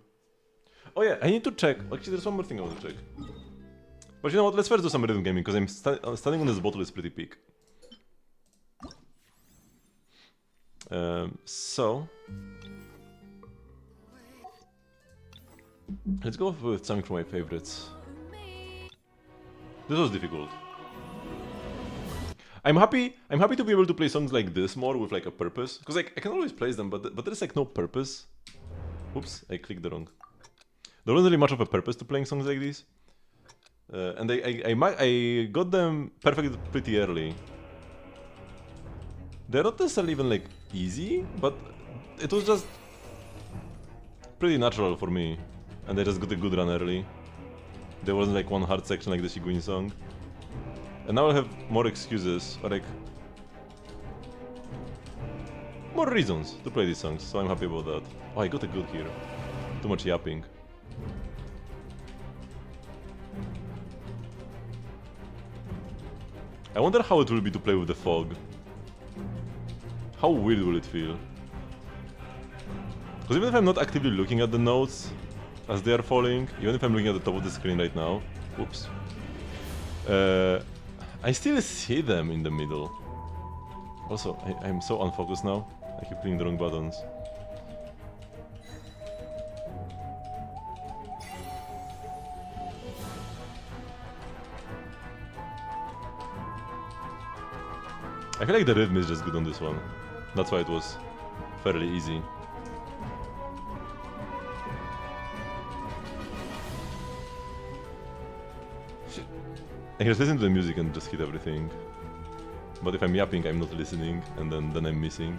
Oh yeah, I need to check. Actually, there's one more thing I want to check. But you know what? Let's first do some rhythm gaming, because standing on this bottle is pretty peak. So... let's go with something from my favorites. This was difficult. I'm happy to be able to play songs like this more with like a purpose, because like I can always play them, but there's like no purpose. Oops, I clicked the wrong. There wasn't really much of a purpose to playing songs like these, and I got them perfect pretty early. They're not necessarily even like easy, but it was just pretty natural for me, and I just got a good run early. There wasn't like one hard section like the Shiguin song. And now I'll have more excuses, or like... more reasons to play these songs, so I'm happy about that. Oh, I got a good here. Too much yapping. I wonder how it will be to play with the fog. How weird will it feel? Because even if I'm not actively looking at the notes as they are falling, even if I'm looking at the top of the screen right now... Whoops. I still see them in the middle. Also, I'm so unfocused now. I keep clicking the wrong buttons. I feel like the rhythm is just good on this one. That's why it was fairly easy. I just listen to the music and just hit everything. But if I'm yapping, I'm not listening, and then I'm missing.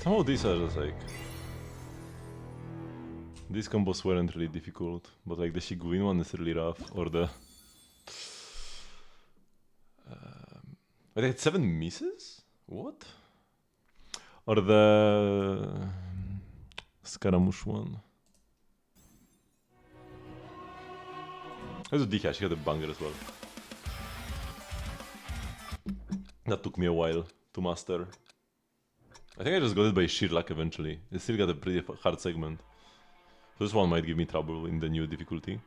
Some of these are just like... These combos weren't really difficult, but like the Shiguin one is really rough, or the... I had 7 misses? What? Or the... Scaramouche one. There's a Dika, she had a banger as well. That took me a while to master. I think I just got it by sheer luck eventually. It still got a pretty hard segment. So this one might give me trouble in the new difficulty.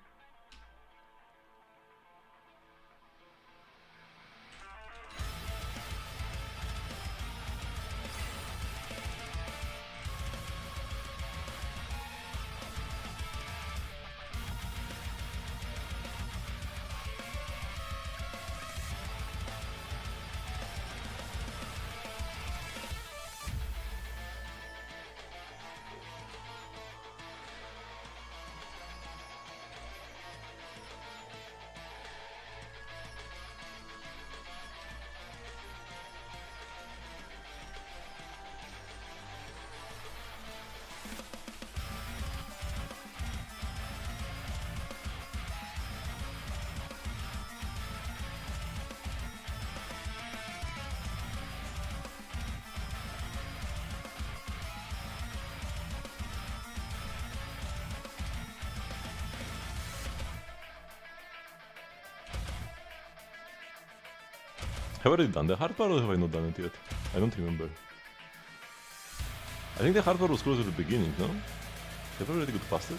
Have I already done the hard part or have I not done it yet? I don't remember. I think the hard part was closer to the beginning, no? Have I already got past it?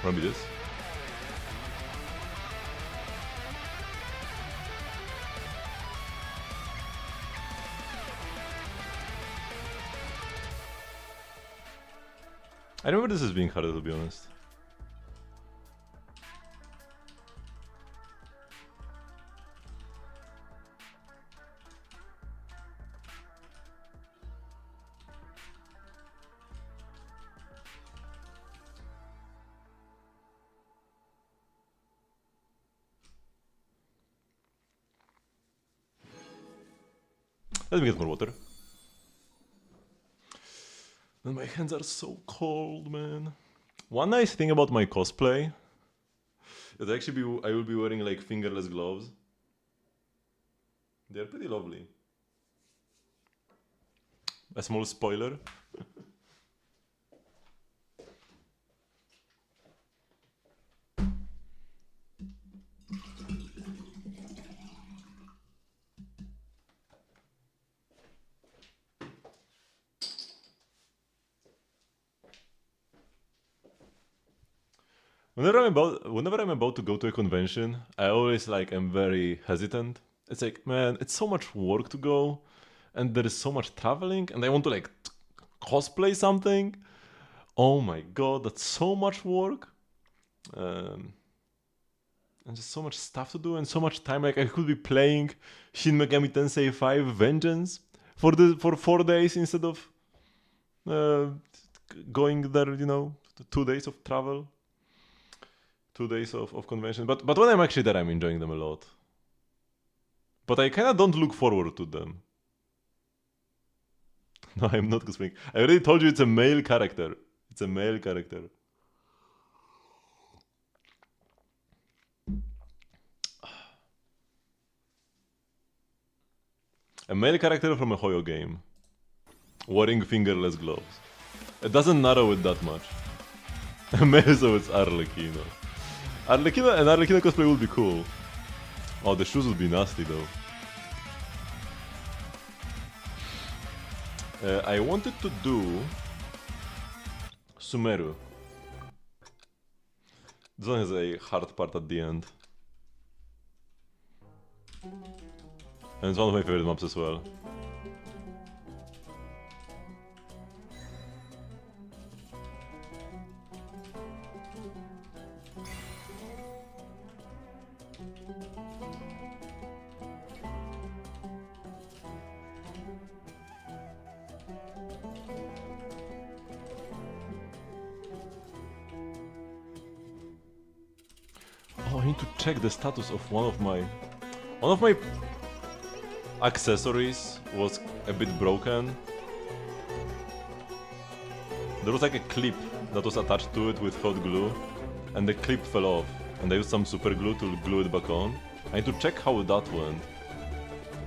Maybe this? I remember this as being harder, to be honest. Let me get more water. And my hands are so cold, man. One nice thing about my cosplay is actually I will be wearing like fingerless gloves. They're pretty lovely. A small spoiler. Whenever I'm about to go to a convention, I always like am very hesitant. It's like, man, it's so much work to go, and there is so much traveling, and I want to like cosplay something. Oh my god, that's so much work, and just so much stuff to do, and so much time. Like I could be playing Shin Megami Tensei 5 Vengeance for 4 days instead of going there. You know, 2 days of travel. 2 days of convention, but when I'm actually there, I'm enjoying them a lot. But I kind of don't look forward to them. No, I'm not cosplaying. I already told you it's a male character. It's a male character. A male character from a Hoyo game. Wearing fingerless gloves. It doesn't narrow it that much. A male, so it's Arlecchino. Arlecchino and Arlecchino cosplay would be cool. Oh, the shoes would be nasty though. I wanted to do Sumeru. This one has a hard part at the end. And it's one of my favorite maps as well. Oh, I need to check the status of one of my accessories was a bit broken. There was like a clip that was attached to it with hot glue, and the clip fell off, and I used some super glue to glue it back on. I need to check how that went,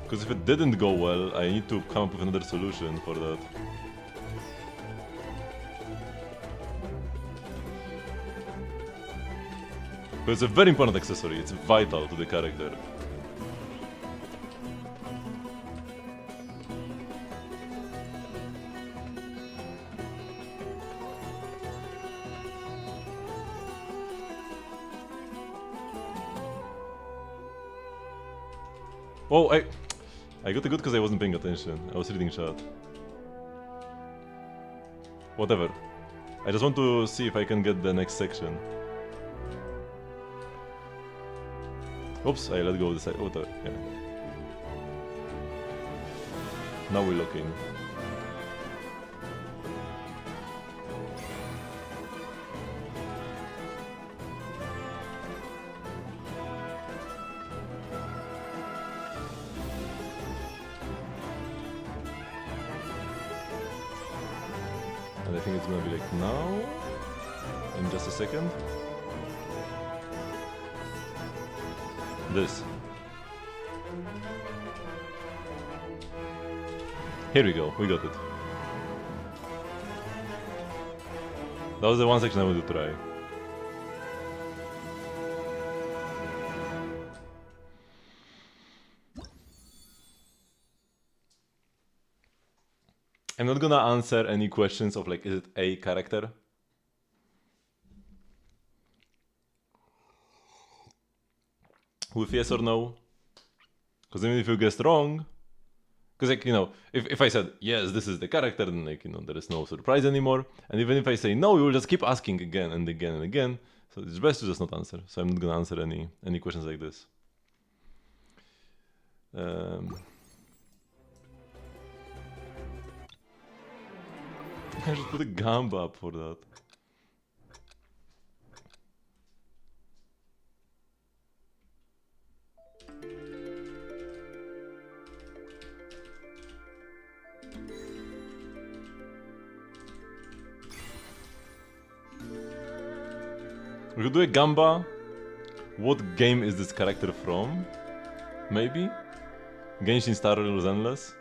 because if it didn't go well, I need to come up with another solution for that. But it's a very important accessory, it's vital to the character. Oh, I got it good because I wasn't paying attention. I was reading chat. Whatever. I just want to see if I can get the next section. Oops, I let go of the side. Whatever, yeah. Now we lock in. And I think it's gonna be like now, in just a second. This. Here we go, we got it. That was the one section I wanted to try. I'm not gonna answer any questions of like, is it a character? With yes or no? Because even if you guessed wrong, because like, you know, if I said, yes, this is the character, then like, you know, there is no surprise anymore. And even if I say no, you will just keep asking again and again and again. So it's best to just not answer. So I'm not gonna answer any questions like this. I should put a gamba up for that. We could do a gamba. What game is this character from? Maybe? Genshin Star Rails Endless?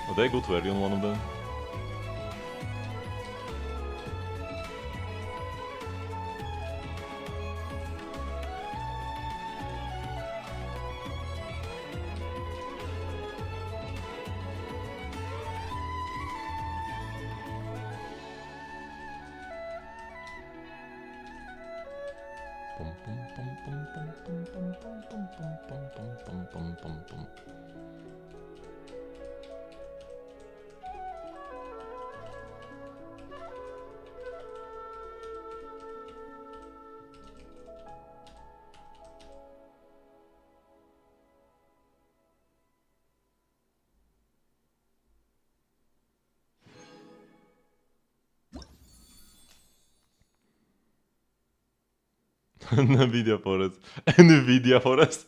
Oh, they go to early on one of them. Nvidia Forest. Nvidia Forest.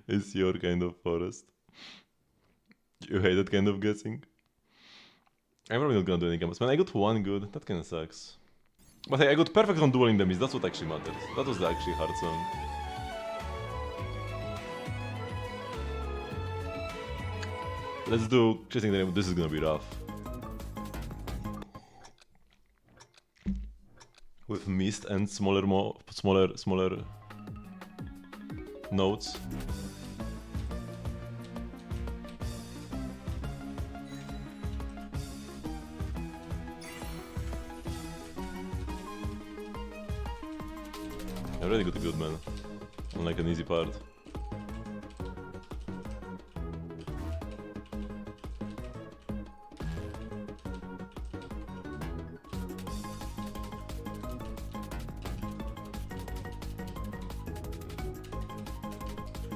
It's your kind of forest. You hate that kind of guessing? I'm probably not gonna do any combos. Man, I got one good. That kinda sucks. But hey, I got perfect on dueling enemies. That's what actually matters. That was the actually hard song. Let's do chasing the name. This is gonna be rough. With mist and smaller notes. I already got a good man, unlike an easy part.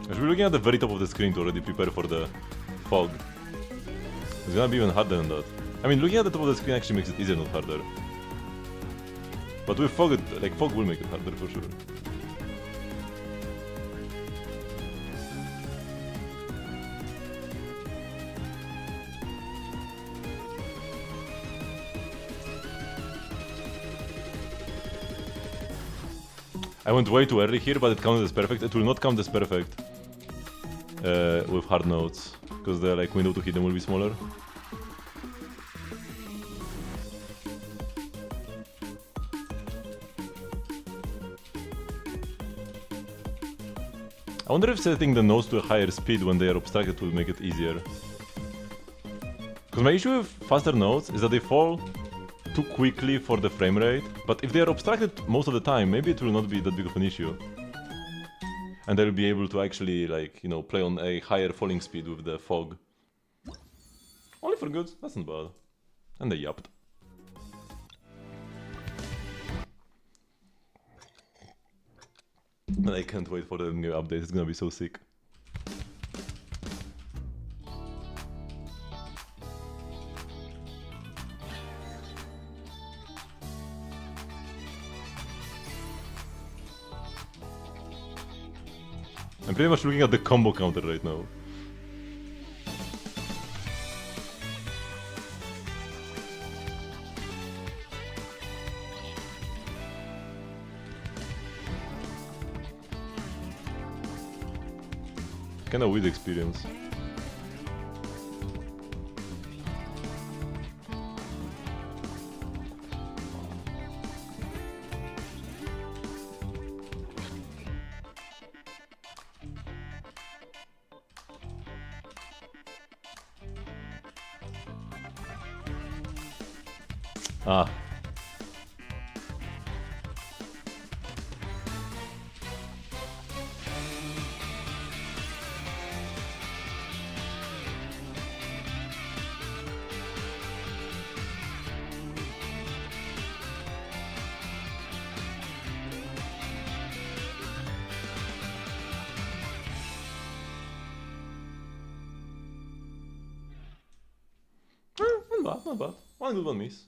I should be looking at the very top of the screen to already prepare for the fog. It's gonna be even harder than that. I mean, looking at the top of the screen actually makes it easier, not harder. But with fog, fog will make it harder for sure. I went way too early here, but it counted as perfect. It will not count as perfect with hard notes, because the window to hit them will be smaller. I wonder if setting the notes to a higher speed when they are obstructed will make it easier. Because my issue with faster notes is that they fall too quickly for the frame rate, but if they are obstructed most of the time, maybe it will not be that big of an issue. And I'll be able to actually, play on a higher falling speed with the fog. Only for good, that's not bad. And they yapped. And I can't wait for the new update, it's gonna be so sick. I'm pretty much looking at the combo counter right now. Kinda weird experience. Ah. Not bad. One good, one miss.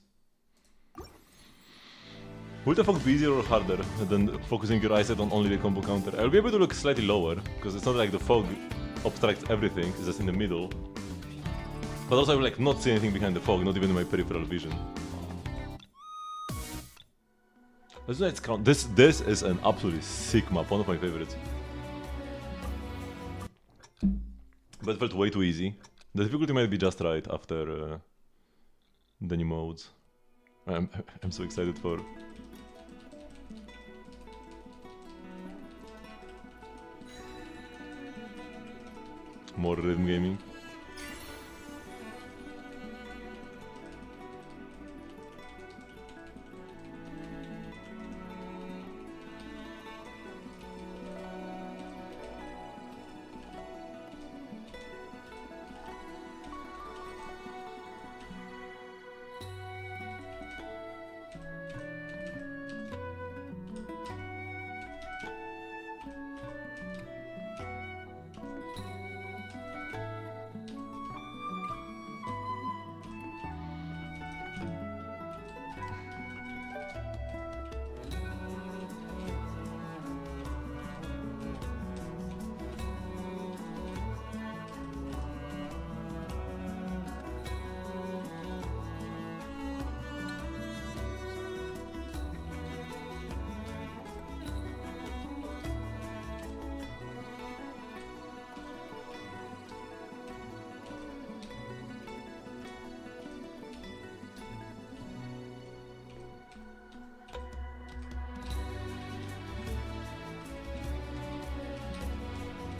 Will the fog be easier or harder than focusing your eyesight on only the combo counter? I'll be able to look slightly lower, because it's not like the fog obstructs everything, it's just in the middle. But also I will not see anything behind the fog, not even in my peripheral vision. Let's count. This is an absolutely sick map, one of my favorites. but it felt way too easy. The difficulty might be just right after the new modes. I'm so excited for. More rhythm gaming.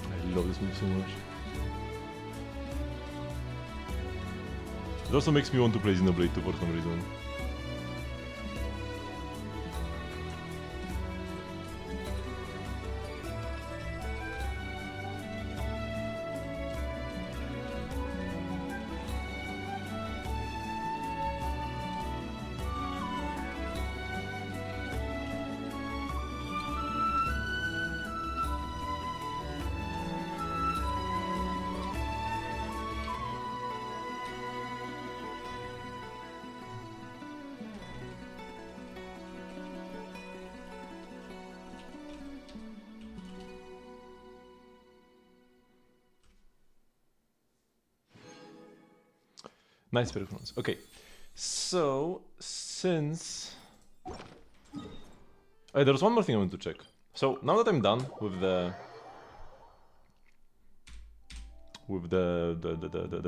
I love this move so much. It also makes me want to play Xenoblade 2 for some reason. Nice performance. Okay, so since there's one more thing I want to check. So now that I'm done with the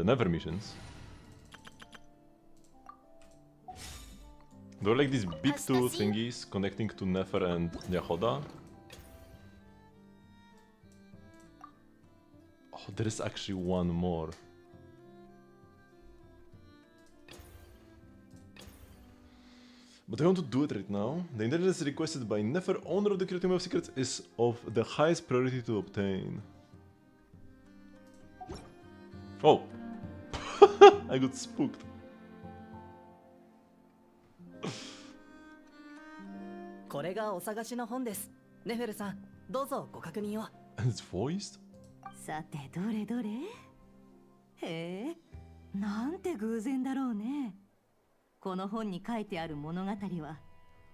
Never missions, there are like these big two thingies connecting to Nefer and Yahoda. Oh, there is actually one more. But I want to do it right now. The intelligence requested by Nefer, owner of the Curatorium of Secrets, is of the highest priority to obtain. Oh! I got spooked. And it's voiced? さてどれどれ。へえ、なんて偶然だろうね。この本に書いてある物語は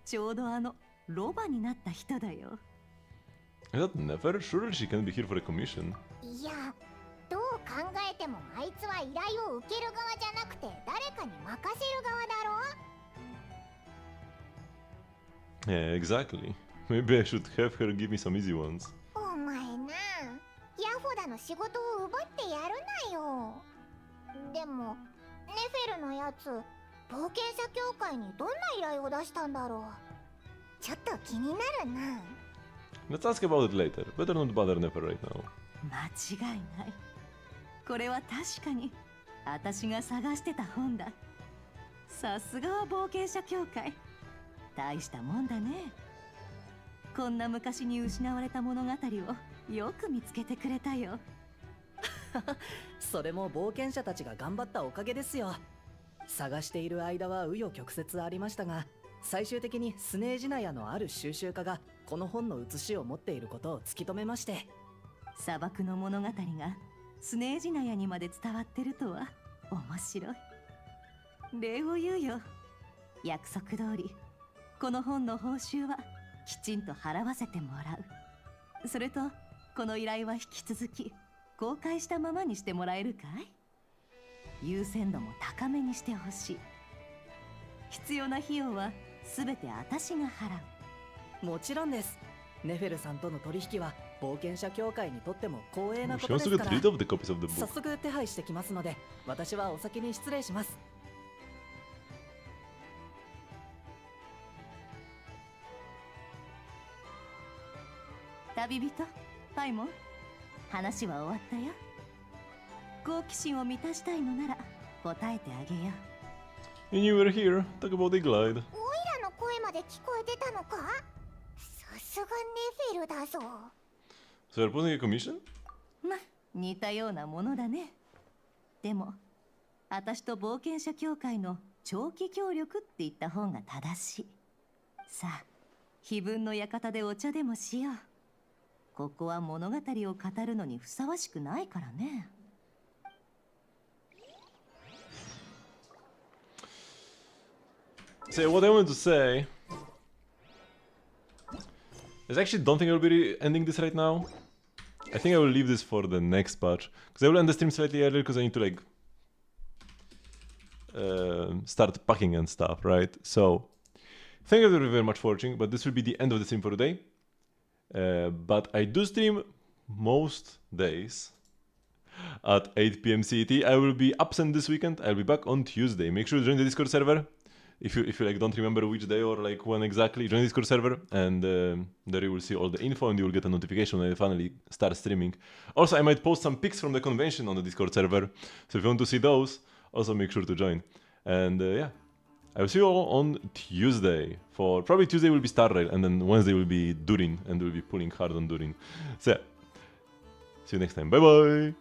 ちょうどあのロバになった人だよ。Is that Never? Surely she can be here for a commission. いや、どう考えてもあいつは依頼を受ける側じゃなくて誰かに任せる側だろ。 Yeah, exactly. Maybe I should have her give me some easy ones. お前な、ヤフォダの仕事を奪ってやるなよ。でも、ネフェルのやつ、冒険者協会にどんな依頼を出したんだろう。ちょっと気になるな。Let's ask about it later. Better not bother Never right now. 間違いない。これは確かに私が探してた本だ。さすがは冒険者協会。大したもんだね。こんな昔に失われた物語をよく見つけてくれたよ。それも冒険者たちが頑張ったおかげですよ。探している間は紆余曲折ありましたが、最終的にスネージナヤのある収集家がこの本の写しを持っていることを突き止めまして、砂漠の物語がスネージナヤにまで伝わってるとは面白い。礼を言うよ。約束通りこの本の報酬はきちんと払わせてもらう。それとこの依頼は引き続き公開したままにしてもらえるかい？優先度も高めにしてほしい。必要な費用はすべて私が払う。もちろんです。ネフェルさんとの取引は冒険者協会にとっても光栄な She こと wants で to す get から rid of the copies of the 早 book. 速手配してきますので私はお先に失礼します。旅人パイモン、話は終わったよ。好奇心を満たしたいのなら答えてあげよう。 And you were here. Talk about the glide. オイラの声まで聞こえてたのか？さすがネフェルだぞ。 So you're putting a commission? ま、似たようなものだね。でも私と冒険者協会の長期協力って言った方が正しい。さあ、碑文の館でお茶でもしよう。ここは物語を語るのにふさわしくないからね。So what I wanted to say is I actually don't think I will be ending this right now. I think I will leave this for the next patch because I will end the stream slightly earlier because I need to like start packing and stuff, right? So thank you very much for watching, but this will be the end of the stream for today. But I do stream most days at 8 p.m. CET. I will be absent this weekend. I'll be back on Tuesday. Make sure to join the Discord server. If you like don't remember which day or like when exactly, join the Discord server and there you will see all the info and you will get a notification when I finally start streaming. Also, I might post some pics from the convention on the Discord server. So if you want to see those, also make sure to join. And yeah, I will see you all on Tuesday. For probably Tuesday will be Star Rail and then Wednesday will be Durin and we'll be pulling hard on Durin. So yeah, see you next time. Bye bye.